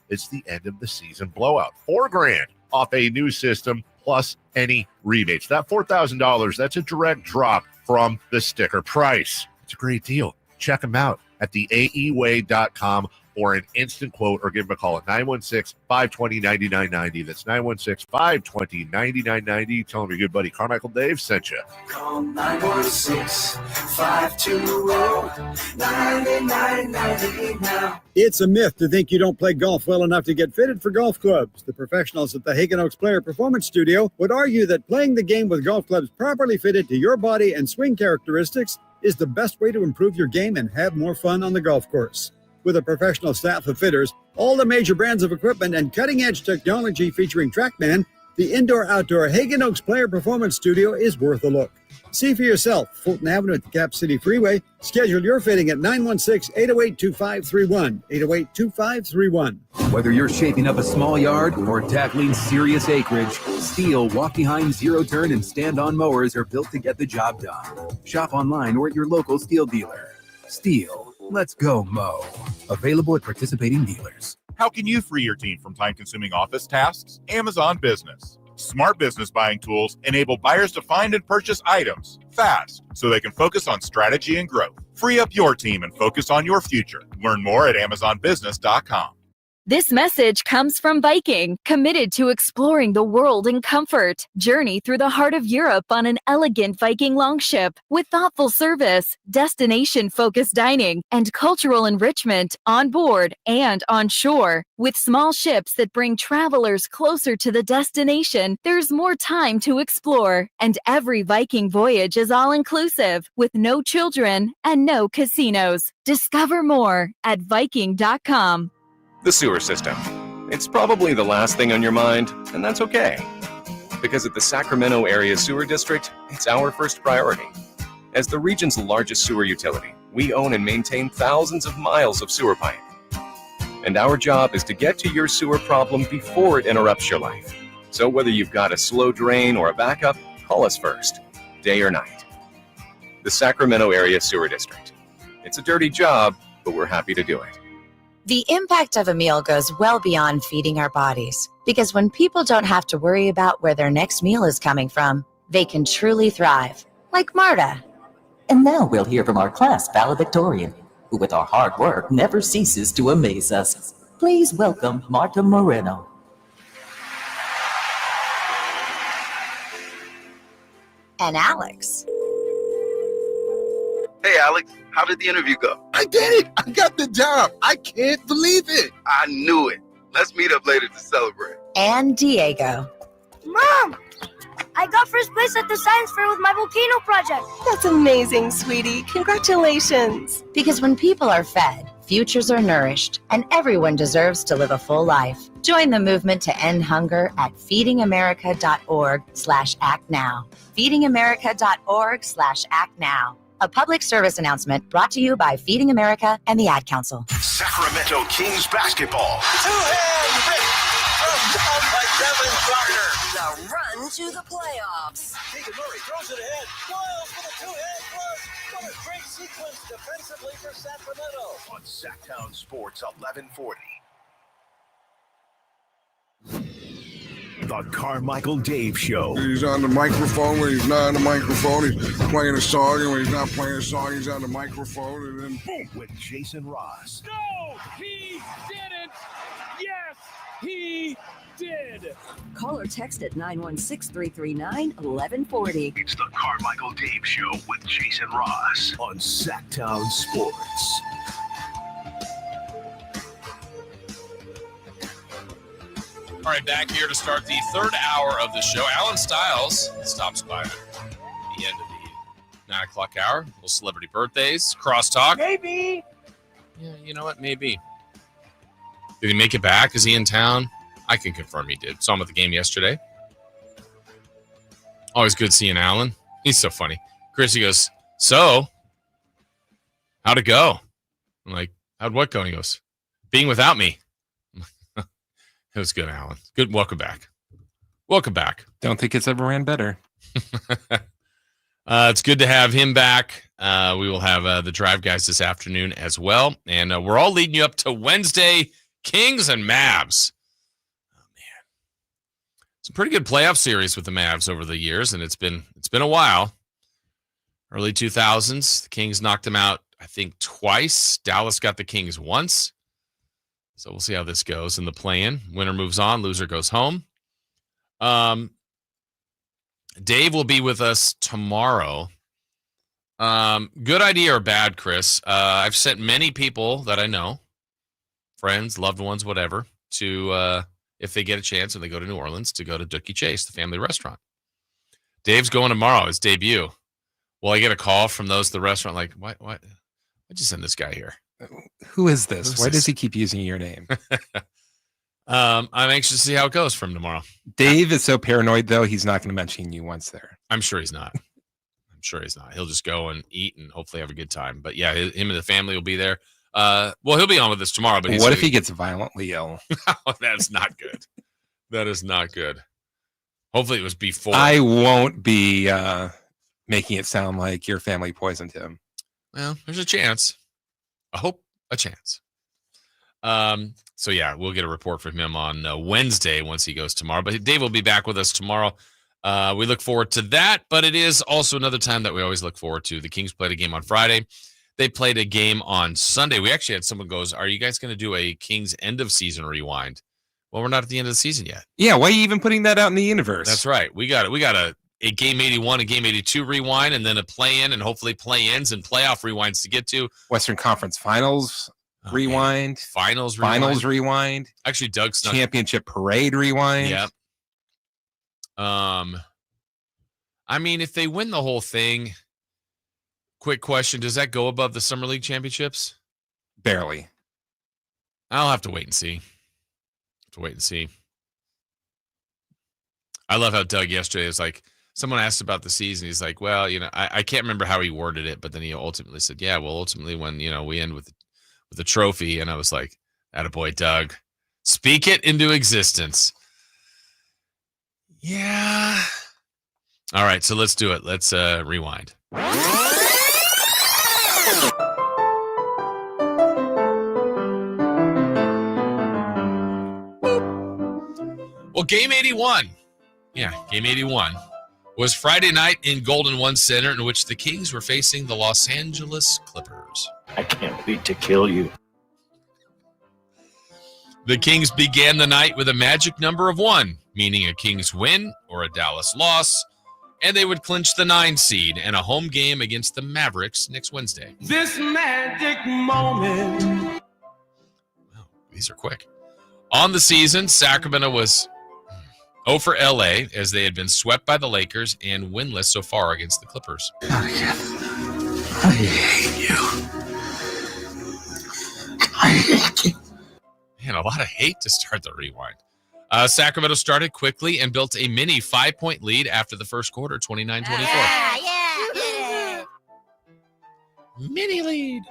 it's the end of the season blowout. $4,000 off a new system plus any rebates. That $4,000, that's a direct drop from the sticker price. It's a great deal. Check them out at theaeway.com or an instant quote, or give them a call at 916-520-9990. That's 916-520-9990. Tell them your good buddy Carmichael Dave sent you. Call 916-520-9990 now. It's a myth to think you don't play golf well enough to get fitted for golf clubs. The professionals at the Hagen Oaks Player Performance Studio would argue that playing the game with golf clubs properly fitted to your body and swing characteristics is the best way to improve your game and have more fun on the golf course. With a professional staff of fitters, all the major brands of equipment, and cutting-edge technology featuring TrackMan, the indoor-outdoor Hagen Oaks Player Performance Studio is worth a look. See for yourself, Fulton Avenue at the Cap City Freeway. Schedule your fitting at 916-808-2531, 808-2531. Whether you're shaping up a small yard or tackling serious acreage, Steel walk-behind zero-turn and stand-on mowers are built to get the job done. Shop online or at your local Steel dealer. Steel. Let's go mow. Available at participating dealers. How can you free your team from time-consuming office tasks? Amazon Business. Smart business buying tools enable buyers to find and purchase items fast so they can focus on strategy and growth. Free up your team and focus on your future. Learn more at AmazonBusiness.com. This message comes from Viking, committed to exploring the world in comfort. Journey through the heart of Europe on an elegant Viking longship with thoughtful service, destination-focused dining, and cultural enrichment on board and on shore. With small ships that bring travelers closer to the destination, there's more time to explore. And every Viking voyage is all-inclusive, with no children and no casinos. Discover more at Viking.com. The sewer system. It's probably the last thing on your mind, and that's okay. Because at the Sacramento Area Sewer District, it's our first priority. As the region's largest sewer utility, we own and maintain thousands of miles of sewer pipe. And our job is to get to your sewer problem before it interrupts your life. So whether you've got a slow drain or a backup, call us first, day or night. The Sacramento Area Sewer District. It's a dirty job, but we're happy to do it. The impact of a meal goes well beyond feeding our bodies, because when people don't have to worry about where their next meal is coming from, they can truly thrive, like Marta. And now we'll hear from our class valedictorian, who with our hard work never ceases to amaze us. Please welcome Marta Moreno. and Alex. Hey, Alex, how did the interview go? I did it. I got the job. I can't believe it. I knew it. Let's meet up later to celebrate. And Diego. Mom, I got first place at the science fair with my volcano project. That's amazing, sweetie. Congratulations. Because when people are fed, futures are nourished, and everyone deserves to live a full life. Join the movement to end hunger at feedingamerica.org/actnow. feedingamerica.org/actnow. A public service announcement brought to you by Feeding America and the Ad Council. Sacramento Kings basketball. Two-hand rip from down by Devin Carter. The run to the playoffs. Keegan Murray throws it ahead. Wiles with a two-hand flush. What a great sequence defensively for Sacramento. On Sacktown Sports 1140. The Carmichael Dave Show. He's on the microphone when he's not on the microphone. He's playing a song, and when he's not playing a song, he's on the microphone, and then boom. With Jason Ross. No, he didn't. Yes, he did. Call or text at 916-339-1140. It's the Carmichael Dave Show with Jason Ross on Sacktown Sports. All right, back here to start the third hour of the show. Alan Stiles stops by at the end of the 9 o'clock hour. Little celebrity birthdays, crosstalk. Maybe. Yeah, you know what? Maybe. Did he make it back? Is he in town? I can confirm he did. Saw him at the game yesterday. Always good seeing Alan. He's so funny. Chrissy goes, so, how'd it go? I'm like, how'd what go? And he goes, being without me. It was good, Alan. Good. Welcome back. Welcome back. Don't think it's ever ran better. It's good to have him back. We will have the Drive guys this afternoon as well. And we're all leading you up to Wednesday, Kings and Mavs. Oh, man. It's a pretty good playoff series with the Mavs over the years, and it's been a while. Early 2000s, the Kings knocked them out, I think, twice. Dallas got the Kings once. So we'll see how this goes in the play-in. Winner moves on, loser goes home. Dave will be with us tomorrow. Good idea or bad, Chris? I've sent many people that I know, friends, loved ones, whatever, to, if they get a chance and they go to New Orleans, to go to Dookie Chase, the family restaurant. Dave's going tomorrow, his debut. Well, I get a call from those at the restaurant like, why'd you send this guy here? Who is this? Why does he keep using your name? I'm anxious to see how it goes from tomorrow. Dave is so paranoid, though, he's not going to mention you once there. I'm sure he's not. He'll just go and eat and hopefully have a good time. But yeah, him and the family will be there. Well, he'll be on with us tomorrow. But what if he gets violently ill? That's not good. That is not good. Hopefully it was before. I won't be making it sound like your family poisoned him. Well, there's a chance. I hope a chance. So yeah, we'll get a report from him on Wednesday once he goes tomorrow. But Dave will be back with us tomorrow. We look forward to that. But it is also another time that we always look forward to. The Kings played a game on Friday. They played a game on Sunday. We actually had someone goes, "Are you guys going to do a Kings end of season rewind?" Well, we're not at the end of the season yet. Yeah, why are you even putting that out in the universe? That's right. We got a game 81, a game 82 rewind, and then a play-in, and hopefully play-ins and playoff rewinds to get to. Western Conference Finals rewind. Finals rewind. Actually, Doug snuck. Championship parade rewind. Yep. I mean, if they win the whole thing, quick question, does that go above the Summer League championships? Barely. I'll have to wait and see. I love how Doug yesterday was like, someone asked about the season. He's like, well, I can't remember how he worded it, but then he ultimately said, yeah, well, ultimately when, we end with the trophy. And I was like, attaboy, Doug. Speak it into existence. Yeah. All right, so let's do it. Let's rewind. Well, game 81. Yeah, game 81 was Friday night in Golden One Center, in which the Kings were facing the Los Angeles Clippers. I can't wait to kill you. The Kings began the night with a magic number of 1, meaning a Kings win or a Dallas loss. and they would clinch the 9 seed and a home game against the Mavericks next Wednesday. This magic moment. Wow, these are quick. On the season, Sacramento was 0 for LA as they had been swept by the Lakers and winless so far against the Clippers. I hate you. I hate you. Man, a lot of hate to start the rewind. Sacramento started quickly and built a mini 5-point lead after the first quarter, 29-24. Yeah. Mini lead.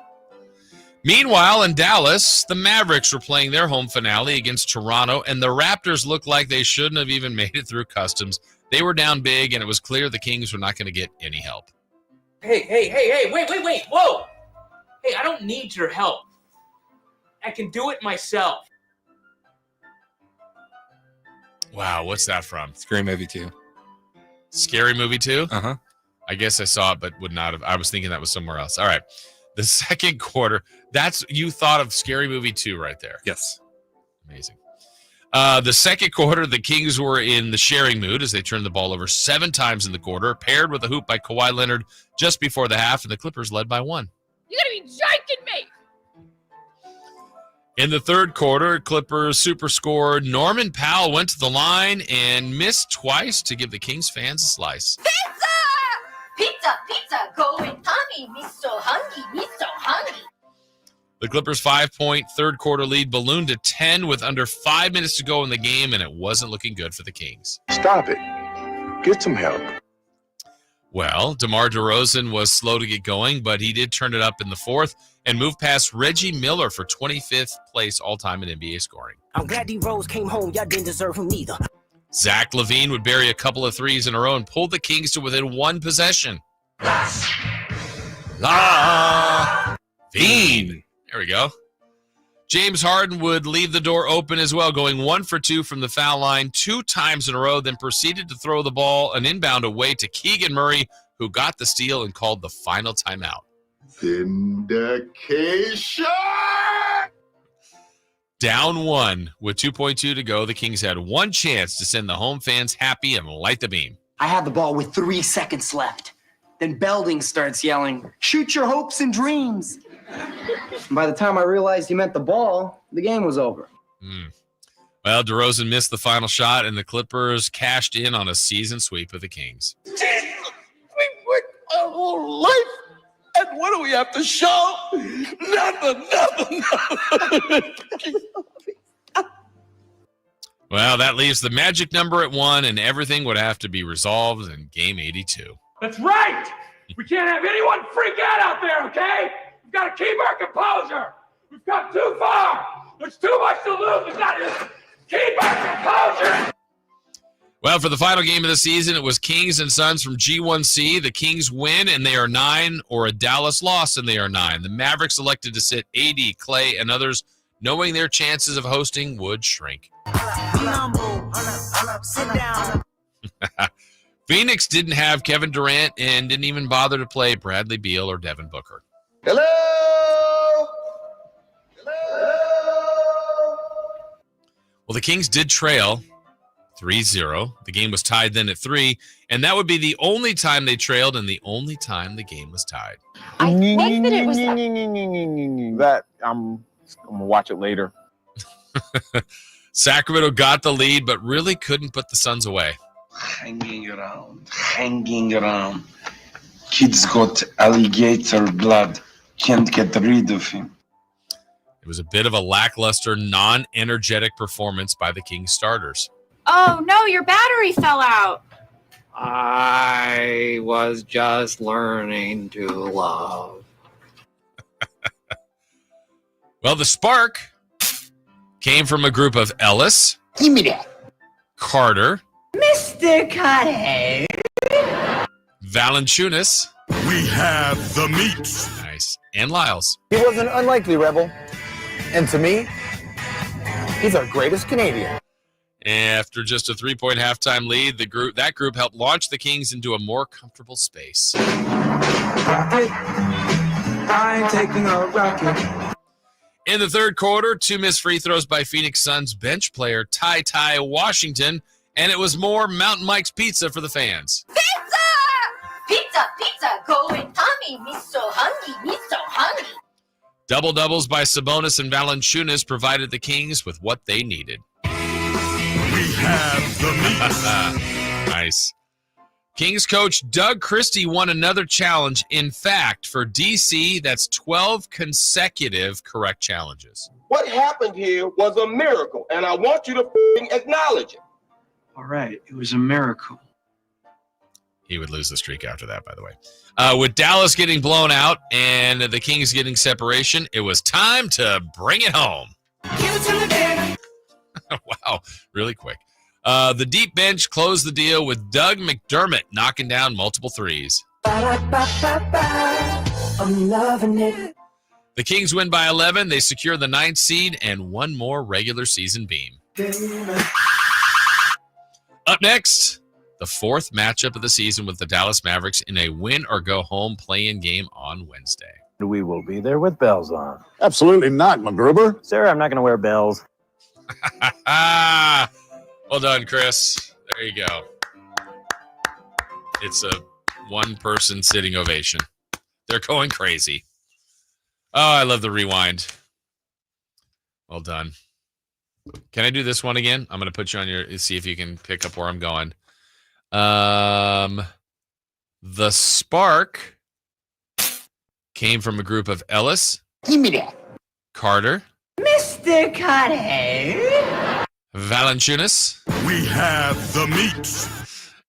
Meanwhile, in Dallas, the Mavericks were playing their home finale against Toronto, and the Raptors looked like they shouldn't have even made it through customs. They were down big, and it was clear the Kings were not going to get any help. Hey, wait, whoa. Hey, I don't need your help. I can do it myself. Wow, what's that from? Scary Movie 2. Scary Movie 2? Uh-huh. I guess I saw it, but would not have. I was thinking that was somewhere else. All right. The second quarter, you thought of Scary Movie 2 right there. Yes. Amazing. The second quarter, the Kings were in the sharing mood as they turned the ball over 7 times in the quarter, paired with a hoop by Kawhi Leonard just before the half, and the Clippers led by 1. You gotta be joking me! In the third quarter, Clippers super scorer Norman Powell went to the line and missed twice to give the Kings fans a slice. Pizza, going tummy, me so hungry. The Clippers' 5-point third quarter lead ballooned to 10 with under 5 minutes to go in the game, and it wasn't looking good for the Kings. Stop it. Get some help. Well, DeMar DeRozan was slow to get going, but he did turn it up in the fourth and move past Reggie Miller for 25th place all-time in NBA scoring. I'm glad D-Rose came home. Y'all didn't deserve him neither. Zach LaVine would bury a couple of threes in a row and pulled the Kings to within 1 possession. LaVine. There we go. James Harden would leave the door open as well, going 1 for 2 from the foul line 2 times in a row, then proceeded to throw the ball an inbound away to Keegan Murray, who got the steal and called the final timeout. Vindication! Down 1 with 2.2 to go, the Kings had one chance to send the home fans happy and light the beam. I had the ball with 3 seconds left. Then Belding starts yelling, "Shoot your hopes and dreams." By the time I realized he meant the ball, the game was over. Well, DeRozan missed the final shot, and the Clippers cashed in on a season sweep of the Kings. We worked our whole life, and what do we have to show? Nothing. Well, that leaves the magic number at 1, and everything would have to be resolved in Game 82. That's right! We can't have anyone freak out there, okay? We've got to keep our composure. We've come too far. There's too much to lose. We've got to keep our composure. Well, for the final game of the season, it was Kings and Suns from G1C. The Kings win, and they are 9, or a Dallas loss, and they are 9. The Mavericks elected to sit AD, Clay, and others, knowing their chances of hosting would shrink. Sit down. Phoenix didn't have Kevin Durant and didn't even bother to play Bradley Beal or Devin Booker. Hello? Well, the Kings did trail 3-0. The game was tied then at 3, and that would be the only time they trailed and the only time the game was tied. I think that it was that I'm gonna watch it later. Sacramento got the lead, but really couldn't put the Suns away. Hanging around. Kid's got alligator blood. Can't get rid of him. It was a bit of a lackluster, non-energetic performance by the Kings starters. Oh no, your battery fell out. I was just learning to love. Well, the spark came from a group of Ellis. Give me that. Carter. Mr. Carter. Valanciunas. We have the meat. Nice. And Lyles. He was an unlikely rebel. And to me, he's our greatest Canadian. After just a 3-point halftime lead, that group helped launch the Kings into a more comfortable space. I ain't taking a rocket. In the third quarter, 2 missed free throws by Phoenix Suns bench player Ty Washington, and it was more Mountain Mike's Pizza for the fans. Pizza! pizza, going Tommy. Me so hungry, me so hungry. Double-doubles by Sabonis and Valanciunas provided the Kings with what they needed. We have the meat. Nice. Kings coach Doug Christie won another challenge. In fact, for DC, that's 12 consecutive correct challenges. What happened here was a miracle, and I want you to acknowledge it. All right, it was a miracle. He would lose the streak after that, by the way. With Dallas getting blown out and the Kings getting separation, it was time to bring it home. Wow, really quick. The deep bench closed the deal with Doug McDermott knocking down multiple threes. I'm loving it. The Kings win by 11. They secure the 9th seed and one more regular season beam. Up next, the 4th matchup of the season with the Dallas Mavericks in a win-or-go-home play-in game on Wednesday. We will be there with bells on. Absolutely not, McGruber. Sir, I'm not going to wear bells. Well done, Chris. There you go. It's a one-person sitting ovation. They're going crazy. Oh, I love the rewind. Well done. Can I do this one again? I'm going to put you on your, see if you can pick up where I'm going. The spark came from a group of Ellis. Give me that. Carter. Mr. Carter. Valanciunas. We have the meat.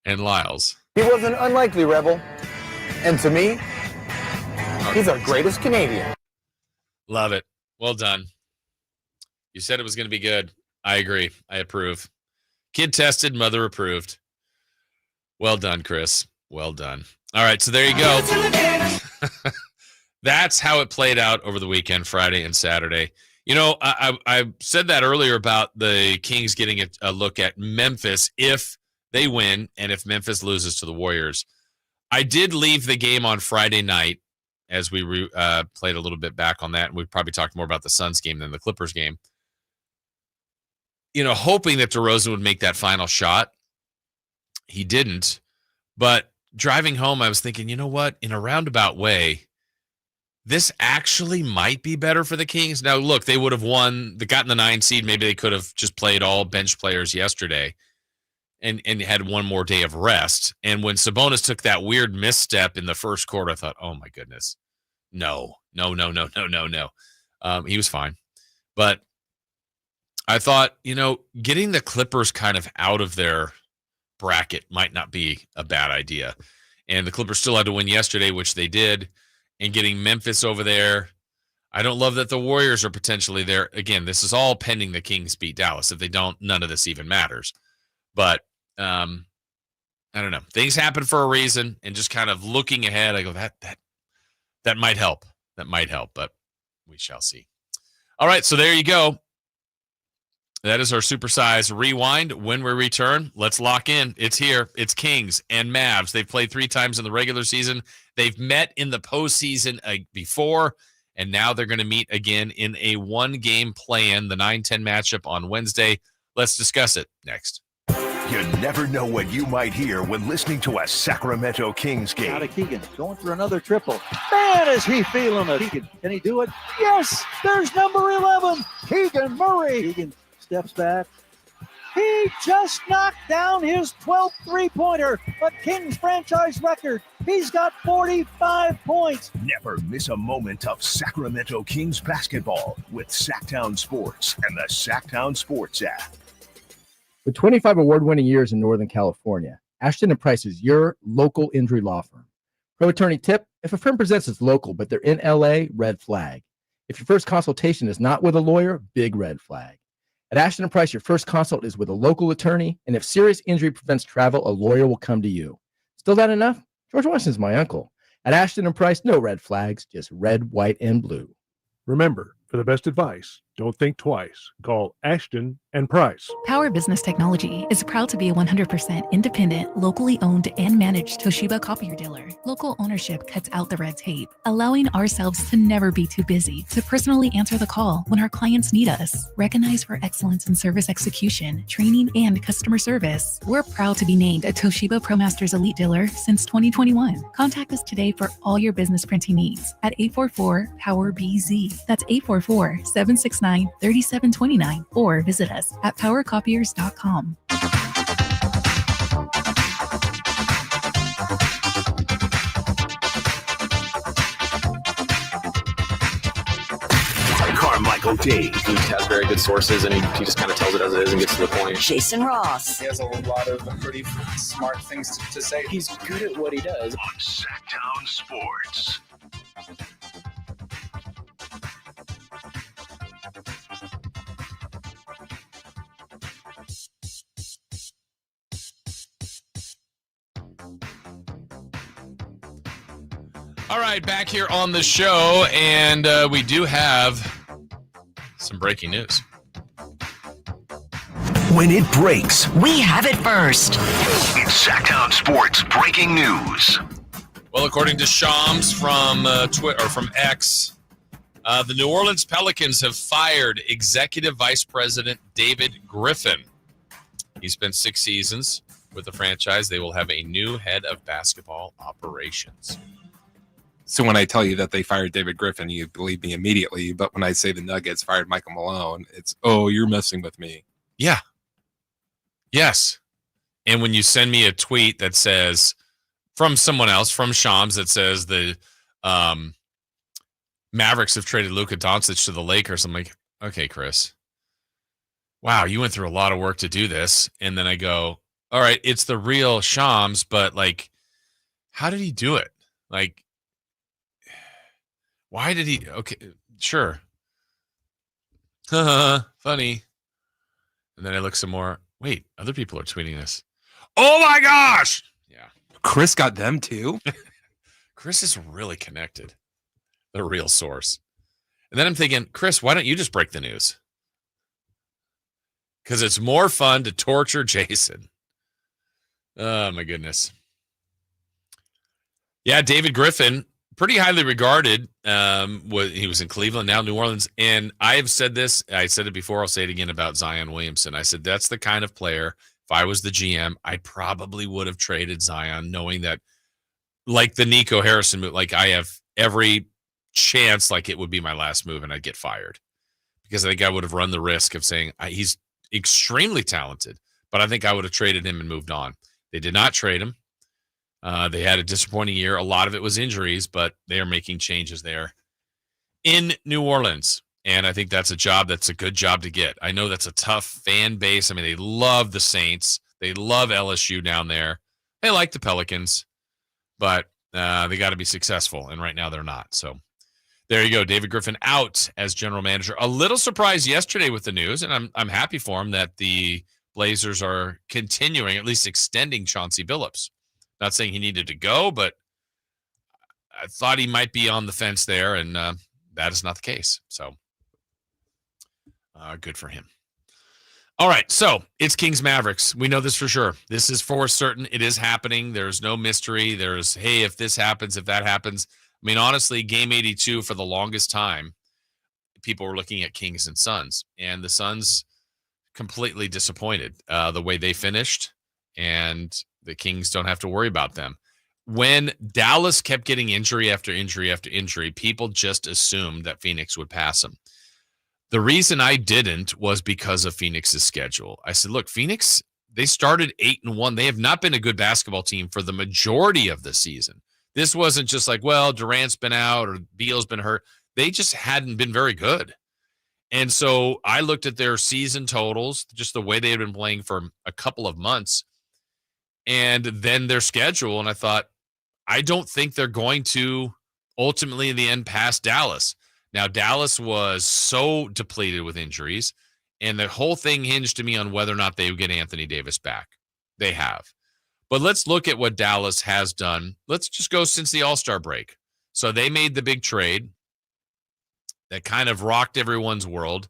And Lyles. He was an unlikely rebel. And to me, he's our greatest Canadian. Love it. Well done. You said it was going to be good. I agree. I approve. Kid tested, mother approved. Well done, Chris. Well done. All right, so there you go. That's how it played out over the weekend, Friday and Saturday. You know, I said that earlier about the Kings getting a look at Memphis if they win and if Memphis loses to the Warriors. I did leave the game on Friday night as we played a little bit back on that, and we probably talked more about the Suns game than the Clippers game. You know, hoping that DeRozan would make that final shot. He didn't. But driving home, I was thinking, you know what? In a roundabout way, this actually might be better for the Kings. Now, look, they would have won, gotten the 9 seed. Maybe they could have just played all bench players yesterday and had one more day of rest. And when Sabonis took that weird misstep in the first quarter, I thought, oh, my goodness. No. He was fine. But I thought, you know, getting the Clippers kind of out of their bracket might not be a bad idea. And the Clippers still had to win yesterday, which they did. And getting Memphis over there, I don't love that the Warriors are potentially there. Again, this is all pending the Kings beat Dallas. If they don't, none of this even matters. But I don't know. Things happen for a reason. And just kind of looking ahead, I go, that might help. That might help, but we shall see. All right, so there you go. That is our supersized rewind. When we return, let's lock in. It's here. It's Kings and Mavs. They've played 3 times in the regular season. They've met in the postseason before, and now they're going to meet again in a one-game play-in, the 9-10 matchup on Wednesday. Let's discuss it next. You never know what you might hear when listening to a Sacramento Kings game. Out of Keegan, going for another triple. Man, is he feeling it. Keegan, can he do it? Yes, there's number 11, Keegan Murray. Keegan steps back. He just knocked down his 12th three-pointer, a Kings franchise record. He's got 45 points. Never miss a moment of Sacramento Kings basketball with Sacktown Sports and the Sacktown Sports app. With 25 award-winning years in Northern California, Ashton & Price is your local injury law firm. Pro attorney tip, if a firm presents as local but they're in LA, red flag. If your first consultation is not with a lawyer, big red flag. At Ashton & Price, your first consult is with a local attorney, and if serious injury prevents travel, a lawyer will come to you. Still not enough? George Washington's my uncle. At Ashton & Price, no red flags, just red, white, and blue. Remember, for the best advice, Don't think twice. Call Ashton and Price. Power Business Technology is proud to be a 100% independent, locally owned and managed Toshiba copier dealer. Local ownership cuts out the red tape, allowing ourselves to never be too busy to personally answer the call when our clients need us. Recognized for excellence in service execution, training, and customer service, we're proud to be named a Toshiba ProMasters Elite dealer since 2021. Contact us today for all your business printing needs at 844-POWER-BZ. That's 844-769-3729, or visit us at powercopiers.com. Carmichael Dave. He has very good sources, and he just kind of tells it as it is and gets to the point. Jason Ross. He has a lot of pretty smart things to say. He's good at what he does. On Sacktown Sports. All right, back here on the show, and we do have some breaking news. When it breaks, we have it first. It's Sacktown Sports breaking news. Well, according to Shams from Twitter or from X, the New Orleans Pelicans have fired Executive Vice President David Griffin. He spent 6 seasons with the franchise. They will have a new head of basketball operations. So when I tell you that they fired David Griffin, you believe me immediately. But when I say the Nuggets fired Michael Malone, it's, oh, you're messing with me. Yeah. Yes. And when you send me a tweet that says from someone else, from Shams, that says the Mavericks have traded Luka Doncic to the Lakers, I'm like, okay, Chris. Wow, you went through a lot of work to do this. And then I go, all right, it's the real Shams, but like, how did he do it? Like, why did he? Okay, sure. Funny. And then I look some more. Wait, other people are tweeting this. Oh my gosh! Yeah. Chris got them too? Chris is really connected. The real source. And then I'm thinking, Chris, why don't you just break the news? Because it's more fun to torture Jason. Oh my goodness. Yeah, David Griffin, pretty highly regarded. He was in Cleveland, now New Orleans. And I have said this. I said it before. I'll say it again about Zion Williamson. I said, that's the kind of player, if I was the GM, I probably would have traded Zion, knowing that, like the Nico Harrison move, like I have every chance like it would be my last move and I'd get fired. Because I think I would have run the risk of saying he's extremely talented, but I think I would have traded him and moved on. They did not trade him. They had a disappointing year. A lot of it was injuries, but they are making changes there in New Orleans. And I think that's a good job to get. I know that's a tough fan base. I mean, they love the Saints. They love LSU down there. They like the Pelicans, but they got to be successful. And right now they're not. So there you go. David Griffin out as general manager. A little surprised yesterday with the news, and I'm happy for him that the Blazers are continuing, at least extending Chauncey Billups. Not saying he needed to go, but I thought he might be on the fence there, and that is not the case. So good for him. All right, so it's Kings-Mavericks. We know this for sure. This is for certain. It is happening. There's no mystery. There's, hey, if this happens, if that happens. I mean, honestly, Game 82 for the longest time, people were looking at Kings and Suns, and the Suns completely disappointed the way they finished, and the Kings don't have to worry about them. When Dallas kept getting injury after injury after injury, people just assumed that Phoenix would pass them. The reason I didn't was because of Phoenix's schedule. I said, look, Phoenix, they started 8-1. They have not been a good basketball team for the majority of the season. This wasn't just like, well, Durant's been out or Beal's been hurt. They just hadn't been very good. And so I looked at their season totals, just the way they had been playing for a couple of months, and then their schedule. And I thought, I don't think they're going to ultimately in the end pass Dallas. Now, Dallas was so depleted with injuries, and the whole thing hinged to me on whether or not they would get Anthony Davis back. They have. But let's look at what Dallas has done. Let's just go since the All-Star break. So they made the big trade that kind of rocked everyone's world.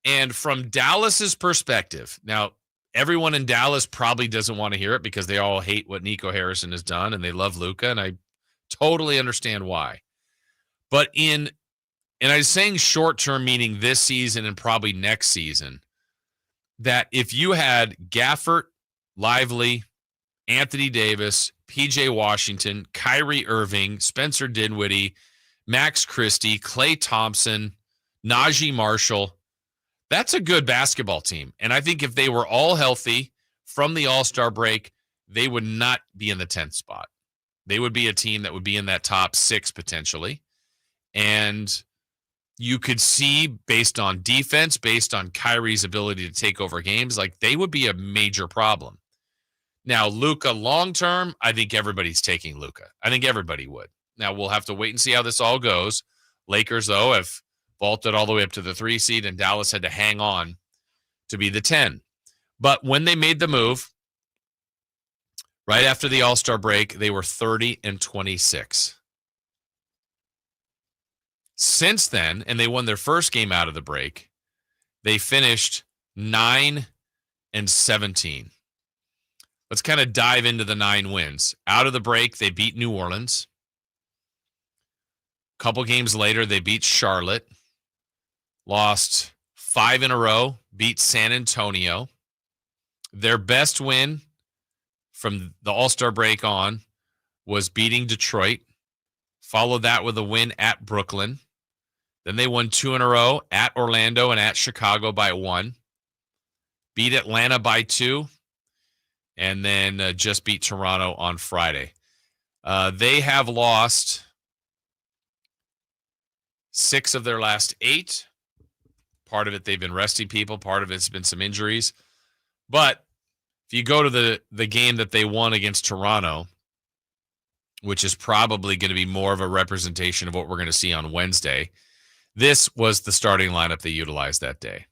And from Dallas's perspective, now everyone in Dallas probably doesn't want to hear it because they all hate what Nico Harrison has done and they love Luka, and I totally understand why. But and I was saying short term, meaning this season and probably next season, that if you had Gafford, Lively, Anthony Davis, PJ Washington, Kyrie Irving, Spencer Dinwiddie, Max Christie, Klay Thompson, Najee Marshall, that's a good basketball team. And I think if they were all healthy from the All-Star break, they would not be in the 10th spot. They would be a team that would be in that top 6 potentially. And you could see, based on defense, based on Kyrie's ability to take over games, like they would be a major problem. Now, Luka long-term, I think everybody's taking Luka. I think everybody would. Now, we'll have to wait and see how this all goes. Lakers, though, have vaulted all the way up to the 3 seed, and Dallas had to hang on to be the 10. But when they made the move, right after the All-Star break, they were 30-26. Since then, and they won their first game out of the break, they finished 9-17. Let's kind of dive into the 9 wins. Out of the break, they beat New Orleans. A couple games later, they beat Charlotte. Lost 5 in a row, beat San Antonio. Their best win from the All-Star break on was beating Detroit. Followed that with a win at Brooklyn. Then they won 2 in a row at Orlando and at Chicago by 1. Beat Atlanta by 2. And then just beat Toronto on Friday. They have lost 6 of their last 8. Part of it, they've been resting people. Part of it's been some injuries. But if you go to the game that they won against Toronto, which is probably going to be more of a representation of what we're going to see on Wednesday, this was the starting lineup they utilized that day.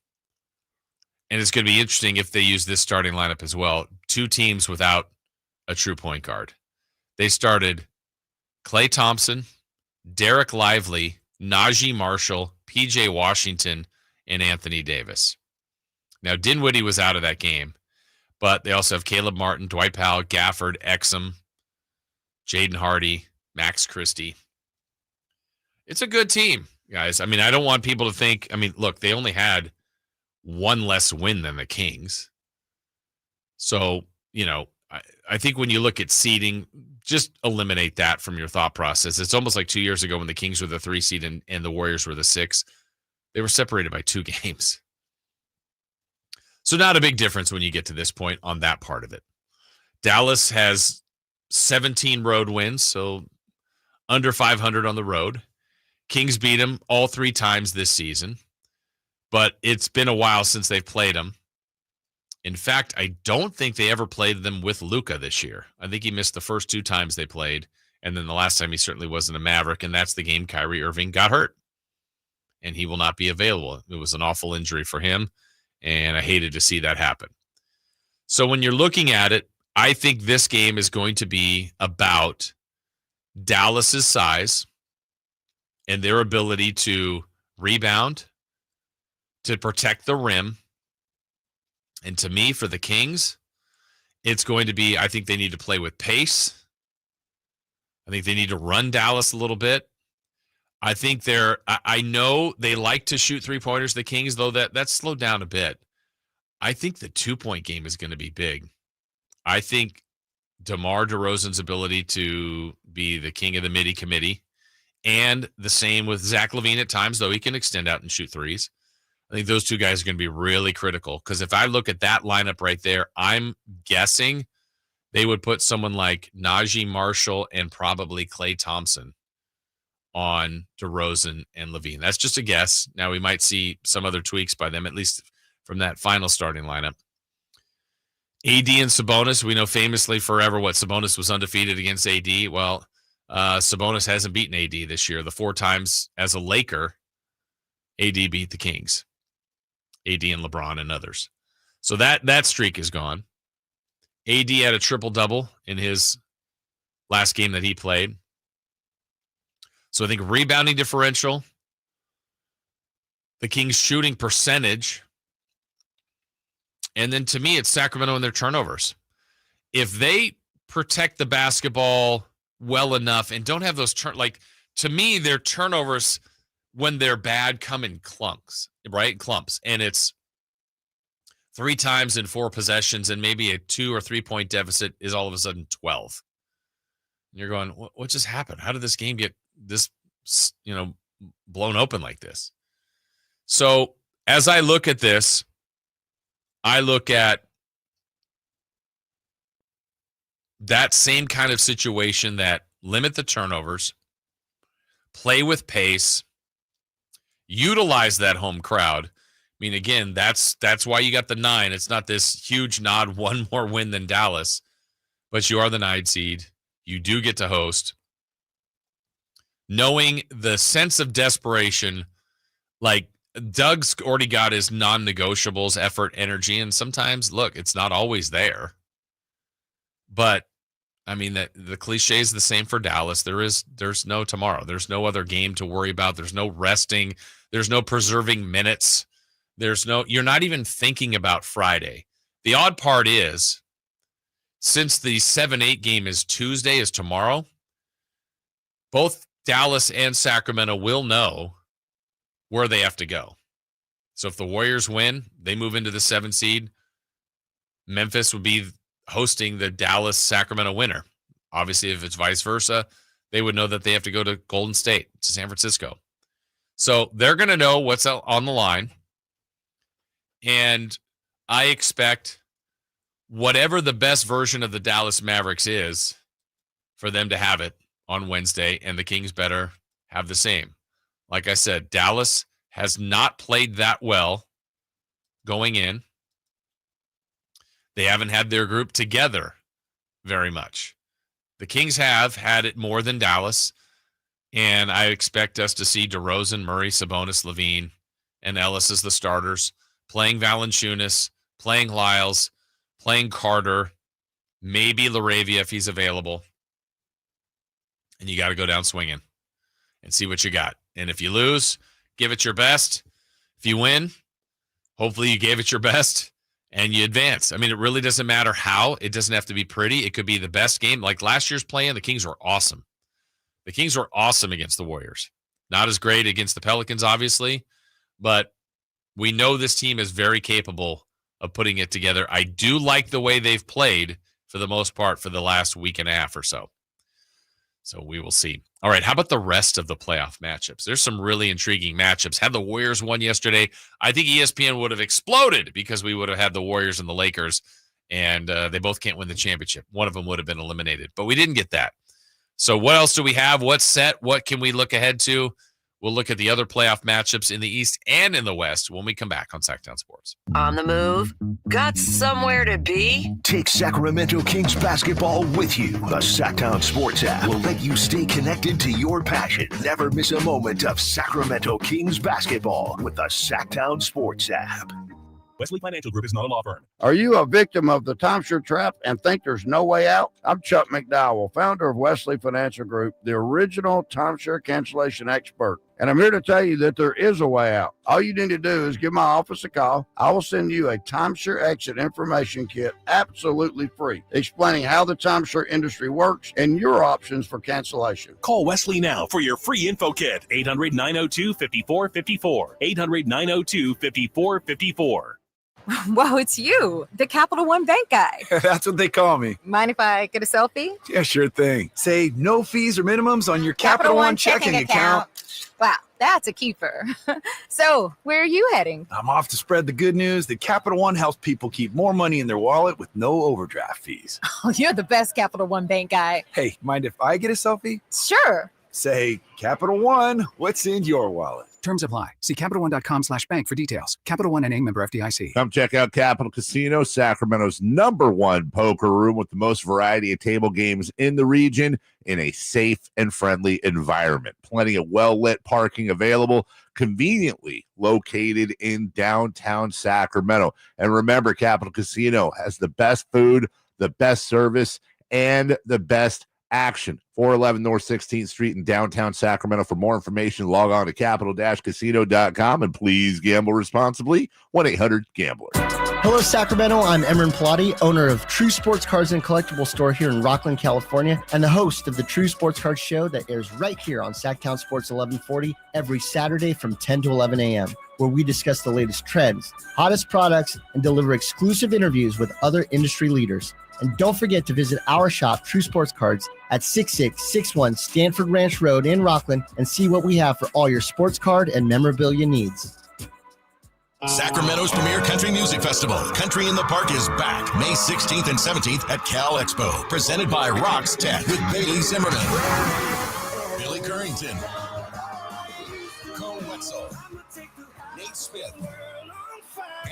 And it's going to be interesting if they use this starting lineup as well. 2 teams without a true point guard. They started Klay Thompson, Derek Lively, Najee Marshall, PJ Washington, and Anthony Davis. Now, Dinwiddie was out of that game, but they also have Caleb Martin, Dwight Powell, Gafford, Exum, Jaden Hardy, Max Christie. It's a good team, guys. I mean, I don't want people to think, look, they only had 1 less win than the Kings. So, I think when you look at seeding, just eliminate that from your thought process. It's almost like 2 years ago when the Kings were the 3 seed and the Warriors were the 6. They were separated by 2 games. So not a big difference when you get to this point on that part of it. Dallas has 17 road wins, so under 500 on the road. Kings beat them all 3 times this season, but it's been a while since they've played them. In fact, I don't think they ever played them with Luka this year. I think he missed the first 2 times they played, and then the last time he certainly wasn't a Maverick, and that's the game Kyrie Irving got hurt, and he will not be available. It was an awful injury for him, and I hated to see that happen. So when you're looking at it, I think this game is going to be about Dallas's size and their ability to rebound, to protect the rim. And to me, for the Kings, it's going to be, I think they need to play with pace. I think they need to run Dallas a little bit. I think I know they like to shoot 3-pointers, the Kings, though that's slowed down a bit. I think the 2-point game is going to be big. I think DeMar DeRozan's ability to be the king of the midi committee, and the same with Zach LaVine at times, though he can extend out and shoot threes. I think those 2 guys are going to be really critical, because if I look at that lineup right there, I'm guessing they would put someone like Najee Marshall and probably Klay Thompson on DeRozan and LaVine. That's just a guess. Now, we might see some other tweaks by them, at least from that final starting lineup. AD and Sabonis, we know famously forever what Sabonis was undefeated against AD. Well, Sabonis hasn't beaten AD this year. The 4 times as a Laker, AD beat the Kings. AD and LeBron and others. So that streak is gone. AD had a triple-double in his last game that he played. So I think rebounding differential, the Kings' shooting percentage. And then to me, it's Sacramento and their turnovers. If they protect the basketball well enough and don't have those to me, their turnovers when they're bad come in clumps, right? Clumps. And it's 3 times in 4 possessions, and maybe a 2 or 3 point deficit is all of a sudden 12. And you're going, what just happened? How did this game get this, blown open like this? So as I look at this, I look at that same kind of situation, that limit the turnovers, play with pace, utilize that home crowd. I mean, again, that's why you got the 9. It's not this huge nod, one more win than Dallas, but you are the 9 seed. You do get to host. Knowing the sense of desperation, like Doug's already got his non-negotiables, effort, energy, and sometimes, look, it's not always there. But I mean, the cliche is the same for Dallas. There's no tomorrow. There's no other game to worry about. There's no resting. There's no preserving minutes. You're not even thinking about Friday. The odd part is, since the 7-8 game is Tuesday, is tomorrow, both Dallas and Sacramento will know where they have to go. So if the Warriors win, they move into the 7 seed. Memphis would be hosting the Dallas-Sacramento winner. Obviously, if it's vice versa, they would know that they have to go to Golden State, to San Francisco. So they're going to know what's on the line. And I expect whatever the best version of the Dallas Mavericks is for them to have it on Wednesday, and the Kings better have the same. Like I said, Dallas has not played that well going in. They haven't had their group together very much. The Kings have had it more than Dallas, and I expect us to see DeRozan, Murray, Sabonis, Levine, and Ellis as the starters, playing Valanciunas, playing Lyles, playing Carter, maybe LaRavia if he's available. And you got to go down swinging and see what you got. And if you lose, give it your best. If you win, hopefully you gave it your best and you advance. I mean, it really doesn't matter how. It doesn't have to be pretty. It could be the best game. Like last year's play-in, the Kings were awesome. The Kings were awesome against the Warriors. Not as great against the Pelicans, obviously, but we know this team is very capable of putting it together. I do like the way they've played for the most part for the last week and a half or so. So we will see. All right, how about the rest of the playoff matchups? There's some really intriguing matchups. Had the Warriors won yesterday, I think ESPN would have exploded because we would have had the Warriors and the Lakers, and they both can't win the championship. One of them would have been eliminated, but we didn't get that. So what else do we have? What's set? What can we look ahead to? We'll look at the other playoff matchups in the East and in the West when we come back on Sacktown Sports. On the move? Got somewhere to be? Take Sacramento Kings basketball with you. The Sacktown Sports app will let you stay connected to your passion. Never miss a moment of Sacramento Kings basketball with the Sacktown Sports app. Wesley Financial Group is not a law firm. Are you a victim of the timeshare trap and think there's no way out? I'm Chuck McDowell, founder of Wesley Financial Group, the original timeshare cancellation expert. And I'm here to tell you that there is a way out. All you need to do is give my office a call. I will send you a timeshare exit information kit absolutely free, explaining how the timeshare industry works and your options for cancellation. Call Wesley now for your free info kit. 800-902-5454. 800-902-5454. Whoa, it's you, the Capital One Bank guy. That's what they call me. Mind if I get a selfie? Yeah, sure thing. Say no fees or minimums on your Capital One checking account. Wow, that's a keeper. So, where are you heading? I'm off to spread the good news that Capital One helps people keep more money in their wallet with no overdraft fees. Oh, you're the best Capital One Bank guy. Hey, mind if I get a selfie? Sure. Say, Capital One, what's in your wallet? Terms apply. See CapitalOne.com/bank for details. Capital One NA, member FDIC. Come check out Capital Casino, Sacramento's #1 poker room with the most variety of table games in the region in a safe and friendly environment. Plenty of well-lit parking available, conveniently located in downtown Sacramento. And remember, Capital Casino has the best food, the best service, and the best action. 411 North 16th Street in downtown Sacramento. For more information, log on to capital-casino.com and please gamble responsibly. 1-800-GAMBLER. Hello, Sacramento. I'm Emran Pilati, owner of True Sports Cards and Collectible Store here in Rockland, California, and the host of the True Sports Cards Show that airs right here on Sacktown Sports 1140 every Saturday from 10 to 11 a.m., where we discuss the latest trends, hottest products, and deliver exclusive interviews with other industry leaders. And don't forget to visit our shop, True Sports Cards, at 6661 Stanford Ranch Road in Rockland and see what we have for all your sports card and memorabilia needs. Sacramento's premier country music festival, Country in the Park, is back May 16th and 17th at Cal Expo. Presented by Rocks Tech with Bailey Zimmerman, Billy Currington, Cole Wetzel, Nate Smith,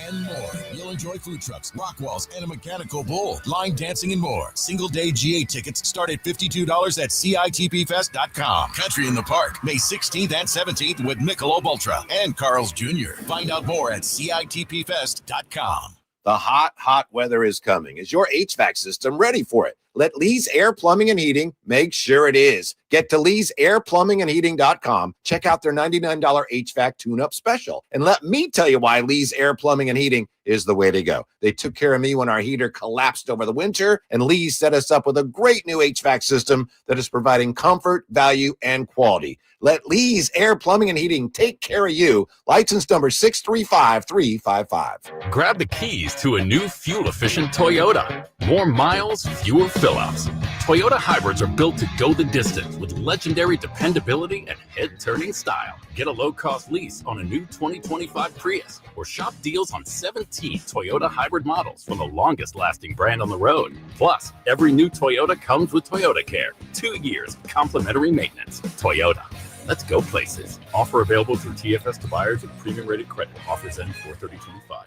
and more. You'll enjoy food trucks, rock walls, and a mechanical bull, line dancing, and more. Single-day GA tickets start at $52 at CITPFest.com. Country in the Park, May 16th and 17th with Michelob Ultra and Carl's Jr. Find out more at CITPFest.com. The hot weather is coming. Is your HVAC system ready for it? Let Lee's Air Plumbing and Heating make sure it is. Get to Lee'sAirPlumbingandHeating.com. Check out their $99 HVAC tune-up special. And let me tell you why Lee's Air Plumbing and Heating is the way to go. They took care of me when our heater collapsed over the winter, and Lee's set us up with a great new HVAC system that is providing comfort, value, and quality. Let Lee's Air Plumbing and Heating take care of you. License number 635355. Grab the keys to a new fuel-efficient Toyota. More miles, fewer fill-ups. Toyota hybrids are built to go the distance with legendary dependability and head-turning style. Get a low-cost lease on a new 2025 Prius or shop deals on 17 Toyota hybrid models from the longest-lasting brand on the road. Plus, every new Toyota comes with Toyota Care. 2 years of complimentary maintenance. Toyota. Let's go places. Offer available through TFS to buyers with premium rated credit. Offers end 4/30/25.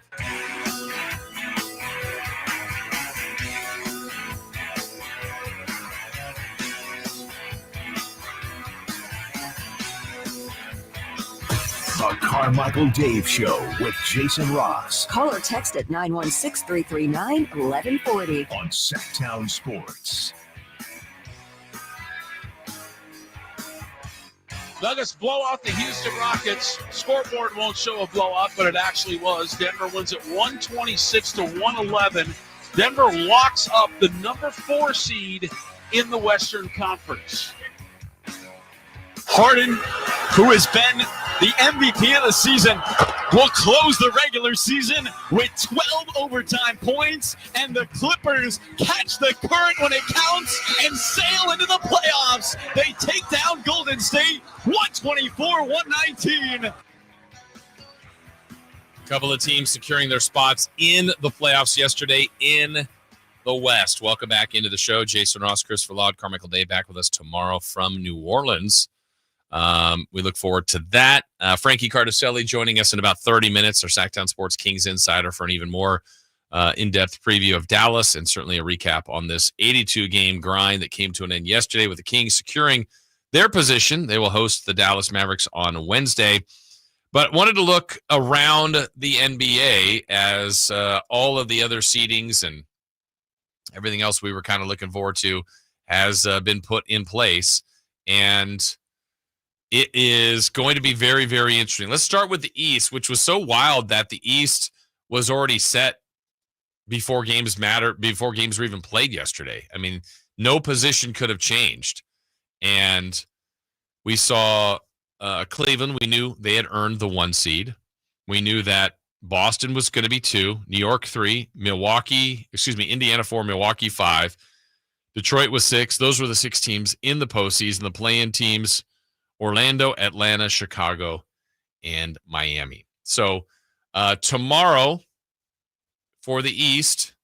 The Carmichael Dave Show with Jason Ross. Call or text at 916-339-1140 on Sacktown Sports. Nuggets blow out the Houston Rockets. Scoreboard won't show a blowout, but it actually was. Denver wins at 126-111. Denver locks up the number 4 seed in the Western Conference. Harden, who has been the MVP of the season, will close the regular season with 12 overtime points, and the Clippers catch the current when it counts and sail into the playoffs. They take down Golden State 124-119. A couple of teams securing their spots in the playoffs yesterday in the West. Welcome back into the show. Jason Ross, Christopher Laud, Carmichael Dave back with us tomorrow from New Orleans. We look forward to that. Frankie Cardicelli joining us in about 30 minutes, our Sacktown Sports Kings insider, for an even more in-depth preview of Dallas and certainly a recap on this 82-game grind that came to an end yesterday with the Kings securing their position. They will host the Dallas Mavericks on Wednesday. But wanted to look around the NBA as all of the other seedings and everything else we were kind of looking forward to has been put in place. And it is going to be very, very interesting. Let's start with the East, which was so wild that the East was already set before games were even played yesterday. I mean, no position could have changed. And we saw Cleveland. We knew they had earned the 1 seed. We knew that Boston was going to be 2, New York 3, Indiana 4, Milwaukee 5, Detroit was 6. Those were the 6 teams in the postseason. The play-in teams, Orlando, Atlanta, Chicago, and Miami. So tomorrow for the East,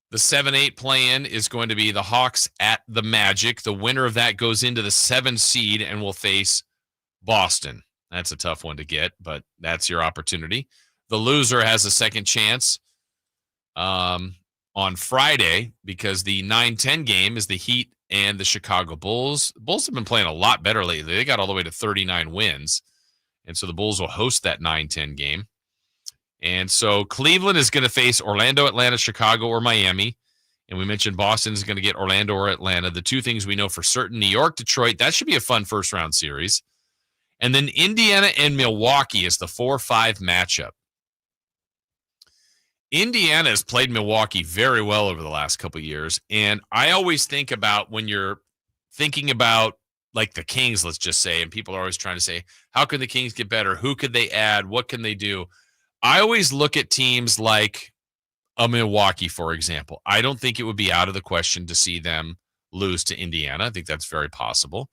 the 7-8 play-in is going to be the Hawks at the Magic. The winner of that goes into the 7 seed and will face Boston. That's a tough one to get, but that's your opportunity. The loser has a second chance on Friday because the 9-10 game is the Heat and the Chicago Bulls. The Bulls have been playing a lot better lately. They got all the way to 39 wins. And so the Bulls will host that 9-10 game. And so Cleveland is going to face Orlando, Atlanta, Chicago, or Miami. And we mentioned Boston is going to get Orlando or Atlanta. The two things we know for certain, New York, Detroit, that should be a fun first-round series. And then Indiana and Milwaukee is the 4-5 matchup. Indiana has played Milwaukee very well over the last couple of years. And I always think about when you're thinking about like the Kings, let's just say, and people are always trying to say, how can the Kings get better? Who could they add? What can they do? I always look at teams like a Milwaukee, for example. I don't think it would be out of the question to see them lose to Indiana. I think that's very possible.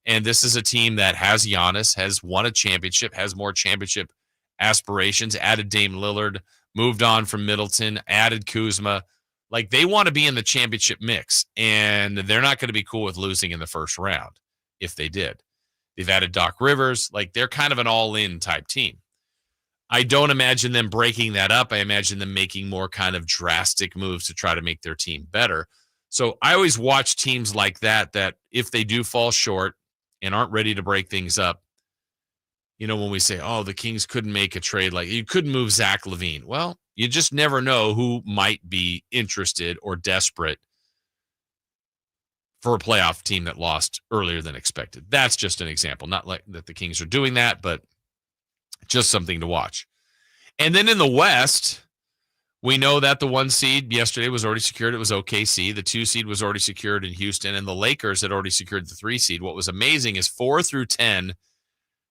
And this is a team that has Giannis, has won a championship, has more championship aspirations, added Dame Lillard, moved on from Middleton, added Kuzma. Like, they want to be in the championship mix, and they're not going to be cool with losing in the first round if they did. They've added Doc Rivers. Like, they're kind of an all-in type team. I don't imagine them breaking that up. I imagine them making more kind of drastic moves to try to make their team better. So I always watch teams like that if they do fall short and aren't ready to break things up, you know, when we say, oh, the Kings couldn't make a trade, like you couldn't move Zach LaVine. Well, you just never know who might be interested or desperate for a playoff team that lost earlier than expected. That's just an example. Not like that the Kings are doing that, but just something to watch. And then in the West, we know that the 1 seed yesterday was already secured. It was OKC. The 2 seed was already secured in Houston, and the Lakers had already secured the 3 seed. What was amazing is 4 through 10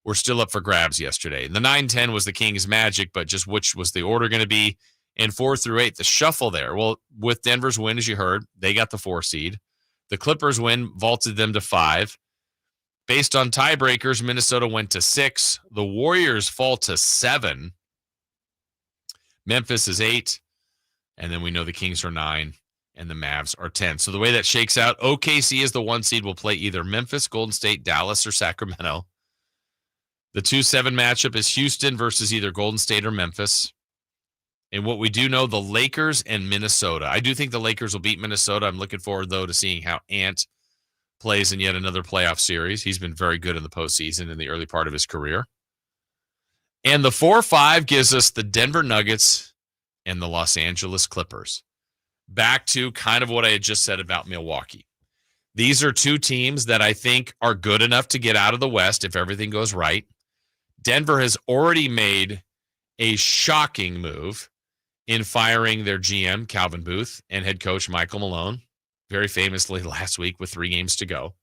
were still up for grabs yesterday. The 9-10 was the Kings Magic, but just which was the order going to be. And 4 through 8, the shuffle there. Well, with Denver's win, as you heard, they got the 4 seed. The Clippers win vaulted them to 5. Based on tiebreakers, Minnesota went to 6. The Warriors fall to 7. Memphis is 8. And then we know the Kings are 9 and the Mavs are 10. So the way that shakes out, OKC is the 1 seed, will play either Memphis, Golden State, Dallas, or Sacramento. The 2-7 matchup is Houston versus either Golden State or Memphis. And what we do know, the Lakers and Minnesota. I do think the Lakers will beat Minnesota. I'm looking forward, though, to seeing how Ant plays in yet another playoff series. He's been very good in the postseason in the early part of his career. And the 4-5 gives us the Denver Nuggets and the Los Angeles Clippers. Back to kind of what I had just said about Milwaukee. These are two teams that I think are good enough to get out of the West if everything goes right. Denver has already made a shocking move in firing their GM, Calvin Booth, and head coach Michael Malone, very famously last week with 3 games to go.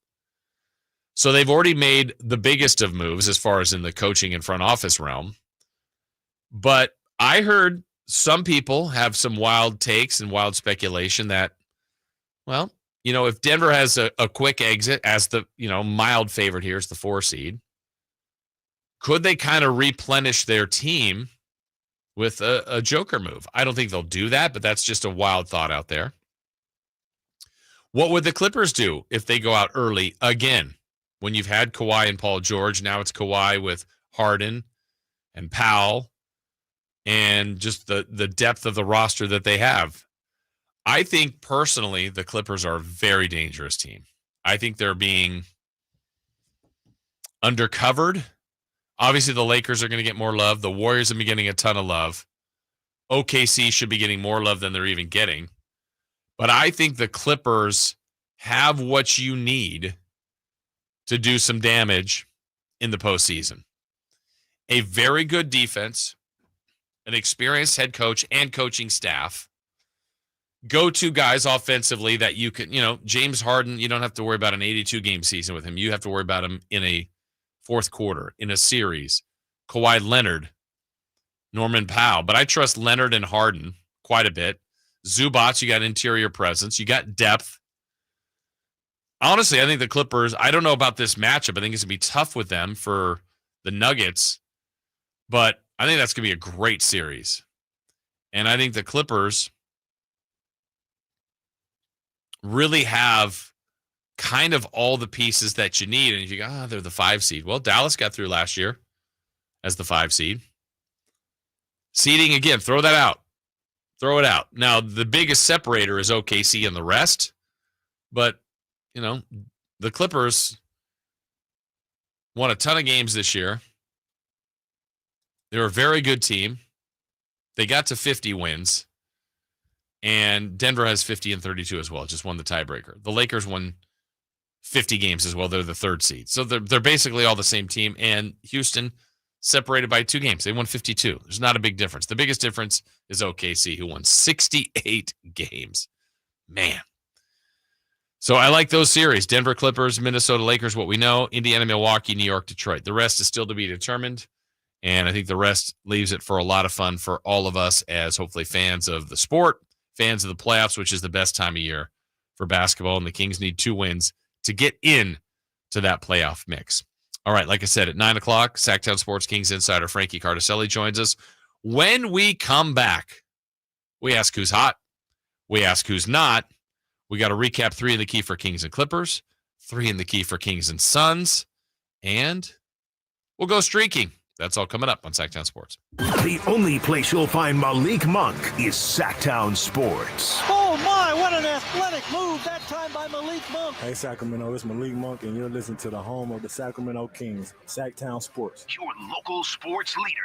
So they've already made the biggest of moves as far as in the coaching and front office realm. But I heard some people have some wild takes and wild speculation that, well, you know, if Denver has a quick exit as the, you know, mild favorite here is the 4 seed, could they kind of replenish their team with a joker move? I don't think they'll do that, but that's just a wild thought out there. What would the Clippers do if they go out early again? When you've had Kawhi and Paul George, now it's Kawhi with Harden and Powell and just the depth of the roster that they have. I think personally the Clippers are a very dangerous team. I think they're being undercovered. Obviously, the Lakers are going to get more love. The Warriors have been getting a ton of love. OKC should be getting more love than they're even getting. But I think the Clippers have what you need to do some damage in the postseason. A very good defense, an experienced head coach and coaching staff, go-to guys offensively that you can, you know, James Harden, you don't have to worry about an 82-game season with him. You have to worry about him in a fourth quarter, in a series. Kawhi Leonard, Norman Powell. But I trust Leonard and Harden quite a bit. Zubac, you got interior presence. You got depth. Honestly, I think the Clippers, I don't know about this matchup. I think it's going to be tough with them for the Nuggets. But I think that's going to be a great series. And I think the Clippers really have kind of all the pieces that you need. And if you go, they're the 5 seed. Well, Dallas got through last year as the 5 seed. Seeding, again, throw that out. Throw it out. Now, the biggest separator is OKC and the rest. But, you know, the Clippers won a ton of games this year. They're a very good team. They got to 50 wins. And Denver has 50 and 32 as well. Just won the tiebreaker. The Lakers won 50 games as well. They're the third seed. So they're basically all the same team. And Houston separated by 2 games. They won 52. There's not a big difference. The biggest difference is OKC, who won 68 games. Man. So I like those series. Denver Clippers, Minnesota Lakers, what we know. Indiana, Milwaukee, New York, Detroit. The rest is still to be determined. And I think the rest leaves it for a lot of fun for all of us as hopefully fans of the sport, fans of the playoffs, which is the best time of year for basketball. And the Kings need 2 wins to get in to that playoff mix. All right, like I said, at 9 o'clock, Sacktown Sports Kings insider Frankie Cardicelli joins us. When we come back, we ask who's hot. We ask who's not. We got to recap 3 in the key for Kings and Clippers, 3 in the key for Kings and Suns, and we'll go streaking. That's all coming up on Sacktown Sports. The only place you'll find Malik Monk is Sacktown Sports. Oh my, what an athletic move that time by Malik Monk. Hey Sacramento, it's Malik Monk and you're listening to the home of the Sacramento Kings, Sacktown Sports. Your local sports leader.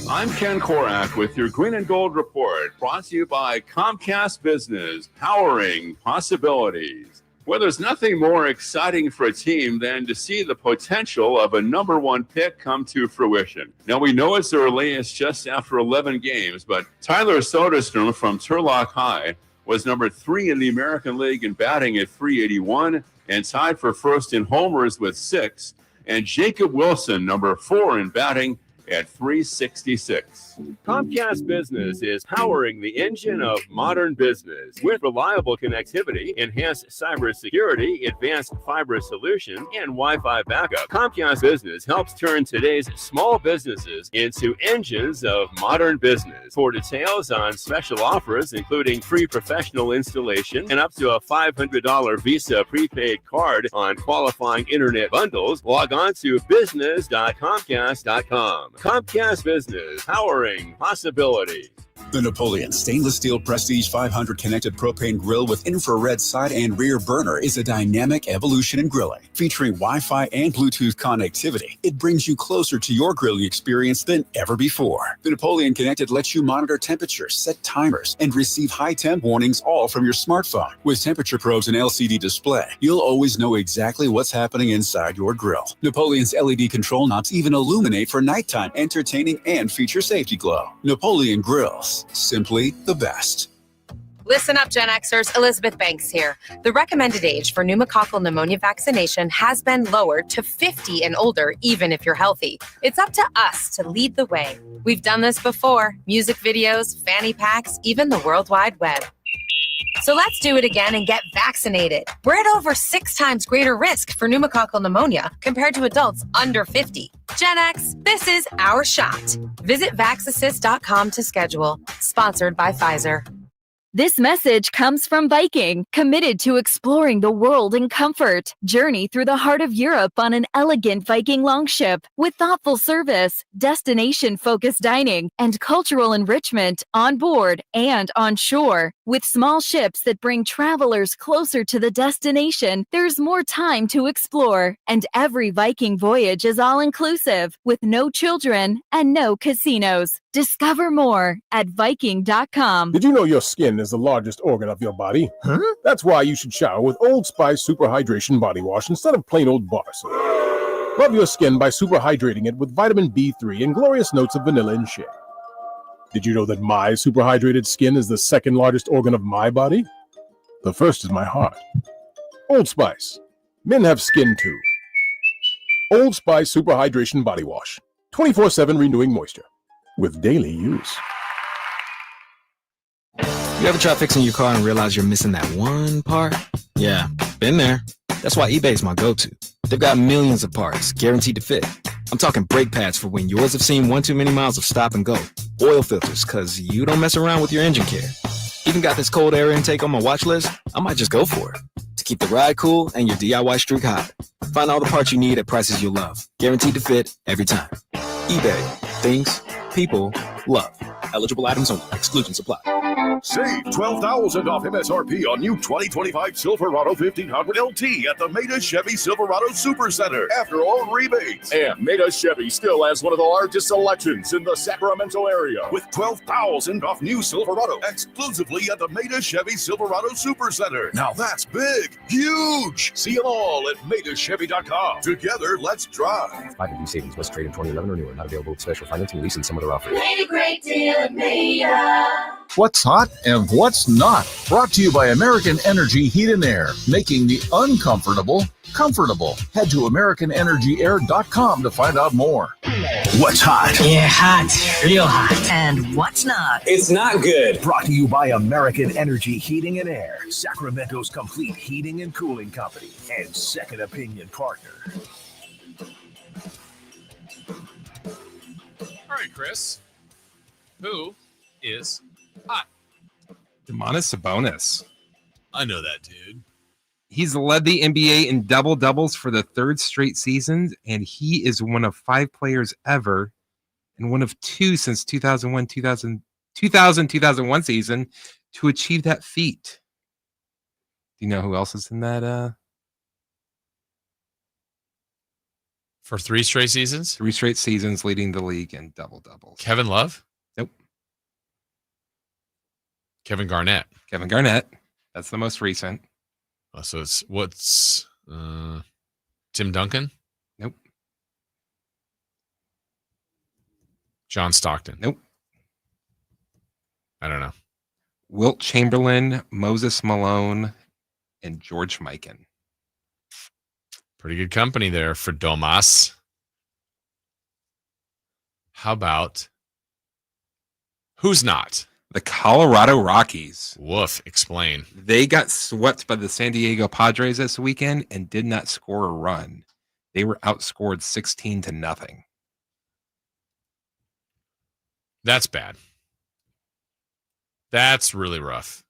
I'm Ken Korak with your Green and Gold Report, brought to you by Comcast Business, powering possibilities. Well, there's nothing more exciting for a team than to see the potential of a number 1 pick come to fruition. Now, we know it's early. It's just after 11 games, but Tyler Soderstrom from Turlock High was number 3 in the American League in batting at .381 and tied for first in homers with 6. And Jacob Wilson, number 4 in batting at .366. Comcast Business is powering the engine of modern business with reliable connectivity, enhanced cybersecurity, advanced fiber solutions, and Wi-Fi backup. Comcast Business helps turn today's small businesses into engines of modern business. For details on special offers, including free professional installation and up to a $500 Visa prepaid card on qualifying internet bundles, log on to business.comcast.com. Comcast Business, powering possibility. The Napoleon Stainless Steel Prestige 500 connected propane grill with infrared side and rear burner is a dynamic evolution in grilling. Featuring Wi-Fi and Bluetooth connectivity, it brings you closer to your grilling experience than ever before. The Napoleon Connected lets you monitor temperature, set timers, and receive high temp warnings all from your smartphone. With temperature probes and LCD display, you'll always know exactly what's happening inside your grill. Napoleon's LED control knobs even illuminate for nighttime, entertaining, and feature safety glow. Napoleon Grills. Simply the best. Listen up, Gen Xers. Elizabeth Banks here. The recommended age for pneumococcal pneumonia vaccination has been lowered to 50 and older, even if you're healthy. It's up to us to lead the way. We've done this before. Music videos, fanny packs, even the World Wide Web. So let's do it again and get vaccinated. We're at over 6 times greater risk for pneumococcal pneumonia compared to adults under 50. Gen X, this is our shot. Visit vaxassist.com to schedule. Sponsored by Pfizer. This message comes from Viking, committed to exploring the world in comfort. Journey through the heart of Europe on an elegant Viking longship with thoughtful service, destination-focused dining, and cultural enrichment on board and on shore. With small ships that bring travelers closer to the destination, there's more time to explore. And every Viking voyage is all-inclusive, with no children and no casinos. Discover more at Viking.com. Did you know your skin is the largest organ of your body? Huh? That's why you should shower with Old Spice Super Hydration Body Wash instead of plain old bar soap. Love your skin by super hydrating it with vitamin B3 and glorious notes of vanilla and shea. Did you know that my super hydrated skin is the second largest organ of my body? The first is my heart. Old Spice. Men have skin too. Old Spice Super Hydration Body Wash. 24/7 renewing moisture. With daily use. You ever try fixing your car and realize you're missing that one part? Yeah, been there. That's why eBay's my go-to. They've got millions of parts, guaranteed to fit. I'm talking brake pads for when yours have seen one too many miles of stop and go. Oil filters, because you don't mess around with your engine care. Even got this cold air intake on my watch list. I might just go for it. To keep the ride cool and your DIY streak hot. Find all the parts you need at prices you'll love. Guaranteed to fit every time. eBay. Things people love. Eligible items only. Exclusions apply. Save $12,000 off MSRP on new 2025 Silverado 1500 LT at the Maida Chevy Silverado Supercenter after all rebates. And Maida Chevy still has one of the largest selections in the Sacramento area. With $12,000 off new Silverado exclusively at the Maida Chevy Silverado Supercenter. Now that's big, huge. See them all at MaidaChevy.com. Together, let's drive. 5% savings must trade in 2011 or newer. Not available with special financing, lease, and some other offers. Made a great deal at Maida. What's hot and what's not. Brought to you by American Energy Heat and Air, making the uncomfortable comfortable. Head to AmericanEnergyAir.com to find out more. What's hot? Yeah, hot. Real hot. And what's not? It's not good. Brought to you by American Energy Heating and Air, Sacramento's complete heating and cooling company, and second opinion partner. All right, Chris. Who is hot? Domantas Sabonis. I know that dude. He's led the NBA in double-doubles for the third straight season, and he is one of 5 players ever and one of 2 since 2001 season to achieve that feat. Do you know who else is in that? For 3 straight seasons? 3 straight seasons leading the league in double-doubles. Kevin Love? Nope. Kevin Garnett. Kevin Garnett. That's the most recent. So it's what's Tim Duncan? Nope. John Stockton? Nope. I don't know. Wilt Chamberlain, Moses Malone, and George Mikan. Pretty good company there for Domas. How about who's not? The Colorado Rockies. Woof. Explain. They got swept by the San Diego Padres this weekend and did not score a run. They were outscored 16-0. That's bad. That's really rough.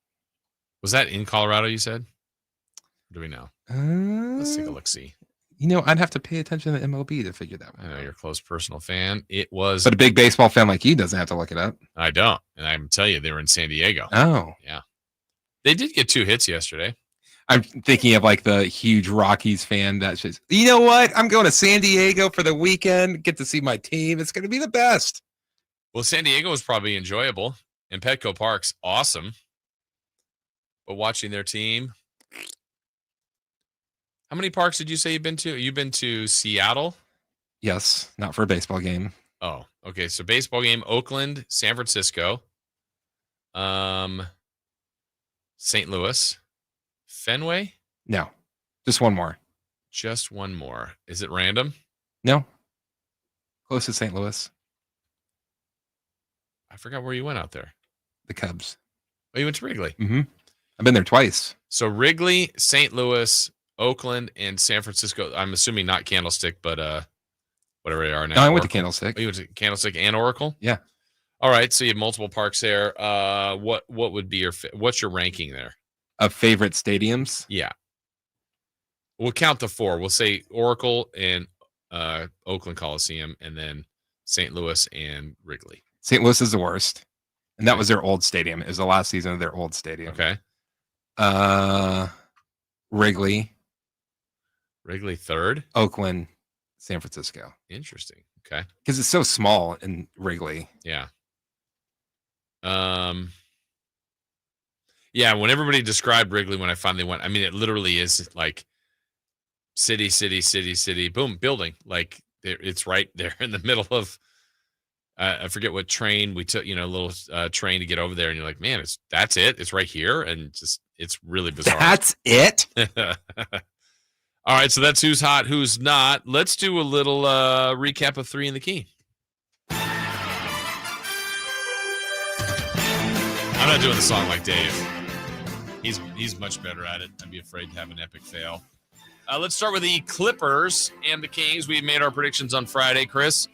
Was that in Colorado, you said? Or do we know? Let's take a look-see. You know, I'd have to pay attention to MLB to figure that one out. I know you're a close personal fan. It was... But a big baseball fan like you doesn't have to look it up. I don't. And I can tell you, they were in San Diego. Oh. Yeah. They did get 2 hits yesterday. I'm thinking of like the huge Rockies fan that's just, you know what? I'm going to San Diego for the weekend, get to see my team. It's going to be the best. Well, San Diego was probably enjoyable. And Petco Park's awesome. But watching their team... How many parks did you say you've been to? You've been to Seattle? Yes, not for a baseball game. Oh, okay. So baseball game, Oakland, San Francisco, St. Louis, Fenway? No, just one more. Just one more. Is it random? No. Close to St. Louis. I forgot where you went out there. The Cubs. Oh, you went to Wrigley? Mm-hmm. I've been there twice. So Wrigley, St. Louis, Oakland, and San Francisco. I'm assuming not Candlestick, but whatever they are now. No, I went to Candlestick. Oh, you went to Candlestick and Oracle? Yeah. All right. So you have multiple parks there. What would be what's your ranking there? Of favorite stadiums? Yeah. We'll count the 4. We'll say Oracle and Oakland Coliseum, and then St. Louis and Wrigley. St. Louis is the worst. And that was their old stadium. It was the last season of their old stadium. Okay. Wrigley 3rd, Oakland, San Francisco. Interesting. Okay. Because it's so small in Wrigley. Yeah. Yeah, when everybody described Wrigley when I finally went, I mean, it literally is like city, boom, building. Like it's right there in the middle of, I forget what train we took, a little train to get over there. And you're like, man, that's it. It's right here. And just, it's really bizarre. That's it. All right. So that's who's hot, who's not. Let's do a little recap of 3 in the Key. I'm not doing the song like Dave. He's much better at it. I'd be afraid to have an epic fail. Let's start with the Clippers and the Kings. We made our predictions on Friday, Chris.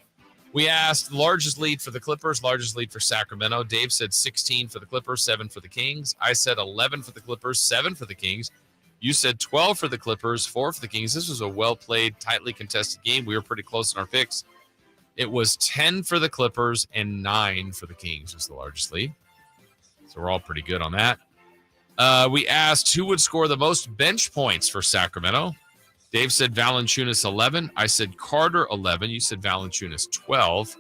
We asked largest lead for the Clippers, largest lead for Sacramento. Dave said 16 for the Clippers, 7 for the Kings. I said 11 for the Clippers, 7 for the Kings. You said 12 for the Clippers, 4 for the Kings. This was a well-played, tightly contested game. We were pretty close in our picks. It was 10 for the Clippers and 9 for the Kings was the largest lead. So we're all pretty good on that. We asked who would score the most bench points for Sacramento. Dave said Valanciunas 11. I said Carter 11. You said Valanciunas 12.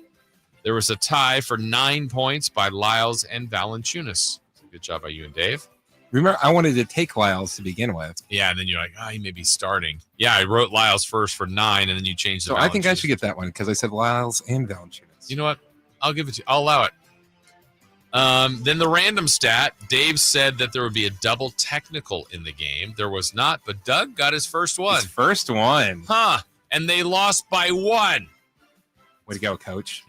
There was a tie for 9 points by Lyles and Valanciunas. Good job by you and Dave. Remember, I wanted to take Lyles to begin with. Yeah, and then you're like, he may be starting. Yeah, I wrote Lyles first for 9, and then you changed the So I think I should get that one because I said Lyles and Valanciunas. You know what? I'll give it to you. I'll allow it. Then the random stat, Dave said that there would be a double technical in the game. There was not, but Doug got his first one. His first one. Huh. And they lost by 1. Way to go, coach.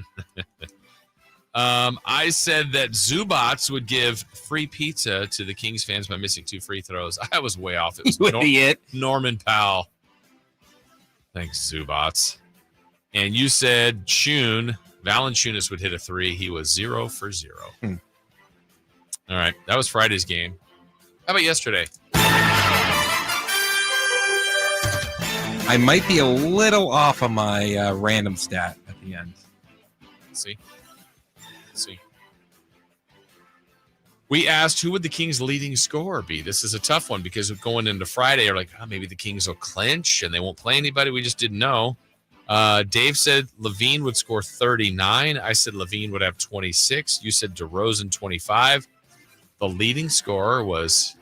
I said that Zubats would give free pizza to the Kings fans by missing 2 free throws. I was way off. It was idiot. Norman Powell. Thanks, Zubats. And you said Valanciunas would hit a 3. He was 0 for 0. All right. That was Friday's game. How about yesterday? I might be a little off on my random stat at the end. Let's see. We asked who would the Kings' leading scorer be. This is a tough one because going into Friday, you're like, maybe the Kings will clinch and they won't play anybody. We just didn't know. Dave said Levine would score 39. I said Levine would have 26. You said DeRozan 25. The leading scorer was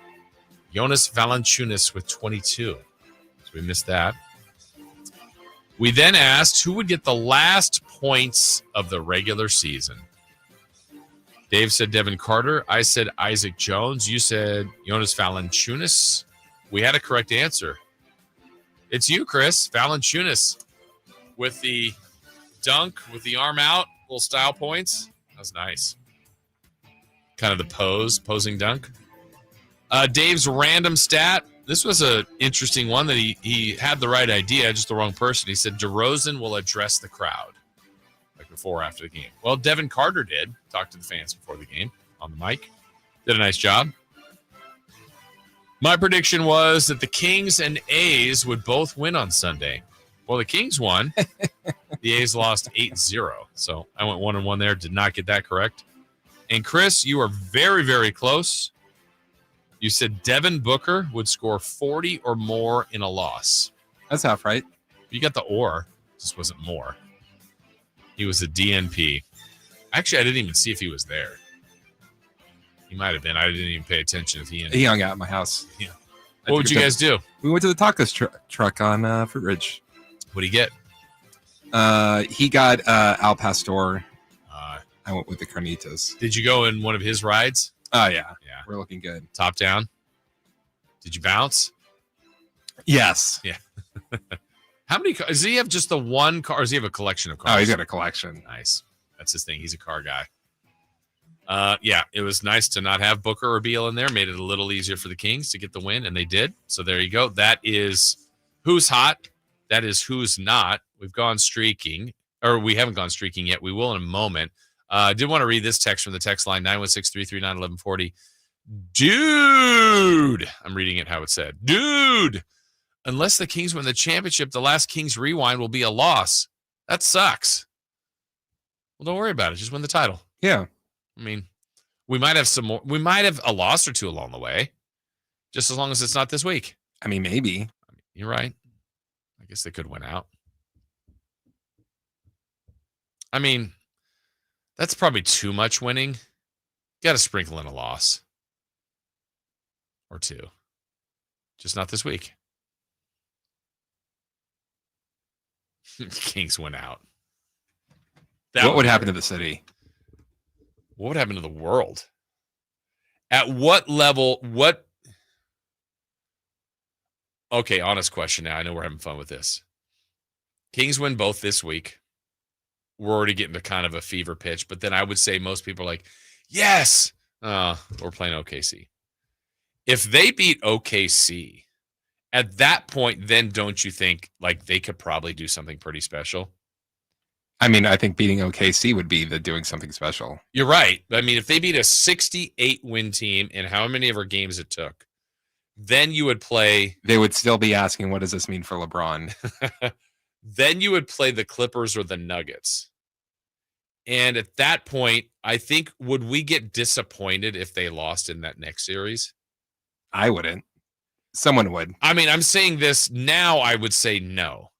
Jonas Valanciunas with 22. So we missed that. We then asked who would get the last points of the regular season. Dave said Devin Carter. I said Isaac Jones. You said Jonas Valanciunas. We had a correct answer. It's you, Chris. Valanciunas with the dunk, with the arm out, little style points. That was nice. Kind of the posing dunk. Dave's random stat. This was an interesting one that he had the right idea, just the wrong person. He said DeRozan will address the crowd. Before or after the game. Well, Devin Carter did talk to the fans before the game on the mic. Did a nice job. My prediction was that the Kings and A's would both win on Sunday. Well, the Kings won. The A's lost 8-0. So I went 1-1 there. Did not get that correct. And Chris, you are very, very close. You said Devin Booker would score 40 or more in a loss. That's half right. You got the or. Just wasn't more. He was a DNP. Actually, I didn't even see if he was there. He might have been. I didn't even pay attention if he hung out at my house. Yeah. What would you guys do? We went to the tacos truck on Fruit Ridge. What did he get? He got Al Pastor. I went with the carnitas. Did you go in one of his rides? Oh, yeah. Yeah. We're looking good. Top down? Did you bounce? Yes. Yeah. How many cars? Does he have just the one car, or does he have a collection of cars? Oh, he's got a collection. Nice. That's his thing. He's a car guy. Yeah, it was nice to not have Booker or Beal in there. Made it a little easier for the Kings to get the win, and they did. So there you go. That is who's hot. That is who's not. We've gone streaking, or we haven't gone streaking yet. We will in a moment. I did want to read this text from the text line, 916-339-1140. Dude, I'm reading it how it said. Dude, unless the Kings win the championship, the last Kings rewind will be a loss. That sucks. Well, don't worry about it. Just win the title. Yeah. I mean, we might have some more. We might have a loss or two along the way, just as long as it's not this week. I mean, maybe. You're right. I guess they could win out. I mean, that's probably too much winning. Got to sprinkle in a loss or two. Just not this week. Kings went out. What would happen to the city? What would happen to the world? At what level? Okay, honest question now. I know we're having fun with this. Kings win both this week. We're already getting to kind of a fever pitch, but then I would say most people are like, yes, we're playing OKC. If they beat OKC, at that point, then don't you think like they could probably do something pretty special? I mean, I think beating OKC would be the doing something special. You're right. I mean, if they beat a 68-win team in how many of our games it took, then you would play. They would still be asking, what does this mean for LeBron? Then you would play the Clippers or the Nuggets. And at that point, I think, would we get disappointed if they lost in that next series? I wouldn't. Someone would. I mean, I'm saying this now, I would say no.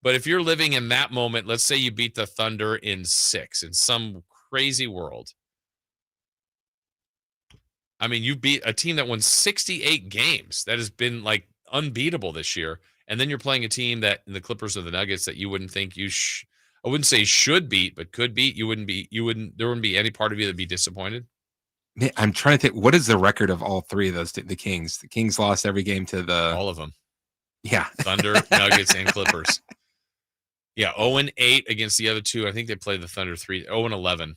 But if you're living in that moment, let's say you beat the Thunder in 6 in some crazy world. I mean, you beat a team that won 68 games. That has been like unbeatable this year. And then you're playing a team that in the Clippers or the Nuggets that you wouldn't think I wouldn't say should beat, but could beat. There wouldn't be any part of you that'd be disappointed. Man, I'm trying to think, what is the record of all three of those? The Kings. The Kings lost every game to all of them. Yeah. Thunder, Nuggets, and Clippers. Yeah, 0-8 against the other two. I think they played the Thunder 0-11.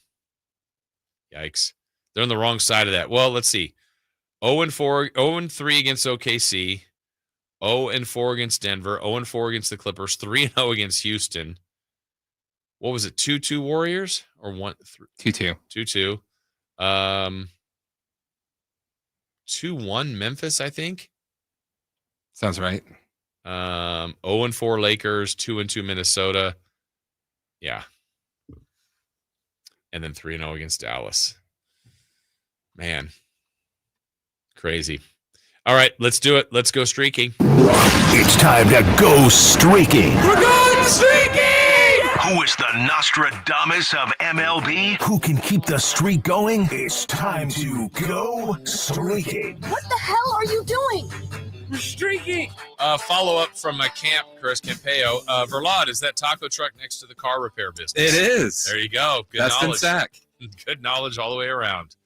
Yikes. They're on the wrong side of that. Well, let's see. 0-4, 0-3 against OKC, 0-4 against Denver, 0-4 against the Clippers, 3-0 against Houston. What was it? 2-2 Warriors or 2-2. 2-2. 2-1 Memphis, I think. Sounds right. 0-4 Lakers, 2-2 Minnesota. Yeah. And then 3-0 against Dallas. Man. Crazy. All right, let's do it. Let's go streaking. It's time to go streaking. We're going streaking! Who is the Nostradamus of MLB? Who can keep the streak going? It's time to go streaking. What the hell are you doing? We're streaking. Follow up from my camp, Chris Campeo. Verlad, is that taco truck next to the car repair business? It is. There you go. Good Best knowledge. in Sac. Good knowledge all the way around.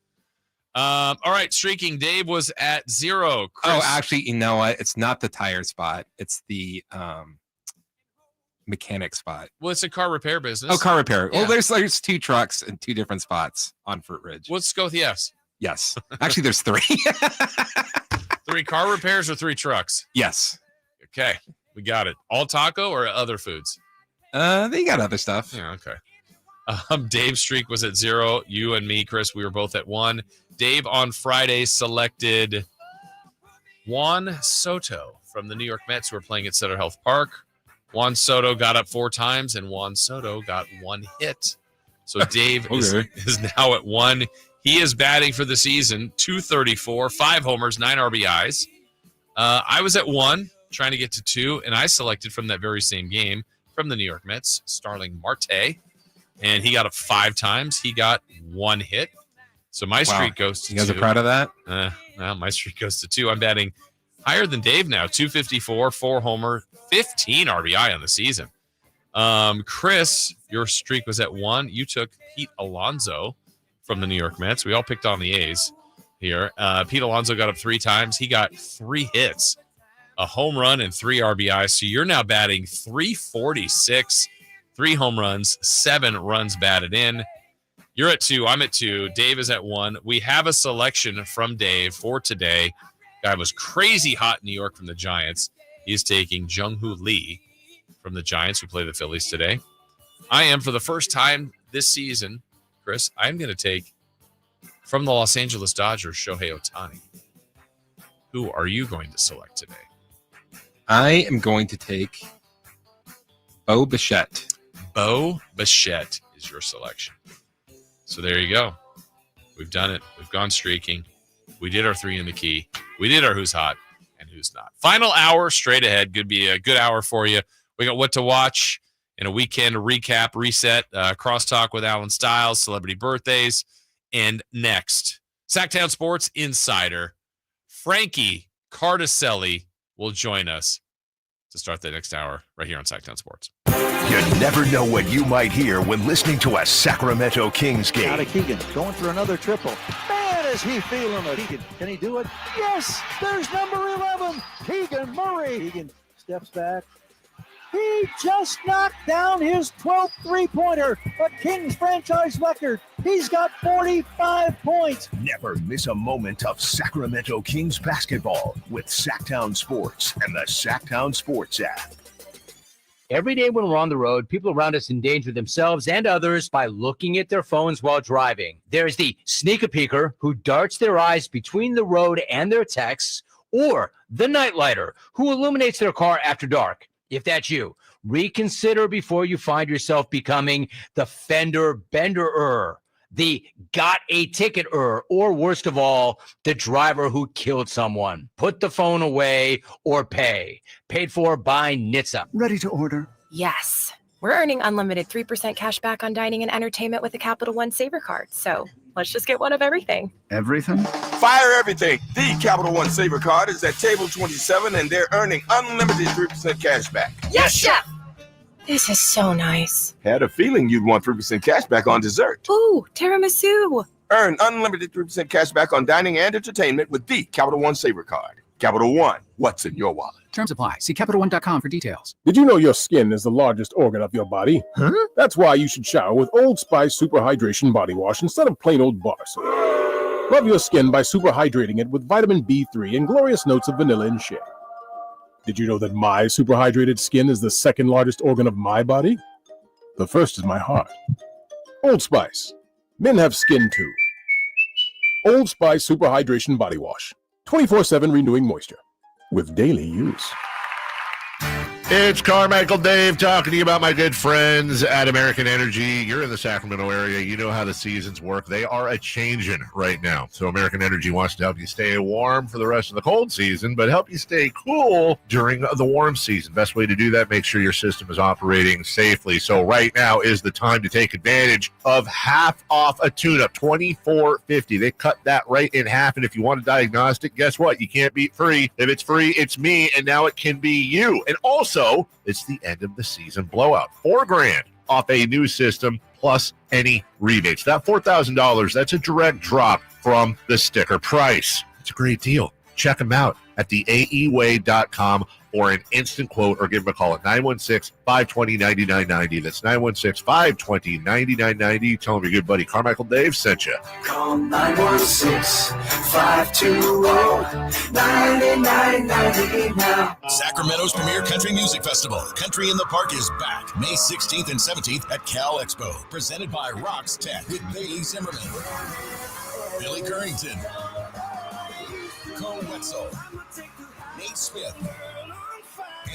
All right, streaking. Dave was at 0. Chris. Oh, actually, you know what? It's not the tire spot. It's the mechanic spot. Well, it's a car repair business. Oh, car repair. Yeah. Well, there's 2 trucks in 2 different spots on Fruit Ridge. Let's go with yes. Yes. Actually, there's 3. 3 car repairs or 3 trucks? Yes. Okay, we got it. All taco or other foods? They got other stuff. Yeah, okay. Dave's streak was at 0. You and me, Chris, we were both at 1. Dave on Friday selected Juan Soto from the New York Mets, who are playing at Sutter Health Park. Juan Soto got up 4 times, and Juan Soto got 1 hit. So Dave is now at 1. He is batting for the season, .234, 5 homers, 9 RBIs. I was at 1, trying to get to 2, and I selected from that very same game from the New York Mets, Starling Marte, and he got up 5 times. He got 1 hit. So my streak goes to 2. You guys are proud of that? Well, my streak goes to 2. I'm batting higher than Dave now, .254, 4 homer, 15 RBI on the season. Chris, your streak was at 1. You took Pete Alonso from the New York Mets. We all picked on the A's here. Pete Alonso got up 3 times. He got 3 hits, a home run, and 3 RBIs. So you're now batting .346, 3 home runs, 7 runs batted in. You're at 2. I'm at 2. Dave is at 1. We have a selection from Dave for today. Guy was crazy hot in New York from the Giants. He's taking Jung-Hoo Lee from the Giants, who play the Phillies today. I am, for the first time this season, Chris, I'm going to take from the Los Angeles Dodgers, Shohei Ohtani. Who are you going to select today? I am going to take Bo Bichette. Bo Bichette is your selection. So there you go. We've done it. We've gone streaking. We did our 3 in the key. We did our who's hot and who's not. Final hour straight ahead. Could be a good hour for you. We got what to watch in a weekend recap, reset, crosstalk with Alan Stiles, celebrity birthdays, and next, Sacktown Sports Insider Frankie Cardicelli will join us to start the next hour right here on Sacktown Sports. You never know what you might hear when listening to a Sacramento Kings game. Out of Keegan, going for another triple. Man, is he feeling it. Keegan, can he do it? Yes, there's number 11, Keegan Murray. Keegan steps back. He just knocked down his 12th three-pointer, a Kings franchise record. He's got 45 points. Never miss a moment of Sacramento Kings basketball with Sacktown Sports and the Sacktown Sports app. Every day when we're on the road, people around us endanger themselves and others by looking at their phones while driving. There's the sneaker-peeker who darts their eyes between the road and their texts, or the nightlighter who illuminates their car after dark. If that's you, reconsider before you find yourself becoming the fender bender-er, the got a ticket-er, or worst of all, the driver who killed someone. Put the phone away or pay. Paid for by NHTSA. Ready to order? Yes. We're earning unlimited 3% cash back on dining and entertainment with the Capital One Saver card. So let's just get one of everything. Everything? Fire everything. The Capital One Saver card is at table 27, and they're earning unlimited 3% cash back. Yes, Chef! This is so nice. Had a feeling you'd want 3% cash back on dessert. Ooh, tiramisu. Earn unlimited 3% cash back on dining and entertainment with the Capital One Saver card. Capital One, what's in your wallet? Terms apply. See CapitalOne.com for details. Did you know your skin is the largest organ of your body? Huh? That's why you should shower with Old Spice Super Hydration Body Wash instead of plain old bar soap. Love your skin by super hydrating it with vitamin B3 and glorious notes of vanilla and shea. Did you know that my super hydrated skin is the second largest organ of my body? The first is my heart. Old Spice. Men have skin too. Old Spice Super Hydration Body Wash. 24/7 renewing moisture with daily use. It's Carmichael Dave talking to you about my good friends at American Energy. You're in the Sacramento area. You know how the seasons work. They are a-changing right now. So American Energy wants to help you stay warm for the rest of the cold season, but help you stay cool during the warm season. Best way to do that, make sure your system is operating safely. So right now is the time to take advantage of half off a tune-up, $24.50. They cut that right in half, and if you want a diagnostic, guess what? You can't beat free. If it's free, it's me, and now it can be you. And also, it's the end of the season blowout. $4,000 off a new system plus any rebates. That $4,000, that's a direct drop from the sticker price. It's a great deal. Check them out at theaeway.com or an instant quote, or give them a call at 916-520-9990. That's 916-520-9990. Tell them your good buddy Carmichael Dave sent you. Call 916-520-9990 now. Sacramento's premier country music festival, Country in the Park, is back May 16th and 17th at Cal Expo. Presented by Rocks Tech with Bailey Zimmerman, Billy Currington, Cole Wetzel, Nate Smith,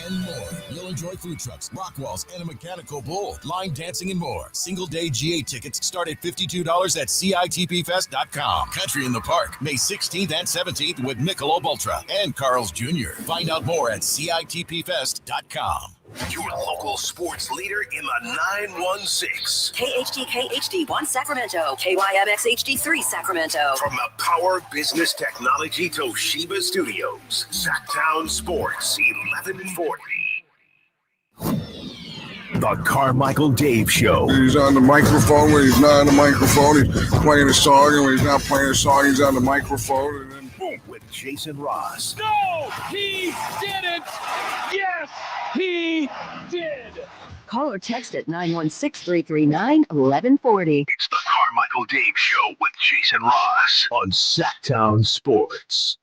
and more. You'll enjoy food trucks, rock walls, and a mechanical bull, line dancing, and more. Single-day GA tickets start at $52 at CITPFest.com. Country in the Park, May 16th and 17th with Michelob Ultra and Carl's Jr. Find out more at CITPFest.com. Your local sports leader in the 916. KHTK HD1 Sacramento. KYMX HD3 Sacramento. From the Power Business Technology Toshiba Studios. Sacktown Sports 1140. The Carmichael Dave Show. He's on the microphone when he's not on the microphone. He's playing a song, and when he's not playing a song, he's on the microphone. And then boom, with Jason Ross. No, he didn't. Yes, he did. Call or text at 916-339-1140. It's the Carmichael Dave Show with Jason Ross on Sacktown Sports.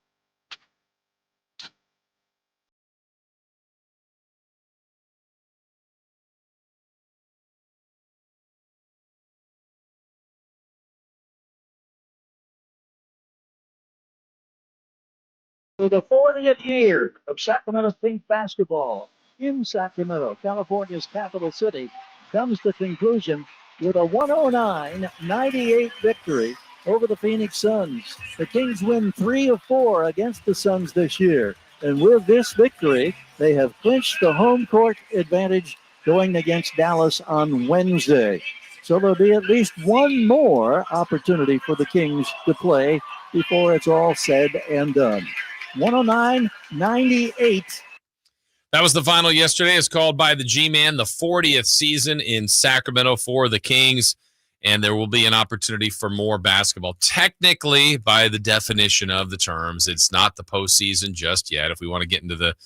For the 40th year of Sacramento Kings basketball in Sacramento, California's capital city, comes to conclusion with a 109-98 victory over the Phoenix Suns. The Kings win 3 of 4 against the Suns this year. And with this victory, they have clinched the home court advantage going against Dallas on Wednesday. So there'll be at least one more opportunity for the Kings to play before it's all said and done. 109-98. That was the final yesterday. It's called by the G-Man, the 40th season in Sacramento for the Kings, and there will be an opportunity for more basketball. Technically, by the definition of the terms, it's not the postseason just yet. If we want to get into the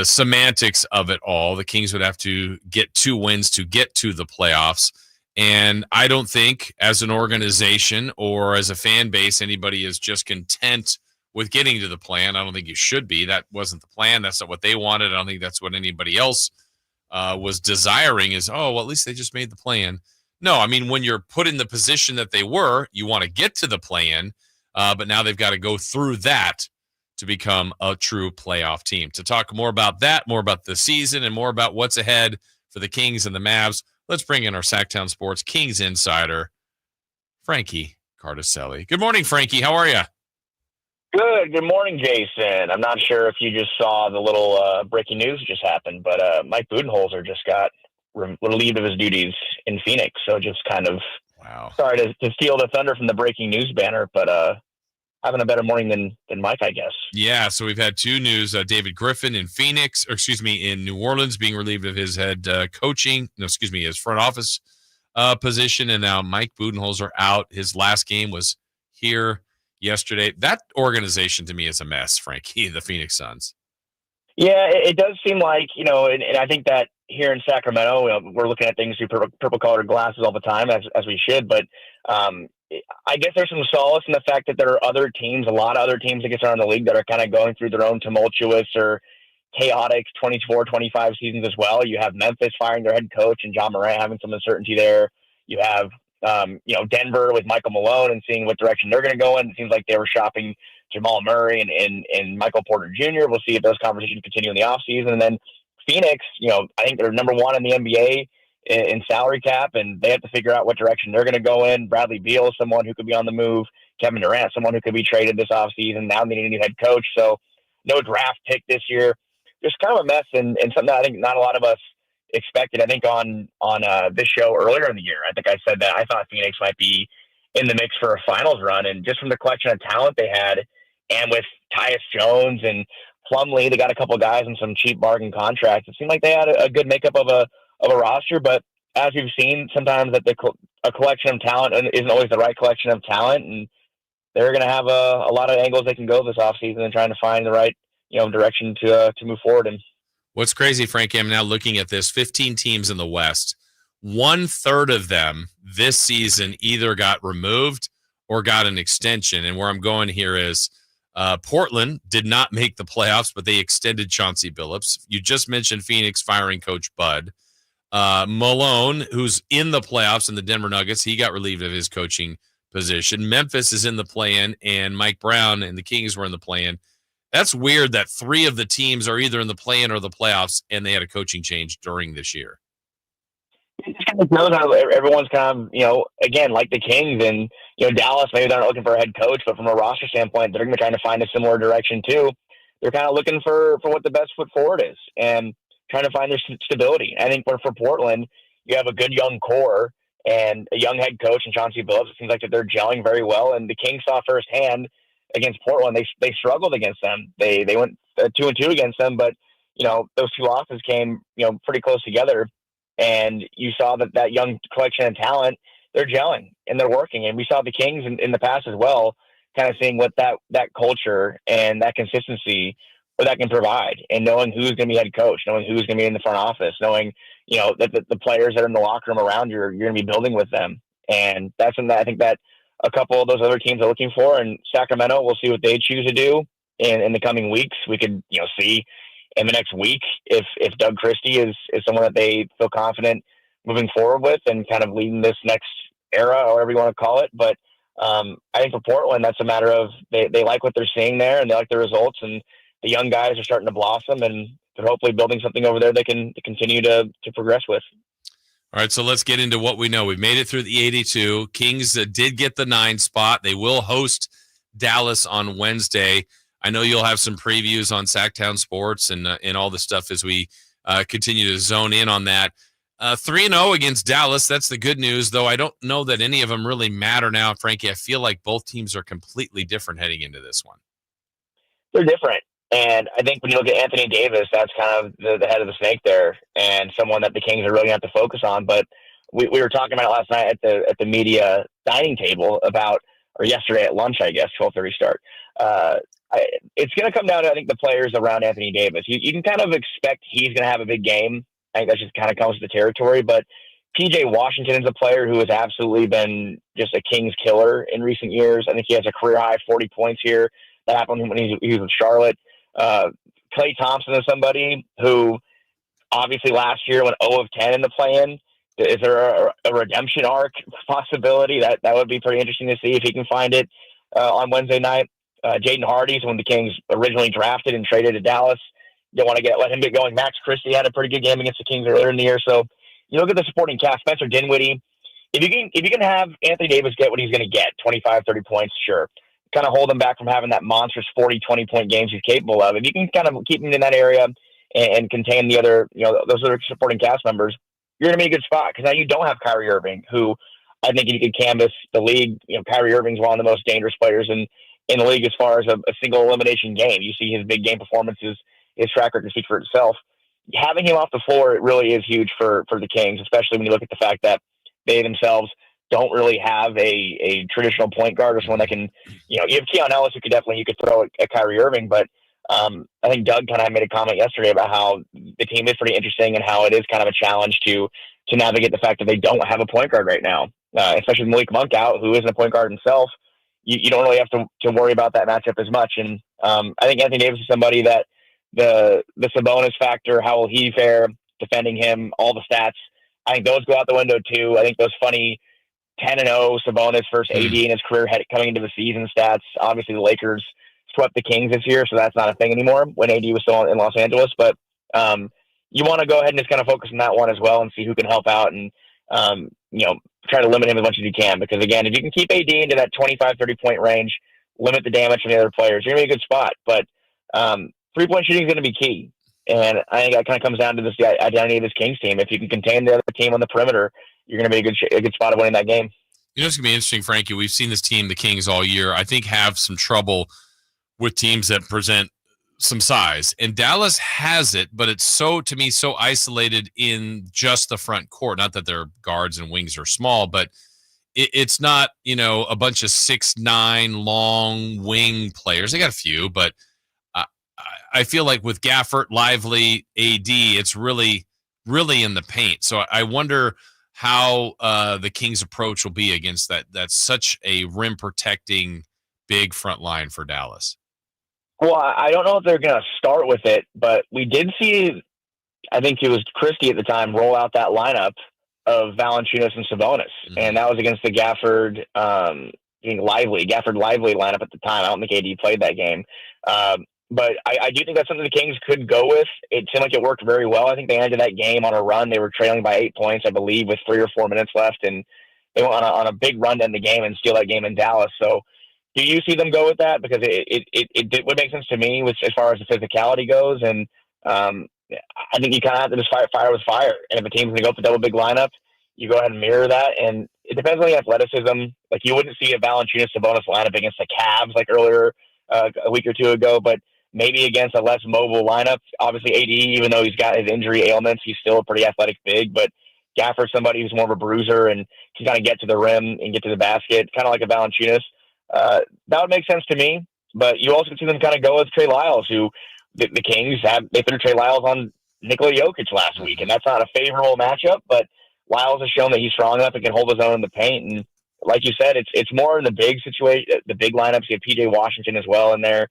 semantics of it all, the Kings would have to get 2 wins to get to the playoffs. And I don't think as an organization or as a fan base, anybody is just content with getting to the plan. I don't think you should be. That wasn't the plan. That's not what they wanted. I don't think that's what anybody else was desiring is, oh, well, at least they just made the plan. No, I mean, when you're put in the position that they were, you want to get to the plan, but now they've got to go through that to become a true playoff team. To talk more about that, more about the season, and more about what's ahead for the Kings and the Mavs, let's bring in our Sacktown Sports Kings insider, Frankie Cardicelli. Good morning, Frankie. How are you? Good morning, Jason. I'm not sure if you just saw the little breaking news that just happened, but Mike Budenholzer just got relieved of his duties in Phoenix. So just kind of sorry to steal the thunder from the breaking news banner, but having a better morning than Mike, I guess. Yeah, so we've had two news. David Griffin in in New Orleans being relieved of his head his front office position, and now Mike Budenholzer out. His last game was here yesterday. That organization to me is a mess, Frankie, the Phoenix Suns. Yeah, it does seem like, and I think that here in Sacramento, we're looking at things through purple-colored glasses all the time, as we should, but I guess there's some solace in the fact that there are other teams, a lot of other teams, I guess, around the league that are kind of going through their own tumultuous or chaotic 24-25 seasons as well. You have Memphis firing their head coach and John Morant having some uncertainty there. You have Denver with Michael Malone and seeing what direction they're going to go in. It seems like they were shopping Jamal Murray and Michael Porter Jr. We'll see if those conversations continue in the offseason. And then Phoenix, I think they're number one in the NBA in salary cap, and they have to figure out what direction they're going to go in. Bradley Beal is someone who could be on the move. Kevin Durant, someone who could be traded this offseason. Now needing a new head coach. So no draft pick this year. Just kind of a mess and something that I think not a lot of us expected. I think on this show earlier in the year, I think I said that I thought Phoenix might be in the mix for a finals run, and just from the collection of talent they had, and with Tyus Jones and Plumlee, they got a couple guys in some cheap bargain contracts. It seemed like they had a good makeup of a roster, but as we've seen, sometimes that a collection of talent isn't always the right collection of talent, and they're going to have a lot of angles they can go this offseason and trying to find the right direction to move forward in. What's crazy, Frankie, I'm now looking at this, 15 teams in the West. 1/3 of them this season either got removed or got an extension. And where I'm going here is Portland did not make the playoffs, but they extended Chauncey Billups. You just mentioned Phoenix firing Coach Bud. Malone, who's in the playoffs in the Denver Nuggets, he got relieved of his coaching position. Memphis is in the play-in, and Mike Brown and the Kings were in the play-in. That's weird that 3 of the teams are either in the play-in or the playoffs, and they had a coaching change during this year. It just kind of knows how everyone's kind of, again, like the Kings and, Dallas, maybe they're not looking for a head coach, but from a roster standpoint, they're going to try to find a similar direction too. They're kind of looking for what the best foot forward is and trying to find their stability. I think for Portland, you have a good young core and a young head coach in Chauncey Billups. It seems like that they're gelling very well, and the Kings saw firsthand against Portland, they struggled against them. They went 2-2 against them, but those 2 losses came pretty close together, and you saw that young collection of talent, they're gelling and they're working. And we saw the Kings in the past as well, kind of seeing what that culture and that consistency what that can provide, and knowing who's going to be head coach, knowing who's going to be in the front office, knowing that the players that are in the locker room around you, you're going to be building with them, and that's something that I think that a couple of those other teams are looking for. And Sacramento, we'll see what they choose to do in the coming weeks. We could, see in the next week if Doug Christie is someone that they feel confident moving forward with and kind of leading this next era, or whatever you want to call it. But I think for Portland, that's a matter of they like what they're seeing there and they like the results, and the young guys are starting to blossom, and they're hopefully building something over there they can continue to progress with. All right, so let's get into what we know. We've made it through the 82. Kings did get the 9 spot. They will host Dallas on Wednesday. I know you'll have some previews on Sacktown Sports and all the stuff as we continue to zone in on that. 3-0 against Dallas. That's the good news, though I don't know that any of them really matter now, Frankie. I feel like both teams are completely different heading into this one. They're different. And I think when you look at Anthony Davis, that's kind of the head of the snake there, and someone that the Kings are really going to have to focus on. But we were talking about it last night at the media dining table or yesterday at lunch, I guess, 12:30 start. It's going to come down to, I think, the players around Anthony Davis. You can kind of expect he's going to have a big game. I think that just kind of comes with the territory. But P.J. Washington is a player who has absolutely been just a Kings killer in recent years. I think he has a career-high 40 points here. That happened when he was with Charlotte. Klay Thompson is somebody who obviously last year went 0 of 10 in the play-in. Is there a redemption arc possibility? That would be pretty interesting to see if he can find it on Wednesday night. Jaden Hardy's when the Kings originally drafted and traded to Dallas. You don't want to let him get going. Max Christie had a pretty good game against the Kings earlier in the year. So you look at the supporting cast, Spencer Dinwiddie. If you can have Anthony Davis get what he's going to get, 25, 30 points, sure. Kind of hold him back from having that monstrous 40, 20-point games he's capable of. If you can kind of keep him in that area and contain the other, those other supporting cast members, you're in a good spot because now you don't have Kyrie Irving, who I think if you could canvas the league, Kyrie Irving's one of the most dangerous players in the league as far as a single elimination game. You see his big game performances, his track record speaks for itself. Having him off the floor, it really is huge for the Kings, especially when you look at the fact that they themselves don't really have a traditional point guard or someone that can, you have Keon Ellis who you could throw at Kyrie Irving, but I think Doug kind of made a comment yesterday about how the team is pretty interesting and how it is kind of a challenge to navigate the fact that they don't have a point guard right now, especially with Malik Monk out, who isn't a point guard himself. You don't really have to worry about that matchup as much. And I think Anthony Davis is somebody that the Sabonis factor, how will he fare defending him, all the stats, I think those go out the window too. I think those funny 10-0 Sabonis versus AD in his career coming into the season stats. Obviously, the Lakers swept the Kings this year, so that's not a thing anymore when AD was still in Los Angeles. But you want to go ahead and just kind of focus on that one as well and see who can help out and, try to limit him as much as you can. Because, again, if you can keep AD into that 25, 30-point range, limit the damage from the other players, you're going to be in a good spot. But three-point shooting is going to be key. And I think that kind of comes down to the identity of this Kings team. If you can contain the other team on the perimeter, you're going to be a good spot of winning that game. It's going to be interesting, Frankie. We've seen this team, the Kings, all year, I think have some trouble with teams that present some size. And Dallas has it, but it's so isolated in just the front court. Not that their guards and wings are small, but it's not, a bunch of 6'9" long wing players. They got a few, but I feel like with Gafford, Lively, AD, it's really, really in the paint. So I wonder how the Kings' approach will be against that. That's such a rim protecting big front line for Dallas. Well, I don't know if they're going to start with it, but we did see, I think it was Christie at the time, roll out that lineup of Valanciunas and Sabonis. Mm-hmm. And that was against the Gafford Lively lineup at the time. I don't think AD played that game. But I do think that's something the Kings could go with. It seemed like it worked very well. I think they ended that game on a run. They were trailing by 8 points, I believe, with 3 or 4 minutes left. And they went on a big run to end the game and steal that game in Dallas. So do you see them go with that? Because it would make sense to me as far as the physicality goes. And I think you kind of have to just fight fire with fire. And if a team's going to go for double big lineup, you go ahead and mirror that. And it depends on the athleticism. Like, you wouldn't see a Valanciunas Sabonis lineup against the Cavs like earlier a week or two ago, but maybe against a less mobile lineup. Obviously, AD, even though he's got his injury ailments, he's still a pretty athletic big. But Gafford's somebody who's more of a bruiser and can kind of get to the rim and get to the basket, kind of like a Valanciunas. That would make sense to me. But you also see them kind of go with Trey Lyles, who the Kings they threw Trey Lyles on Nikola Jokic last week, and that's not a favorable matchup. But Lyles has shown that he's strong enough and can hold his own in the paint. And like you said, it's more in the big situation, the big lineups. You have PJ Washington as well in there.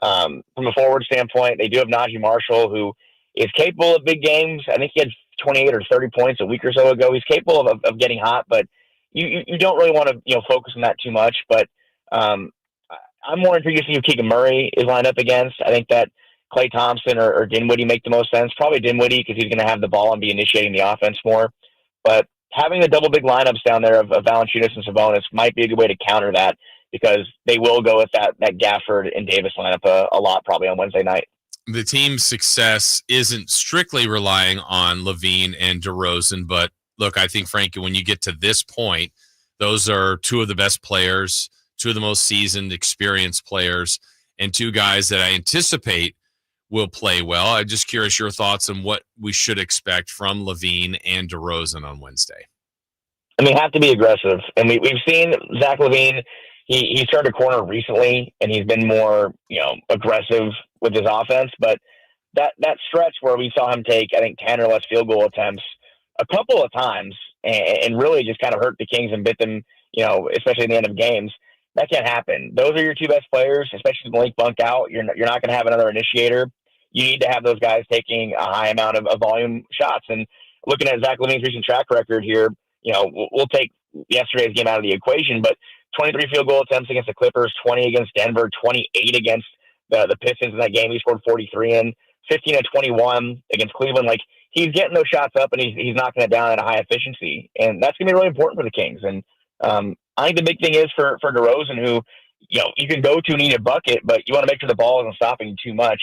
From a forward standpoint, they do have Najee Marshall, who is capable of big games. I think he had 28 or 30 points a week or so ago. He's capable of getting hot, but you don't really want to focus on that too much. But I'm more intrigued to see who Keegan Murray is lined up against. I think that Klay Thompson or Dinwiddie make the most sense. Probably Dinwiddie because he's going to have the ball and be initiating the offense more. But having the double big lineups down there of Valanciunas and Sabonis might be a good way to counter that, because they will go with that Gafford and Davis lineup a lot probably on Wednesday night. The team's success isn't strictly relying on LaVine and DeRozan, but look, I think, Frankie, when you get to this point, those are two of the best players, two of the most seasoned, experienced players, and two guys that I anticipate will play well. I'm just curious your thoughts on what we should expect from LaVine and DeRozan on Wednesday. I mean, have to be aggressive. And we've seen Zach LaVine, he's turned a corner recently, and he's been more, aggressive with his offense. But that stretch where we saw him take, I think, 10 or less field goal attempts a couple of times and really just kind of hurt the Kings and bit them, especially in the end of games, that can't happen. Those are your two best players, especially with Malik Monk out. You're not going to have another initiator. You need to have those guys taking a high amount of volume shots. And looking at Zach LaVine's recent track record here, we'll take yesterday's game out of the equation, but 23 field goal attempts against the Clippers, 20 against Denver, 28 against the Pistons in that game. He scored 43 in, 15 and 21 against Cleveland. Like, he's getting those shots up and he's knocking it down at a high efficiency. And that's going to be really important for the Kings. And I think the big thing is for DeRozan, who, you can go to and need a bucket, but you want to make sure the ball isn't stopping too much.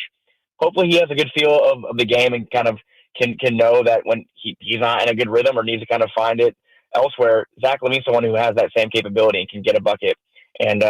Hopefully he has a good feel of the game and kind of can know that when he's not in a good rhythm or needs to kind of find it elsewhere. Zach LaVine's someone who has that same capability and can get a bucket. And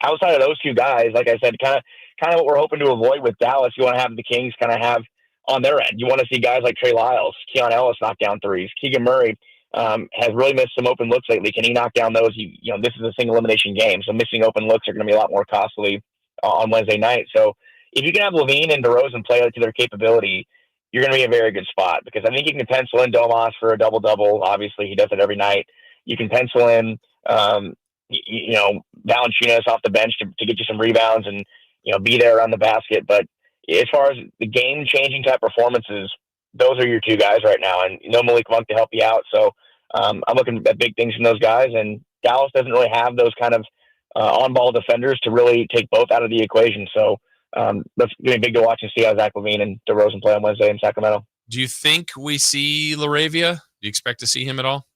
outside of those two guys, like I said, kind of what we're hoping to avoid with Dallas, you want to have the Kings kind of have on their end. You want to see guys like Trey Lyles, Keon Ellis knock down threes. Keegan Murray has really missed some open looks lately. Can he knock down those? This is a single elimination game, so missing open looks are going to be a lot more costly on Wednesday night. So if you can have LaVine and DeRozan play to their capability, you're going to be in a very good spot, because I think you can pencil in Domas for a double-double. Obviously, he does it every night. You can pencil in, Valanciunas off the bench to get you some rebounds and, be there on the basket. But as far as the game-changing type performances, those are your two guys right now. And Malik Monk to help you out. So I'm looking at big things from those guys. And Dallas doesn't really have those kind of on-ball defenders to really take both out of the equation. So that's going to be big to watch and see how Zach LaVine and DeRozan play on Wednesday in Sacramento. Do you think we see LaRavia? Do you expect to see him at all?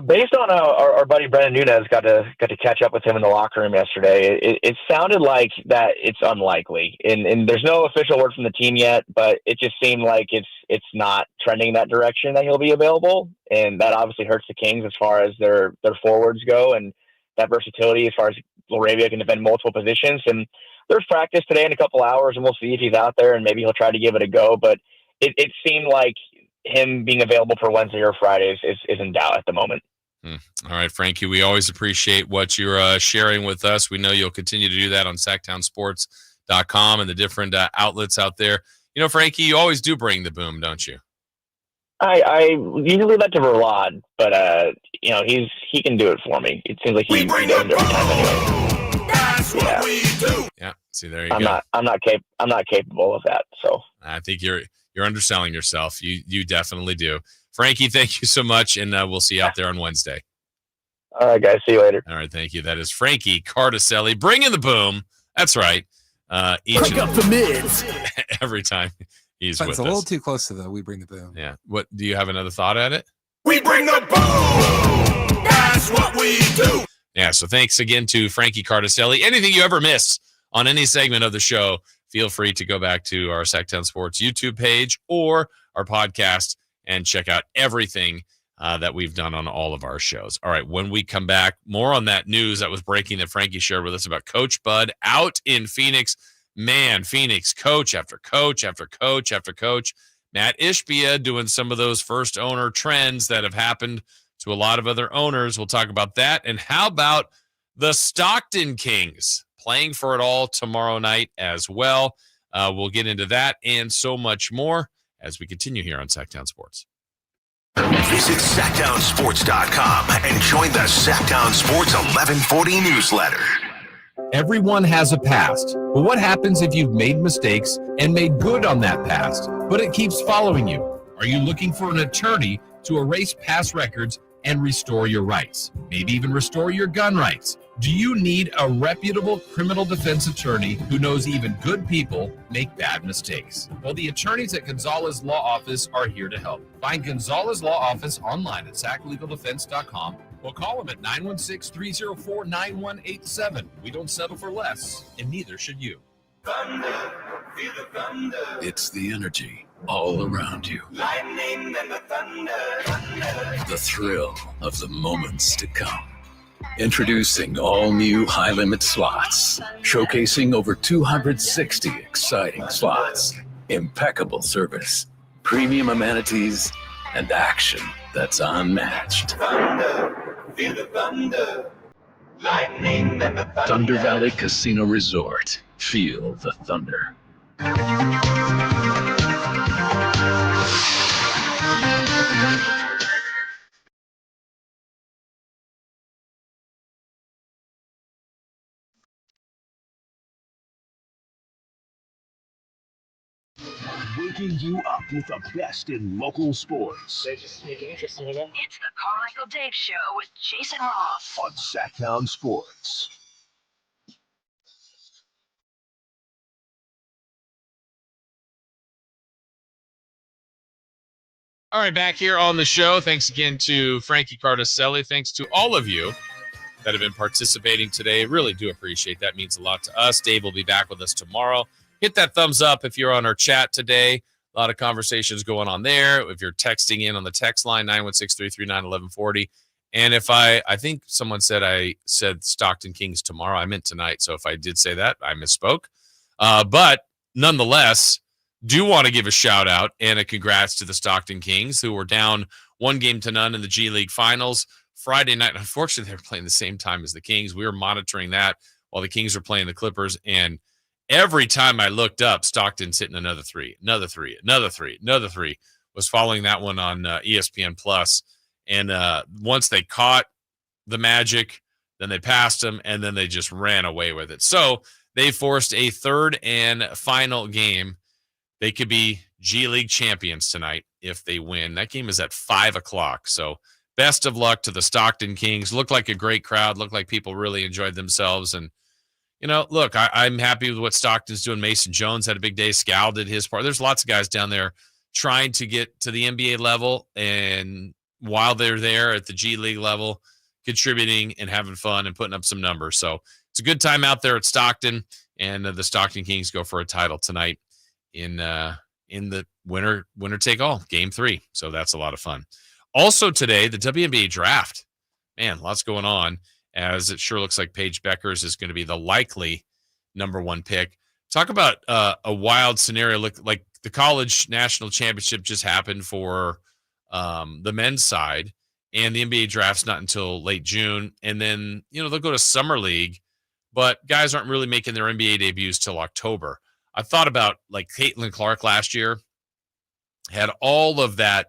Based on our buddy Brendan Nunez got to catch up with him in the locker room yesterday, it sounded like that it's unlikely. And there's no official word from the team yet, but it just seemed like it's not trending in that direction that he'll be available. And that obviously hurts the Kings as far as their forwards go, and that versatility as far as LaRavia can defend multiple positions. And there's practice today in a couple hours, and we'll see if he's out there, and maybe he'll try to give it a go. But it seemed like him being available for Wednesday or Friday is in doubt at the moment. All right, Frankie, we always appreciate what you're sharing with us. We know you'll continue to do that on SacktownSports.com and the different outlets out there. Frankie, you always do bring the boom, don't you? I usually leave that to Verlad, but he can do it for me. It seems like he does it every time anyway. That's what we do. Yeah. See, there you go. I'm not capable of that. So I think you're underselling yourself. You definitely do. Frankie, thank you so much, and we'll see you out there on Wednesday. All right, guys. See you later. All right, thank you. That is Frankie Cardicelli bringing the boom. That's right. Crank up the mids. Every time he's with us. It's a little too close to the we bring the boom. Yeah. What do you have another thought at it? We bring the boom. That's what we do. Yeah. So thanks again to Frankie Cardicelli. Anything you ever miss on any segment of the show, feel free to go back to our Sacktown Sports YouTube page or our podcast and check out everything that we've done on all of our shows. All right, when we come back, more on that news that was breaking that Frankie shared with us about Coach Bud out in Phoenix. Man, Phoenix, coach after coach after coach after coach. Matt Ishbia doing some of those first owner trends that have happened to a lot of other owners. We'll talk about that. And how about the Stockton Kings playing for it all tomorrow night as well? We'll get into that and so much more as we continue here on Sacktown Sports. Visit SacktownSports.com and join the Sacktown Sports 1140 newsletter. Everyone has a past, but what happens if you've made mistakes and made good on that past, but it keeps following you? Are you looking for an attorney to erase past records and restore your rights? Maybe even restore your gun rights? Do you need a reputable criminal defense attorney who knows even good people make bad mistakes? Well, the attorneys at Gonzalez Law Office are here to help. Find Gonzalez Law Office online at sacklegaldefense.com or call them at 916-304-9187. We don't settle for less, and neither should you. Thunder, feel the thunder. It's the energy all around you. Lightning and the thunder. The thrill of the moments to come. Introducing all new high-limit slots, showcasing over 260 exciting slots, impeccable service, premium amenities, and action that's unmatched. Thunder, feel the thunder. Lightning and the thunder. Thunder Valley Casino Resort. Feel the thunder. Waking you up with the best in local sports. It's the Carmichael Dave Show with Jason Ross On Sacktown Sports. All right, back here on the show. Thanks again to Frankie Cardicelli. Thanks to all of you that have been participating today. Really do appreciate that. Means a lot to us. Dave will be back with us tomorrow. Hit that thumbs up if you're on our chat today. A lot of conversations going on there. If you're texting in on the text line, 916-339-1140. And if I think someone said I said Stockton Kings tomorrow. I meant tonight. So if I did say that, I misspoke. But nonetheless, do want to give a shout out and a congrats to the Stockton Kings, who were down 1-0 in the G League Finals Friday night. Unfortunately, they were playing the same time as the Kings. We were monitoring that while the Kings were playing the Clippers. And every time I looked up, Stockton's hitting another three, was following that one on ESPN Plus. And once they caught the Magic, then they passed them, and then they just ran away with it. So they forced a third and final game. They could be G League champions tonight if they win. That game is at 5 o'clock. So best of luck to the Stockton Kings. Looked like a great crowd. Looked like people really enjoyed themselves. And, look, I'm happy with what Stockton's doing. Mason Jones had a big day. Scal did his part. There's lots of guys down there trying to get to the NBA level. And while they're there at the G League level, contributing and having fun and putting up some numbers. So it's a good time out there at Stockton. And the Stockton Kings go for a title tonight in the winner take all game 3. So that's a lot of fun. Also today, the WNBA draft. Man, lots going on, as it sure looks like Paige Beckers is going to be the likely number 1 pick. Talk about a wild scenario. Look, like the college national championship just happened for the men's side, and the NBA draft's not until late June. And then, they'll go to summer league, but guys aren't really making their NBA debuts till October. I thought about like Caitlin Clark last year, had all of that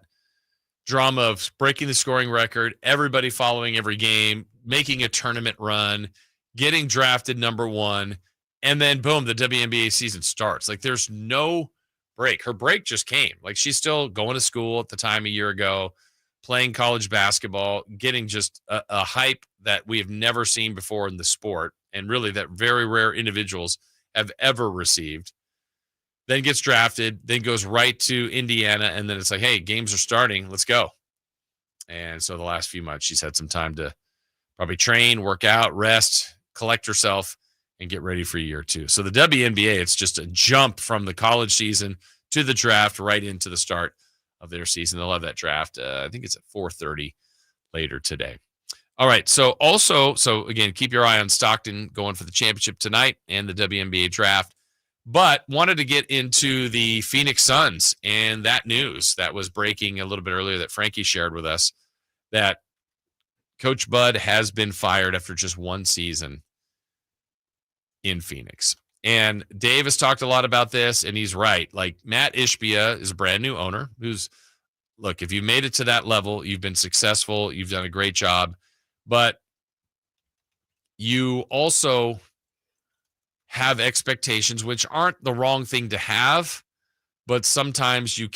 drama of breaking the scoring record, everybody following every game, making a tournament run, getting drafted number 1, and then boom, the WNBA season starts. Like there's no break. Her break just came. Like she's still going to school at the time a year ago, playing college basketball, getting just a hype that we have never seen before in the sport, and really that very rare individuals have ever received. Then gets drafted, then goes right to Indiana, and then it's like, hey, games are starting, let's go. And so the last few months, she's had some time to probably train, work out, rest, collect herself, and get ready for year 2. So the WNBA, it's just a jump from the college season to the draft right into the start of their season. They'll have that draft. I think it's at 4:30 later today. All right. So again, keep your eye on Stockton going for the championship tonight and the WNBA draft. But wanted to get into the Phoenix Suns and that news that was breaking a little bit earlier that Frankie shared with us, that Coach Bud has been fired after just 1 season in Phoenix. And Dave has talked a lot about this, and he's right. Like Matt Ishbia is a brand new owner who's, look, if you made it to that level, you've been successful, you've done a great job, but you also have expectations, which aren't the wrong thing to have, but sometimes you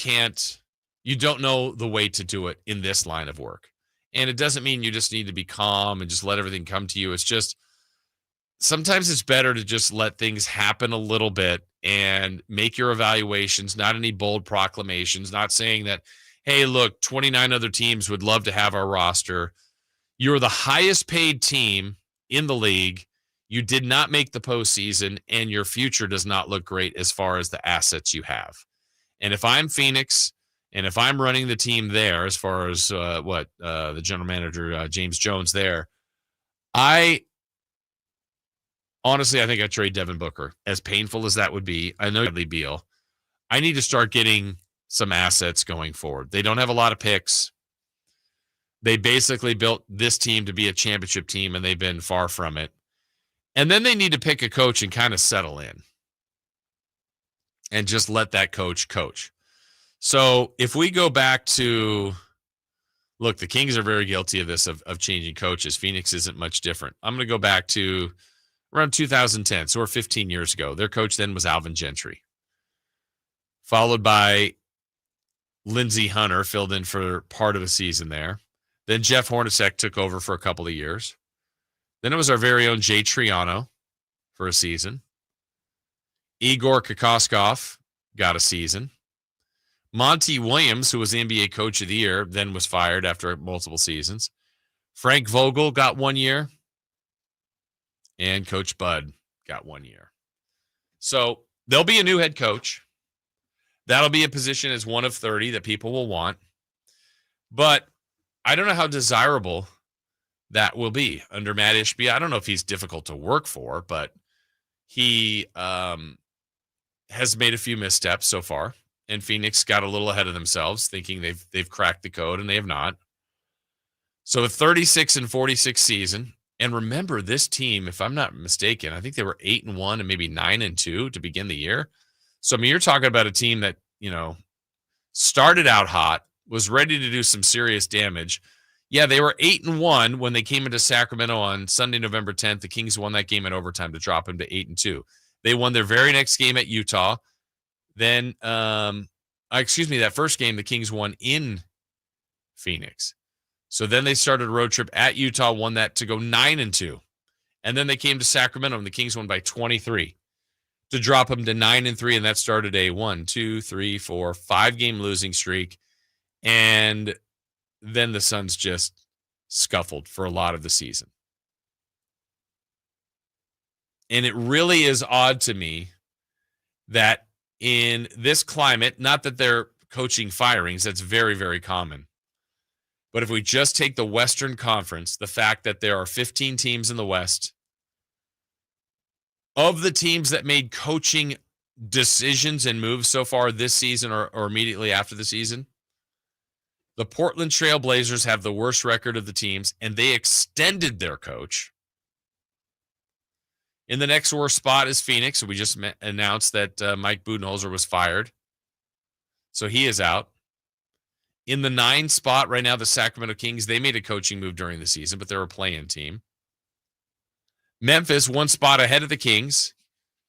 don't know the way to do it in this line of work. And it doesn't mean you just need to be calm and just let everything come to you. It's just, sometimes it's better to just let things happen a little bit and make your evaluations, not any bold proclamations, not saying that, hey, look, 29 other teams would love to have our roster. You're the highest paid team in the league. You did not make the postseason, and your future does not look great as far as the assets you have. And if I'm Phoenix, and if I'm running the team there, as far as the general manager, James Jones there, I think I trade Devin Booker. As painful as that would be, I know Bradley Beal. I need to start getting some assets going forward. They don't have a lot of picks. They basically built this team to be a championship team, and they've been far from it. And then they need to pick a coach and kind of settle in and just let that coach. So if we go back to, look, the Kings are very guilty of this, of changing coaches. Phoenix isn't much different. I'm going to go back to around 2010, so we're 15 years ago. Their coach then was Alvin Gentry. followed by Lindsey Hunter, filled in for part of a season there. Then Jeff Hornacek took over for a couple of years. Then it was our very own Jay Triano for a season. Igor Kokoskov got a season. Monty Williams, who was the NBA Coach of the Year, then was fired after multiple seasons. Frank Vogel got 1 year. And Coach Bud got 1 year. So there'll be a new head coach. That'll be a position as one of 30 that people will want. But I don't know how desirable that will be under Matt Ishbia. I don't know if he's difficult to work for, but he has made a few missteps so far. And Phoenix got a little ahead of themselves, thinking they've cracked the code, and they have not. So a 36-46 season. And remember, this team, if I'm not mistaken, I think they were 8-1 and maybe 9-2 to begin the year. So, I mean, you're talking about a team that, started out hot, was ready to do some serious damage. Yeah, they were 8-1 when they came into Sacramento on Sunday, November 10th. The Kings won that game in overtime to drop them to 8-2. They won their very next game at Utah. Then, that first game the Kings won in Phoenix. So then they started a road trip at Utah, won that to go 9-2. And then they came to Sacramento, and the Kings won by 23 to drop them to 9-3. And that started a 5-game losing streak. And then the Suns just scuffled for a lot of the season. And it really is odd to me that in this climate, not that they're coaching firings, that's very, very common. But if we just take the Western Conference, the fact that there are 15 teams in the West, of the teams that made coaching decisions and moves so far this season or immediately after the season, the Portland Trail Blazers have the worst record of the teams, and they extended their coach. In the next worst spot is Phoenix. We just announced that Mike Budenholzer was fired. So he is out. In the 9 spot right now, the Sacramento Kings, they made a coaching move during the season, but they're a play-in team. Memphis, 1 spot ahead of the Kings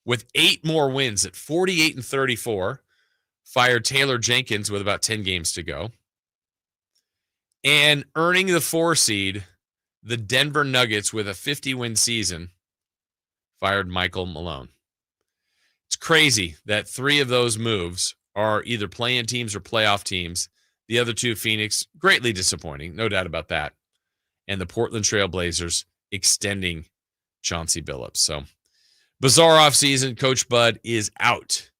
with 8 more wins at 48-34. Fired Taylor Jenkins with about 10 games to go. And earning the 4 seed, the Denver Nuggets with a 50-win season, fired Michael Malone. It's crazy that 3 of those moves are either play-in teams or playoff teams. The other 2, Phoenix, greatly disappointing, no doubt about that. And the Portland Trail Blazers extending Chauncey Billups. So bizarre offseason. Coach Bud is out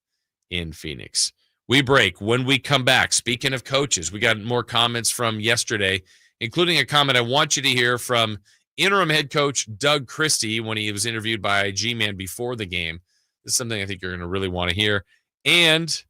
in Phoenix. We break. When we come back, speaking of coaches, we got more comments from yesterday, including a comment I want you to hear from interim head coach Doug Christie when he was interviewed by G-Man before the game. This is something I think you're going to really want to hear. And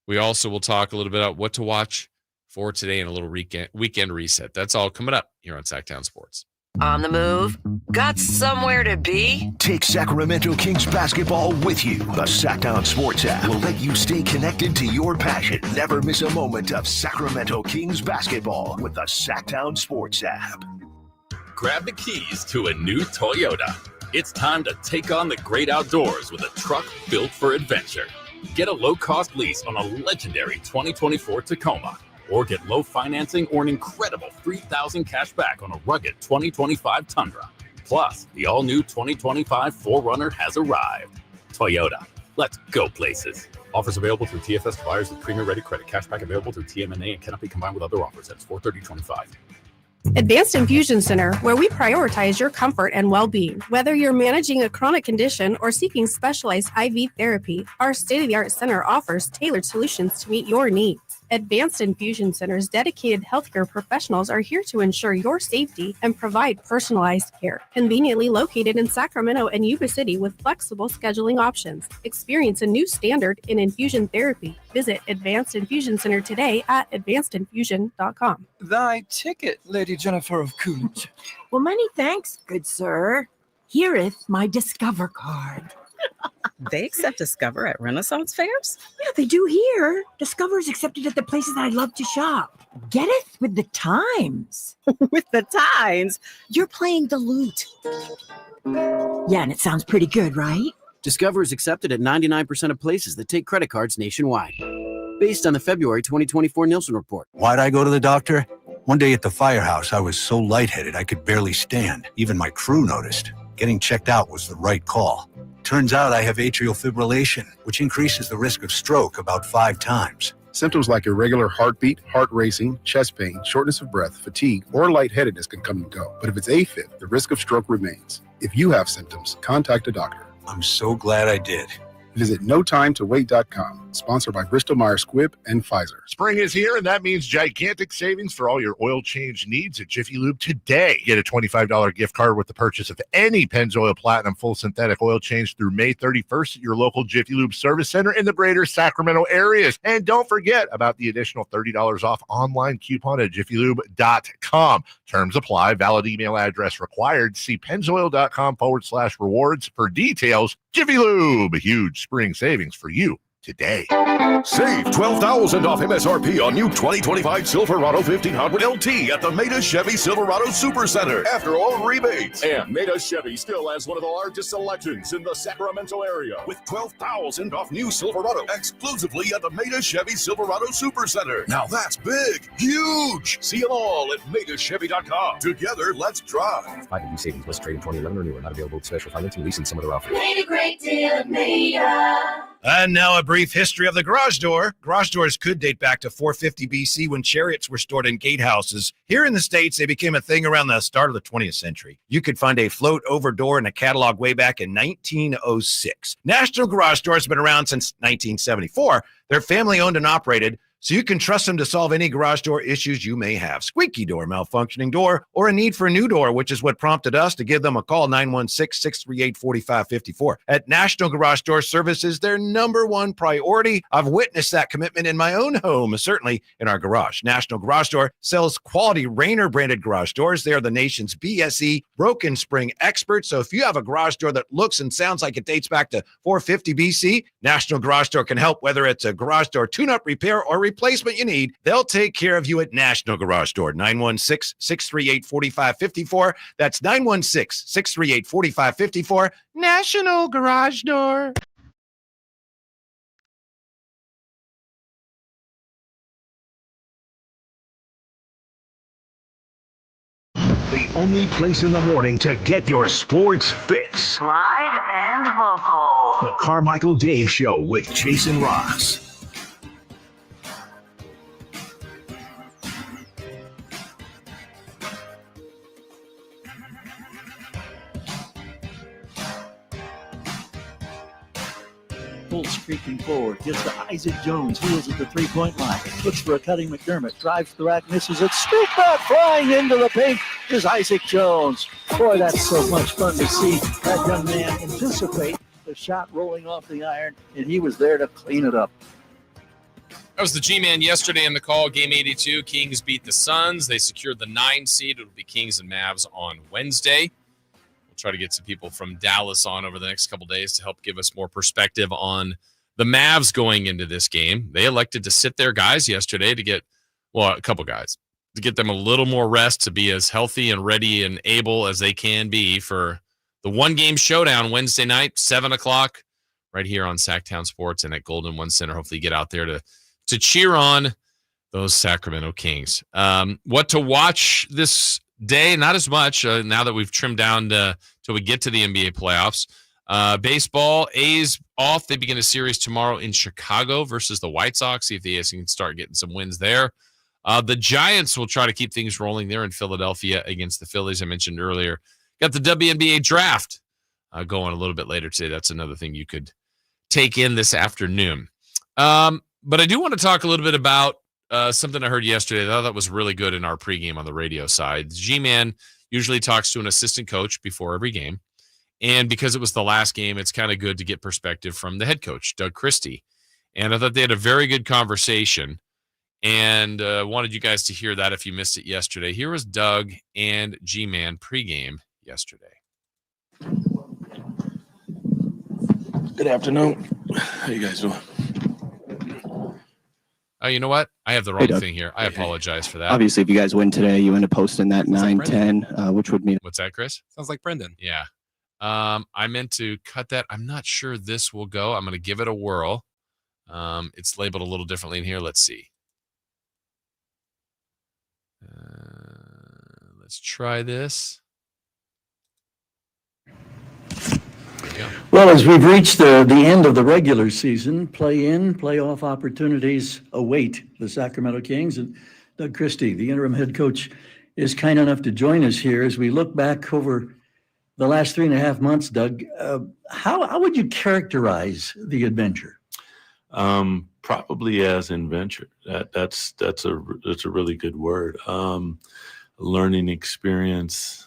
we also will talk a little bit about what to watch for today and a little weekend reset. That's all coming up here on Sacktown Sports. On the move? Got somewhere to be? Take Sacramento Kings basketball with you. The Sacktown Sports app will let you stay connected to your passion. Never miss a moment of Sacramento Kings basketball with the Sacktown Sports app. Grab the keys to a new Toyota. It's time to take on the great outdoors with a truck built for adventure. Get a low-cost lease on a legendary 2024 Tacoma, or get low financing or an incredible $3,000 cash back on a rugged 2025 Tundra. Plus, the all-new 2025 4Runner has arrived. Toyota, let's go places. Offers available through TFS buyers with premier-ready credit. Cashback available through TMNA and cannot be combined with other offers. That's 4/30/25. Advanced Infusion Center, where we prioritize your comfort and well-being. Whether you're managing a chronic condition or seeking specialized IV therapy, our state-of-the-art center offers tailored solutions to meet your needs. Advanced Infusion Center's dedicated healthcare professionals are here to ensure your safety and provide personalized care. Conveniently located in Sacramento and Yuba City with flexible scheduling options. Experience a new standard in infusion therapy. Visit Advanced Infusion Center today at advancedinfusion.com. Thy ticket, Lady Jennifer of Coolidge. Well, many thanks, good sir. Hereth my Discover card. They accept Discover at Renaissance fairs? Yeah, they do here. Discover is accepted at the places I love to shop. Getteth with the times. With the times? You're playing the lute. Yeah, and it sounds pretty good, right? Discover is accepted at 99% of places that take credit cards nationwide. Based on the February 2024 Nielsen report. Why'd I go to the doctor? One day at the firehouse, I was so lightheaded I could barely stand. Even my crew noticed. Getting checked out was the right call. Turns out I have atrial fibrillation, which increases the risk of stroke about 5 times. Symptoms like irregular heartbeat, heart racing, chest pain, shortness of breath, fatigue, or lightheadedness can come and go. But if it's AFib, the risk of stroke remains. If you have symptoms, contact a doctor. I'm so glad I did. Visit NoTimeToWait.com. Sponsored by Bristol-Myers Squibb and Pfizer. Spring is here, and that means gigantic savings for all your oil change needs at Jiffy Lube today. Get a $25 gift card with the purchase of any Pennzoil Platinum full synthetic oil change through May 31st at your local Jiffy Lube service center in the greater Sacramento areas. And don't forget about the additional $30 off online coupon at jiffylube.com. Terms apply. Valid email address required. See pennzoil.com/rewards for details. Jiffy Lube, huge spring savings for you today. Save $12,000 off MSRP on new 2025 Silverado 1500 LT at the Maida Chevy Silverado Supercenter after all rebates. And Maida Chevy still has one of the largest selections in the Sacramento area. With $12,000 off new Silverado exclusively at the Maida Chevy Silverado Supercenter. Now that's big, huge. See them all at MaidaChevy.com. Together, let's drive. 5 savings plus trade in 2011 or newer. Not available with special financing, lease, and some other offers. Made a great deal at Maida. And now a brief history of the garage door. Garage doors could date back to 450 BC when chariots were stored in gatehouses. Here in the States, they became a thing around the start of the 20th century. You could find a float-over door in a catalog way back in 1906. National Garage Doors have been around since 1974. They're family-owned and operated, so you can trust them to solve any garage door issues you may have. Squeaky door, malfunctioning door, or a need for a new door, which is what prompted us to give them a call, 916-638-4554. At National Garage Door Services, their number one priority. I've witnessed that commitment in my own home, certainly in our garage. National Garage Door sells quality Rainer branded garage doors. They are the nation's BSE broken spring experts. So if you have a garage door that looks and sounds like it dates back to 450 BC, National Garage Door can help, whether it's a garage door tune-up, repair, or replacement you need. They'll take care of you at National Garage Door. 916-638-4554. That's 916-638-4554. National Garage Door. The only place in the morning to get your sports fix. Live and local. The Carmichael Dave Show with Jason Ross. Bulls creeping forward, gets to Isaac Jones, wheels at the three-point line, looks for a cutting McDermott, drives the rack, misses it, scoop back, flying into the paint is Isaac Jones. Boy, that's so much fun to see that young man anticipate the shot rolling off the iron, and he was there to clean it up. That was the G-Man yesterday in the call. Game 82, Kings beat the Suns. They secured the 9 seed. It'll be Kings and Mavs on Wednesday. Try to get some people from Dallas on over the next couple days to help give us more perspective on the Mavs going into this game. They elected to sit their guys yesterday to get, well, a couple guys, to get them a little more rest, to be as healthy and ready and able as they can be for the one-game showdown Wednesday night, 7 o'clock, right here on Sacktown Sports and at Golden One Center. Hopefully you get out there to cheer on those Sacramento Kings. What to watch this day, not as much now that we've trimmed down till we get to the NBA playoffs. Baseball, A's off. They begin a series tomorrow in Chicago versus the White Sox. See if the A's can start getting some wins there. The Giants will try to keep things rolling there in Philadelphia against the Phillies. I mentioned earlier. Got the WNBA draft going a little bit later today. That's another thing you could take in this afternoon. But I do want to talk a little bit about something I heard yesterday. I thought that was really good in our pregame on the radio side. G-Man usually talks to an assistant coach before every game. And because it was the last game, it's kind of good to get perspective from the head coach, Doug Christie. And I thought they had a very good conversation and wanted you guys to hear that if you missed it yesterday. Here was Doug and G-Man pregame yesterday. Good afternoon. How you guys doing? Oh, you know what? I have the wrong thing here. I apologize for that. Obviously, if you guys win today, you end up posting that 9-10, which would mean... What's that, Chris? Sounds like Brendan. Yeah. I meant to cut that. I'm not sure this will go. I'm going to give it a whirl. It's labeled a little differently in here. Let's see. Let's try this. Well, as we've reached the end of the regular season, play-in, playoff opportunities await the Sacramento Kings. And Doug Christie, the interim head coach, is kind enough to join us here as we look back over the last 3.5 months. Doug, how would you characterize the adventure? Probably as adventure. That's a really good word. Learning experience.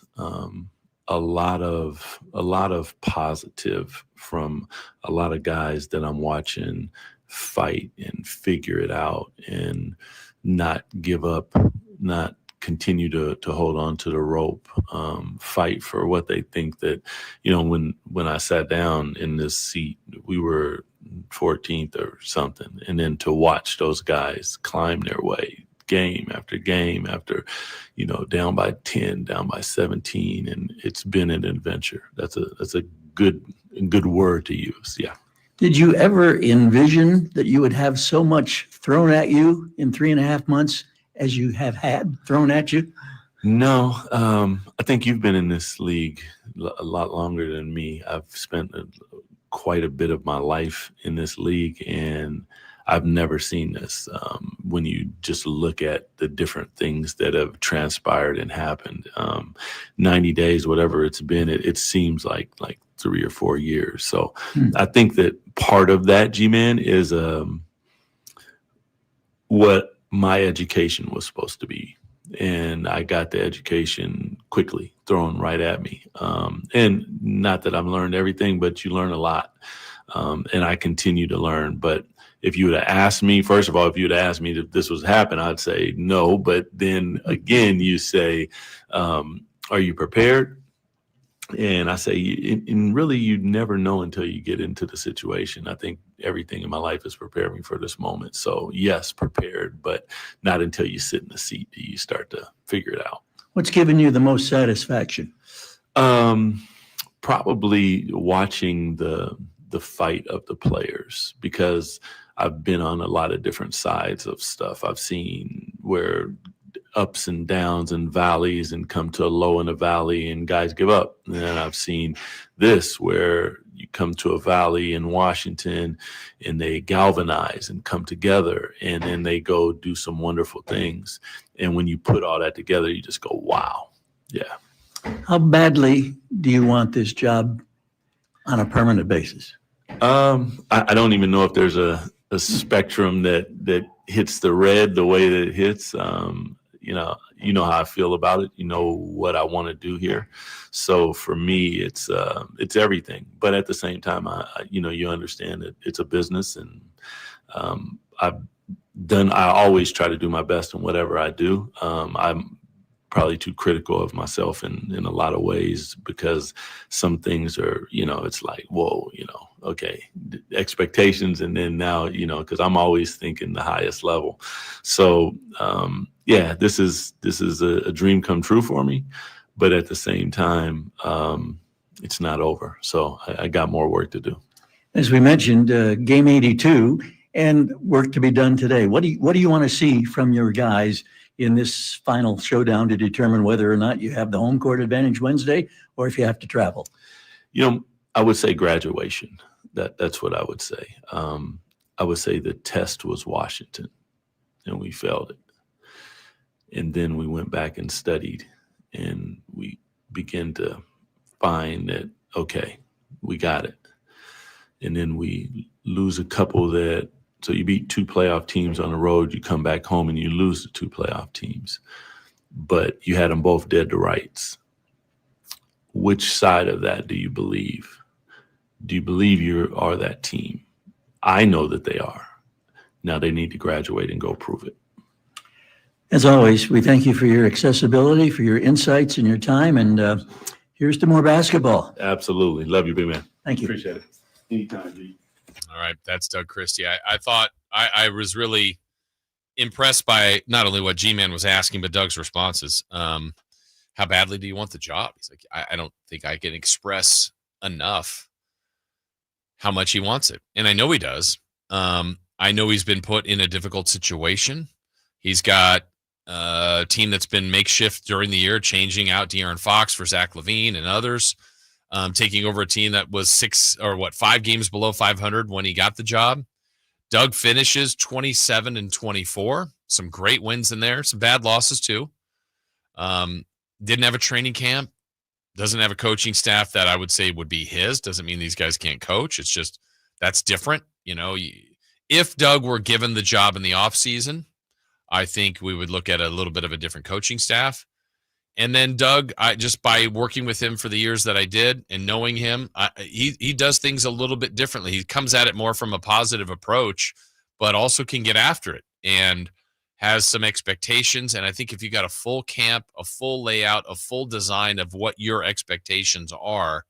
A lot of positive from a lot of guys that I'm watching fight and figure it out and not give up, not continue to hold on to the rope, fight for what they think that, when I sat down in this seat, we were 14th or something. And then to watch those guys climb their way game after game after, down by 10, down by 17. And it's been an adventure. That's a good word to use. Yeah. Did you ever envision that you would have so much thrown at you in 3.5 months as you have had thrown at you? No. I think you've been in this league a lot longer than me. I've spent quite a bit of my life in this league, and I've never seen this. When you just look at the different things that have transpired and happened, 90 days, whatever it's been, it seems like 3 or 4 years. So I think that part of that, G-Man, is what my education was supposed to be. And I got the education quickly thrown right at me. And not that I've learned everything, but you learn a lot. And I continue to learn. But if you would have asked me, first of all, if you would have asked me if this was happen, I'd say no. But then again, you say, are you prepared? And I say, and really, you never know until you get into the situation. I think everything in my life has prepared me for this moment. So yes, prepared, but not until you sit in the seat do you start to figure it out. What's given you the most satisfaction? Probably watching the fight of the players, because I've been on a lot of different sides of stuff. I've seen where ups and downs and valleys and come to a low in a valley and guys give up. And I've seen this where you come to a valley in Washington and they galvanize and come together, and then they go do some wonderful things. And when you put all that together, you just go, wow. Yeah. How badly do you want this job on a permanent basis? I don't even know if there's a spectrum that hits the red the way that it hits. You know how I feel about it. You know what I want to do here. So for me, it's everything. But at the same time, you understand that it's a business, and I always try to do my best in whatever I do. I'm probably too critical of myself in a lot of ways, because some things are, it's like, whoa, okay, expectations. And then now, because I'm always thinking the highest level. So, yeah, this is a dream come true for me, but at the same time, it's not over. So I got more work to do. As we mentioned, game 82 and work to be done today. What do you want to see from your guys in this final showdown to determine whether or not you have the home court advantage Wednesday, or if you have to travel? I would say graduation. That's what I would say. I would say the test was Washington, and we failed it. And then we went back and studied, and we began to find that, okay, we got it. And then we lose a couple so you beat 2 playoff teams on the road, you come back home and you lose the 2 playoff teams. But you had them both dead to rights. Which side of that do you believe? Do you believe you are that team? I know that they are. Now they need to graduate and go prove it. As always, we thank you for your accessibility, for your insights and your time. And here's to more basketball. Absolutely. Love you, big man. Thank you. Appreciate it. Anytime, G. All right, that's Doug Christie. I thought I was impressed by not only what G-Man was asking, but Doug's responses. How badly do you want the job? He's like, I don't think I can express enough how much he wants it. And I know he does. I know he's been put in a difficult situation. He's got a team that's been makeshift during the year, changing out De'Aaron Fox for Zach LaVine and others, taking over a team that was 5 games below 500 when he got the job. Doug finishes 27-24. Some great wins in there, some bad losses too. Didn't have a training camp. Doesn't have a coaching staff that I would say would be his. Doesn't mean these guys can't coach. It's just that's different. You know, if Doug were given the job in the offseason, I think we would look at a little bit of a different coaching staff. And then Doug, just by working with him for the years that I did and knowing him, he does things a little bit differently. He comes at it more from a positive approach, but also can get after it and has some expectations. And I think if you got a full camp, a full layout, a full design of what your expectations are,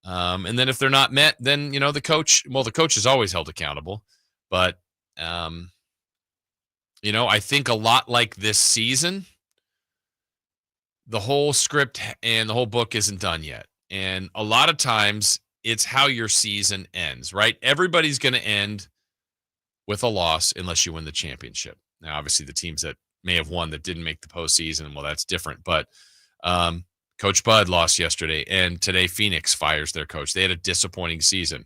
and then if they're not met, then, you know, the coach is always held accountable. But, you know, I think a lot like this season, the whole script and the whole book isn't done yet. And a lot of times it's how your season ends, right? Everybody's going to end with a loss unless you win the championship. Now, obviously, the teams that may have won that didn't make the postseason, well, that's different. But Coach Bud lost yesterday, and today Phoenix fires their coach. They had a disappointing season.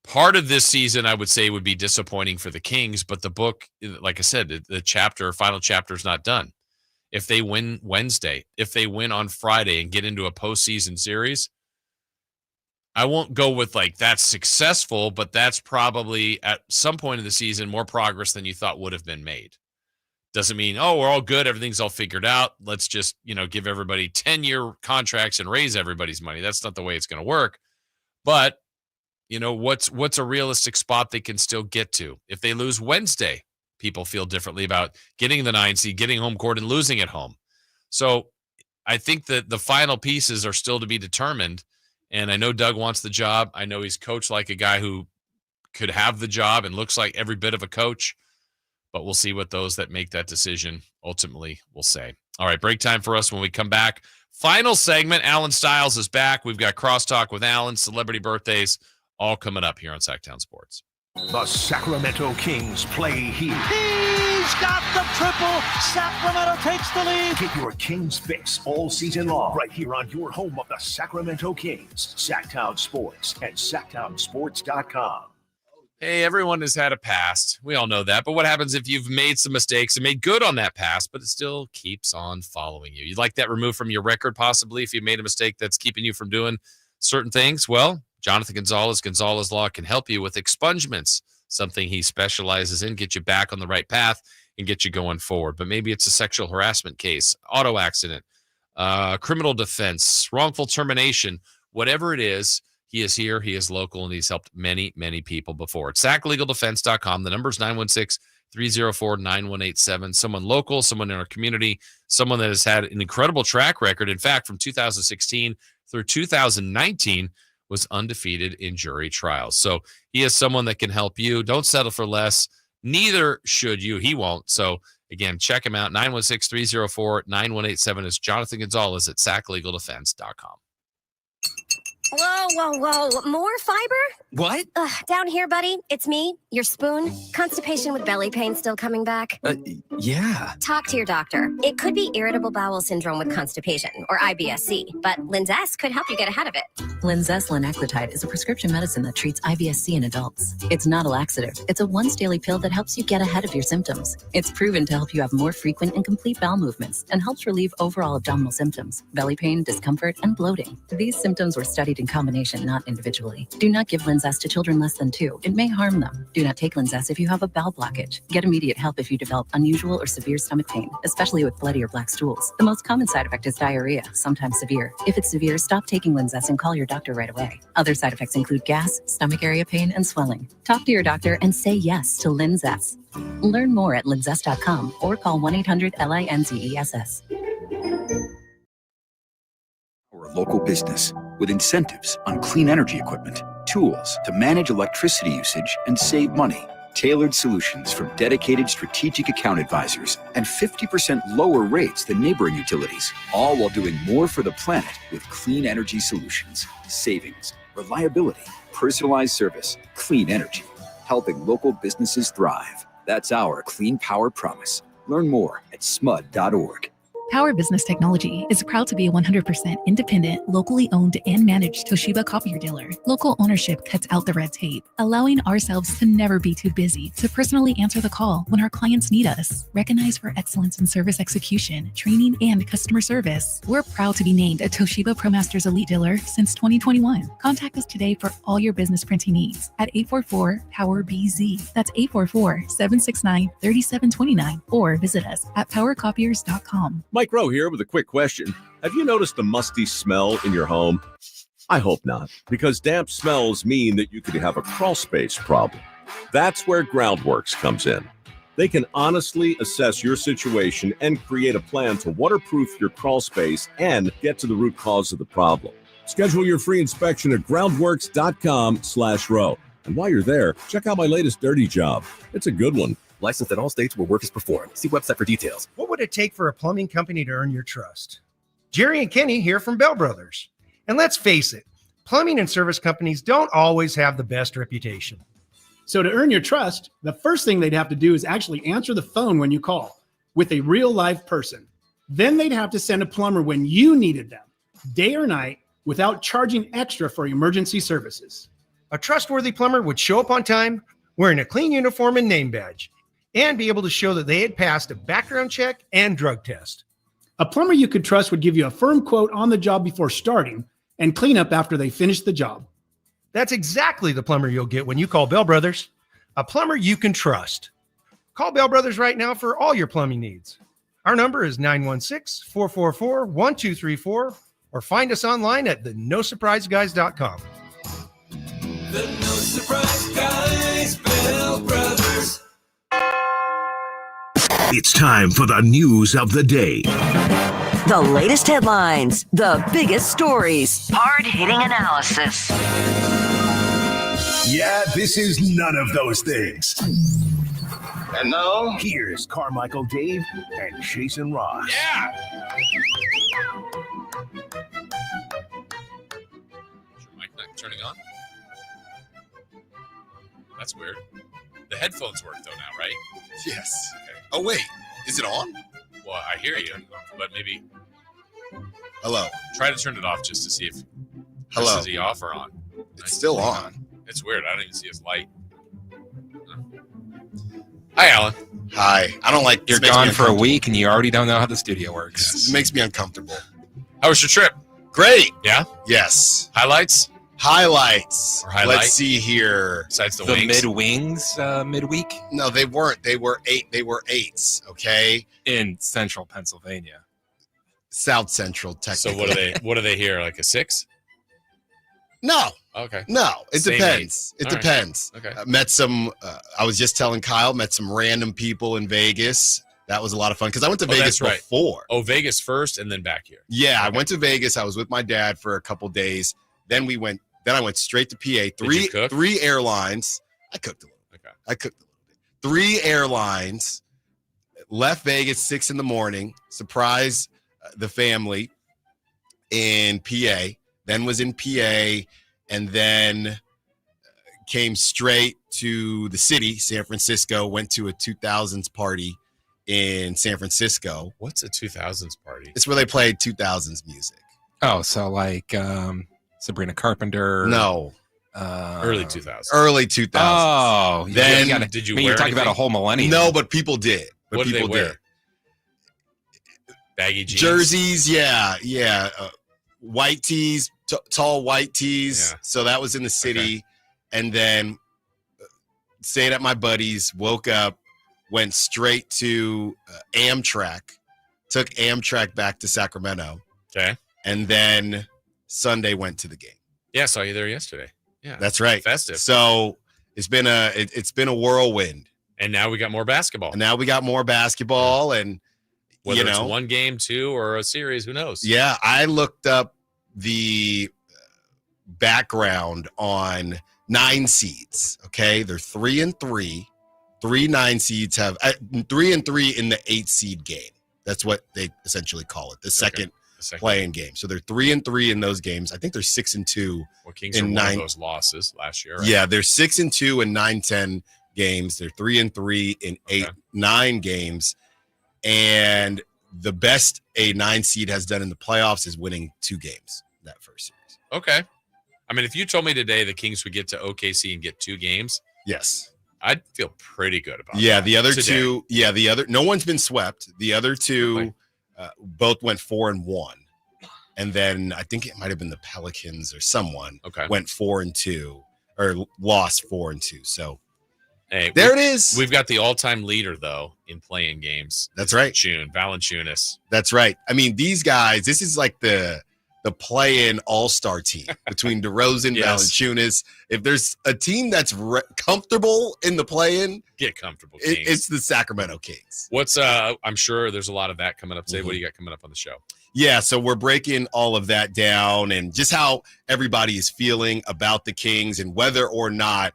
Part of this season, I would say, would be disappointing for the Kings, but the book, like I said, the final chapter is not done. If they win Wednesday, if they win on Friday and get into a postseason series, I won't go with like that's successful, but that's probably at some point in the season more progress than you thought would have been made. Doesn't mean, oh, we're all good, everything's all figured out. Let's just, you know, give everybody 10-year contracts and raise everybody's money. That's not the way it's going to work. But, you know, what's a realistic spot they can still get to? If they lose Wednesday, people feel differently about getting the 9 seed, getting home court, and losing at home. So I think that the final pieces are still to be determined. And I know Doug wants the job. I know he's coached like a guy who could have the job and looks like every bit of a coach. But we'll see what those that make that decision ultimately will say. All right, break time for us when we come back. Final segment, Alan Stiles is back. We've got crosstalk with Alan, celebrity birthdays, all coming up here on Sacktown Sports. The Sacramento Kings play here. He's got the triple. Sacramento takes the lead. Get your Kings fix all season long right here on your home of the Sacramento Kings, Sacktown Sports and SacktownSports.com. Hey, everyone has had a past. We all know that. But what happens if you've made some mistakes and made good on that past, but it still keeps on following you? You'd like that removed from your record, possibly, if you made a mistake that's keeping you from doing certain things? Well, Jonathan Gonzalez Law can help you with expungements, something he specializes in, get you back on the right path and get you going forward. But maybe it's a sexual harassment case, auto accident, criminal defense, wrongful termination, whatever it is. He is here, he is local, and he's helped many, many people before. It's SacLegalDefense.com. The number is 916-304-9187. Someone local, someone in our community, someone that has had an incredible track record. In fact, from 2016 through 2019, was undefeated in jury trials. So he is someone that can help you. Don't settle for less. Neither should you. He won't. So, again, check him out. 916-304-9187 is Jonathan Gonzalez at SacLegalDefense.com. Whoa. More fiber? What? Down here, buddy. It's me, your spoon. Constipation with belly pain still coming back? Yeah. Talk to your doctor. It could be irritable bowel syndrome with constipation, or IBS-C, but Linzess could help you get ahead of it. Linzess linaclotide is a prescription medicine that treats IBS-C in adults. It's not a laxative. It's a once-daily pill that helps you get ahead of your symptoms. It's proven to help you have more frequent and complete bowel movements and helps relieve overall abdominal symptoms, belly pain, discomfort, and bloating. These symptoms were studied in combination, not individually. Do not give Linzess to children less than 2. It may harm them. Do not take Linzess if you have a bowel blockage. Get immediate help if you develop unusual or severe stomach pain, especially with bloody or black stools. The most common side effect is diarrhea, sometimes severe. If it's severe, stop taking Linzess and call your doctor right away. Other side effects include gas, stomach area pain, and swelling. Talk to your doctor and say yes to Linzess. Learn more at linzess.com or call 1-800-LINZESS. Or a local business with incentives on clean energy equipment, tools to manage electricity usage and save money. Tailored solutions from dedicated strategic account advisors and 50% lower rates than neighboring utilities, all while doing more for the planet with clean energy solutions. Savings, reliability, personalized service, clean energy, helping local businesses thrive. That's our clean power promise. Learn more at smud.org. Power Business Technology is proud to be a 100% independent, locally owned and managed Toshiba copier dealer. Local ownership cuts out the red tape, allowing ourselves to never be too busy to personally answer the call when our clients need us. Recognized for excellence in service execution, training, and customer service, we're proud to be named a Toshiba ProMasters Elite Dealer since 2021. Contact us today for all your business printing needs at 844-POWER-BZ. That's 844-769-3729, or visit us at powercopiers.com. Mike Rowe here with a quick question. Have you noticed a musty smell in your home? I hope not, because damp smells mean that you could have a crawl space problem. That's where Groundworks comes in. They can honestly assess your situation and create a plan to waterproof your crawl space and get to the root cause of the problem. Schedule your free inspection at groundworks.com/row. And while you're there, check out my latest dirty job. It's a good one. Licensed in all states where work is performed. See website for details. What would it take for a plumbing company to earn your trust? Jerry and Kenny here from Bell Brothers. And let's face it, plumbing and service companies don't always have the best reputation. So to earn your trust, the first thing they'd have to do is actually answer the phone when you call with a real live person. Then they'd have to send a plumber when you needed them, day or night, without charging extra for emergency services. A trustworthy plumber would show up on time, wearing a clean uniform and name badge, and be able to show that they had passed a background check and drug test. A plumber you could trust would give you a firm quote on the job before starting and clean up after they finish the job. That's exactly the plumber you'll get when you call Bell Brothers, a plumber you can trust. Call Bell Brothers right now for all your plumbing needs. Our number is 916-444-1234, or find us online at theNoSurpriseGuys.com. The No Surprise Guys, Bell Brothers. It's time for the news of the day. The latest headlines, the biggest stories, hard-hitting analysis. Yeah, this is none of those things. And now, here's Carmichael Dave and Jason Ross. Yeah. Is your mic not turning on? That's weird. The headphones work though now, right? Yes. Okay. Oh, wait. Is it on? Well, I hear you, but maybe. Hello. Try to turn it off just to see if. Hello. Is he off or on? It's still on. It's weird. I don't even see his light. Hi, Alan. Hi. I don't like. You're gone for a week and you already don't know how the studio works. Yes. It makes me uncomfortable. How was your trip? Great. Yeah? Yes. Highlights? Highlights. Or highlight? Let's see here. Besides the wings? wings? Midweek? No, they weren't. They were 8s, okay? In central Pennsylvania. South Central, technically. So what are they here? Like a 6? No. Okay. No, it Same depends. 8. It All right. depends. Okay. Met some, I was just telling Kyle, met some random people in Vegas. That was a lot of fun because I went to Vegas that's right. before. Oh, Vegas first and then back here. Yeah, Okay. I went to Vegas. I was with my dad for a couple days. Then I went straight to PA. Three airlines. I cooked a little. Okay. I cooked a little bit. 3 airlines. Left Vegas 6 a.m. Surprised the family in PA. Then was in PA, and then came straight to the city, San Francisco. Went to a 2000s party in San Francisco. What's a 2000s party? It's where they played 2000s music. Oh, so like Sabrina Carpenter. No. Early 2000s. Early 2000s. Oh, then did you I mean, wear you're talking about a whole millennium. No, but people did. What did they wear? Baggy jeans. Jerseys, yeah. White tees, tall white tees. Yeah. So that was in the city. And then stayed at my buddy's, woke up, went straight to Amtrak, took Amtrak back to Sacramento. Okay. And then Sunday went to the game. Yeah, I saw you there yesterday. Yeah. That's right. Festive. So it's been a whirlwind. And now we got more basketball. And now we got more basketball, and whether it's one game, 2, or a series, who knows? Yeah, I looked up the background on 9 seeds. Okay, they're 3-3. 3 9 seeds have 3-3 in the 8 seed game. That's what they essentially call it, the second play-in game. So they're 3-3 in those games. I think they're 6-2. Well, Kings in one of those losses last year. Right? Yeah, they're 6-2 in 9-10 games. They're 3-3 in 8-9 games, and the best a 9 seed has done in the playoffs is winning 2 games that first series. Okay. I mean, if you told me today the Kings would get to OKC and get 2 games, yes, I'd feel pretty good about that. Yeah, the other today. 2, no one's been swept. The other 2 both went 4-1. And then I think it might have been the Pelicans or someone went 4-2 or lost 4-2. So hey, there it is. We've got the all-time leader, though, in playing games. That's right. Valanciunas. That's right. I mean, these guys, this is like the play-in all-star team between DeRozan, Valanciunas. If there's a team that's comfortable in the play-in, get comfortable, Kings. It's the Sacramento Kings. What's I'm sure there's a lot of that coming up today. What do you got coming up on the show? Yeah, so we're breaking all of that down and just how everybody is feeling about the Kings and whether or not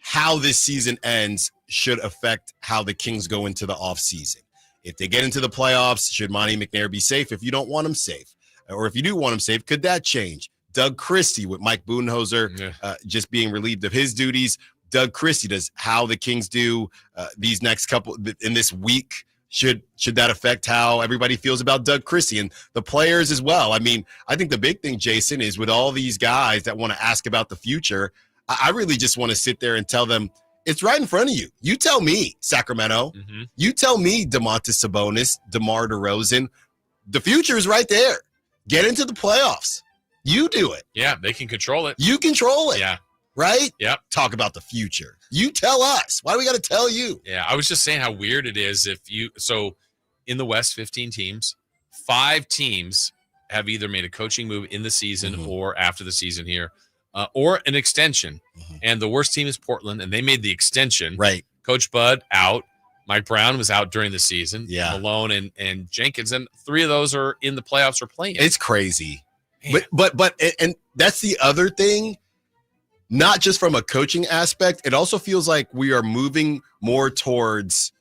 how this season ends should affect how the Kings go into the offseason. If they get into the playoffs, should Monty McNair be safe if you don't want him safe? Or if you do want him safe, could that change? Doug Christie with Mike Budenholzer just being relieved of his duties. Doug Christie, does how the Kings do these next couple in this week? Should that affect how everybody feels about Doug Christie and the players as well? I mean, I think the big thing, Jason, is with all these guys that want to ask about the future, I really just want to sit there and tell them it's right in front of you. You tell me, Sacramento. You tell me, Domantas Sabonis, DeMar DeRozan. The future is right there. Get into the playoffs. You do it. Yeah, they can control it. You control it. Yeah. Right? Yep. Talk about the future. You tell us. Why do we got to tell you? Yeah, I was just saying how weird it is so in the West, 15 teams, 5 teams have either made a coaching move in the season or after the season here, or an extension. And the worst team is Portland, and they made the extension. Right. Coach Bud out. Mike Brown was out during the season. Yeah. Malone and Jenkins, and 3 of those are in the playoffs or playing. It's crazy. But that's the other thing. Not just from a coaching aspect, it also feels like we are moving more towards.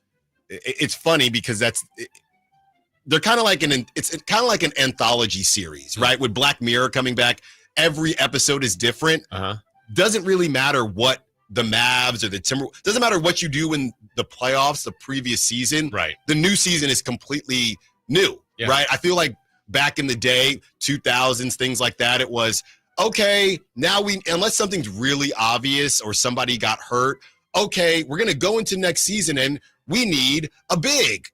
It's funny because they're kind of like it's kind of like an anthology series, right? With Black Mirror coming back, every episode is different. Doesn't really matter what the Mavs or the Timberwolves, doesn't matter what you do in the playoffs the previous season. Right. The new season is completely new, right? I feel like back in the day, 2000s, things like that, it was. Okay, now unless something's really obvious or somebody got hurt, okay, we're going to go into next season and we need a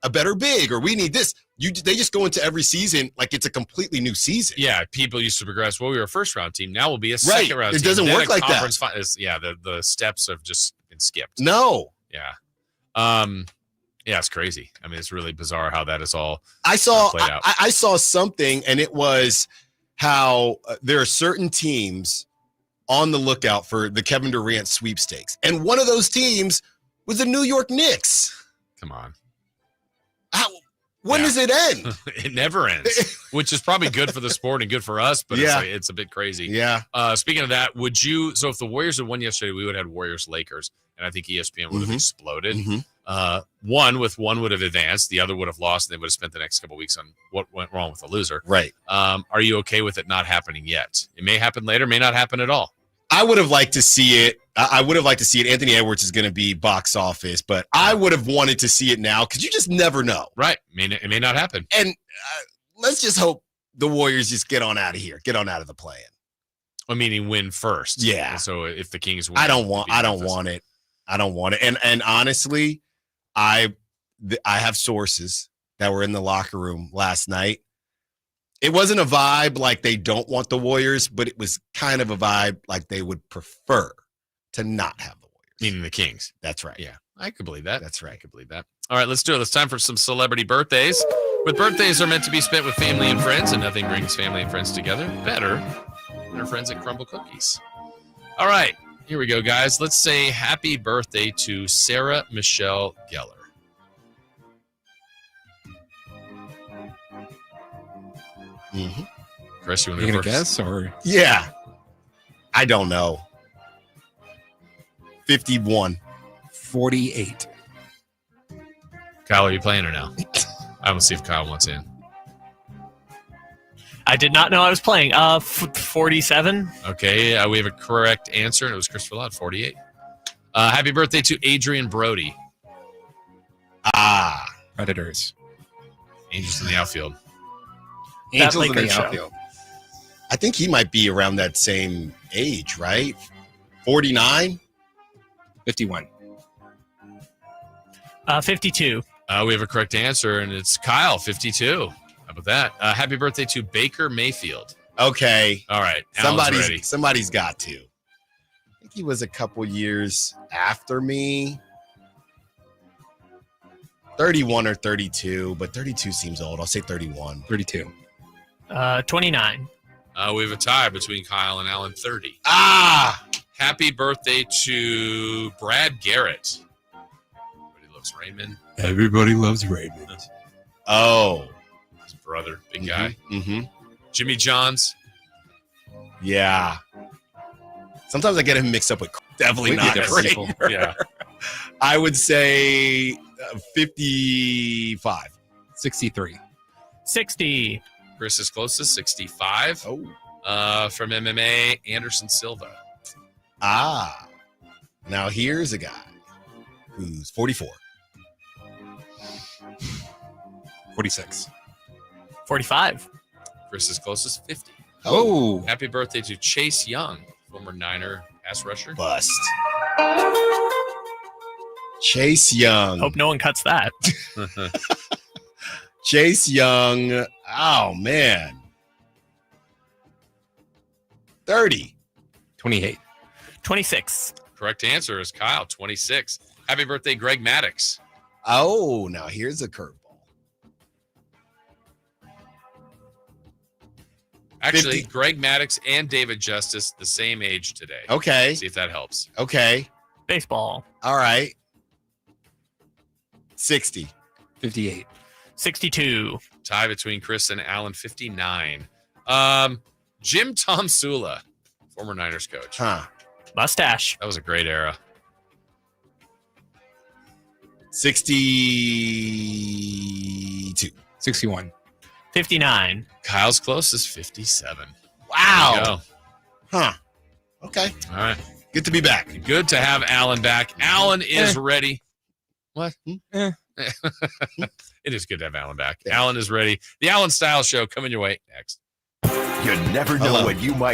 better big, or we need this. They just go into every season like it's a completely new season. Yeah, people used to progress. Well, we were a first-round team. Now we'll be a second-round team. It doesn't work like that. The steps have just been skipped. No. Yeah. Yeah, it's crazy. I mean, it's really bizarre how that is all played out. I saw something, and it was how there are certain teams on the lookout for the Kevin Durant sweepstakes. And one of those teams was the New York Knicks. Come on. When does it end? It never ends, which is probably good for the sport and good for us, but it's a bit crazy. Yeah. Speaking of that, if the Warriors had won yesterday, we would have had Warriors-Lakers, and I think ESPN would have exploded. One would have advanced, the other would have lost, and they would have spent the next couple of weeks on what went wrong with the loser. Right. Are you okay with it not happening yet? It may happen later, may not happen at all. I would have liked to see it. I would have liked to see it. Anthony Edwards is going to be box office, but I would have wanted to see it now because you just never know. Right. It may not happen. And let's just hope the Warriors just get on out of here. Get on out of the play-in. Well, meaning win first. Yeah. So if the Kings win, I don't want it. I don't want it. And honestly, I have sources that were in the locker room last night. It wasn't a vibe like they don't want the Warriors, but it was kind of a vibe like they would prefer to not have the Warriors. Meaning the Kings. That's right. Yeah, I could believe that. That's right. I could believe that. All right, let's do it. It's time for some celebrity birthdays. But birthdays are meant to be spent with family and friends, and nothing brings family and friends together better than our friends at Crumble Cookies. All right, here we go, guys. Let's say happy birthday to Sarah Michelle Gellar. Chris, you want to go first? Guess or I don't know. 51. 48. Kyle, are you playing or no? I will see if Kyle wants in. I did not know I was playing. 47. Okay, we have a correct answer, and it was Christopher Loud, 48. Happy birthday to Adrian Brody. Predators. Angels in the outfield. Angels in the outfield. I think he might be around that same age, right? 49? 51. 52. We have a correct answer, and it's Kyle, 52. How about that? Happy birthday to Baker Mayfield. Okay. All right. Alan's ready. Somebody's got to. I think he was a couple years after me. 31 or 32, but 32 seems old. I'll say 31. 32. 29. We have a tie between Kyle and Alan, 30. Happy birthday to Brad Garrett. Everybody loves Raymond. Everybody loves Raymond. Oh. His brother, big guy. Mm-hmm. Jimmy Johns. Yeah. Sometimes I get him mixed up with definitely not Kramer. Yeah. I would say 55. 63. 60. Chris is closest, 65. Oh. From MMA, Anderson Silva. Now here's a guy who's 44. 46. 45. Chris is closest, 50. Oh. Happy birthday to Chase Young, former Niner pass rusher. Bust. Chase Young. Hope no one cuts that. Chase Young. Oh, man. 30. 28. 26. Correct answer is Kyle, 26. Happy birthday, Greg Maddox. Oh, now here's a curveball. Actually, 50. Greg Maddox and David Justice, the same age today. Okay. See if that helps. Okay. Baseball. All right. 60. 58. 62. Tie between Chris and Alan, 59. Jim Tom Sula, former Niners coach. Mustache. That was a great era. 62. 61. 59. Kyle's closest, 57. Wow. There you go. Huh. Okay. All right. Good to be back. Good to have Alan back. Alan is ready. What? It is good to have Alan back. Alan is ready. The Alan Style Show coming your way next. You never know when you might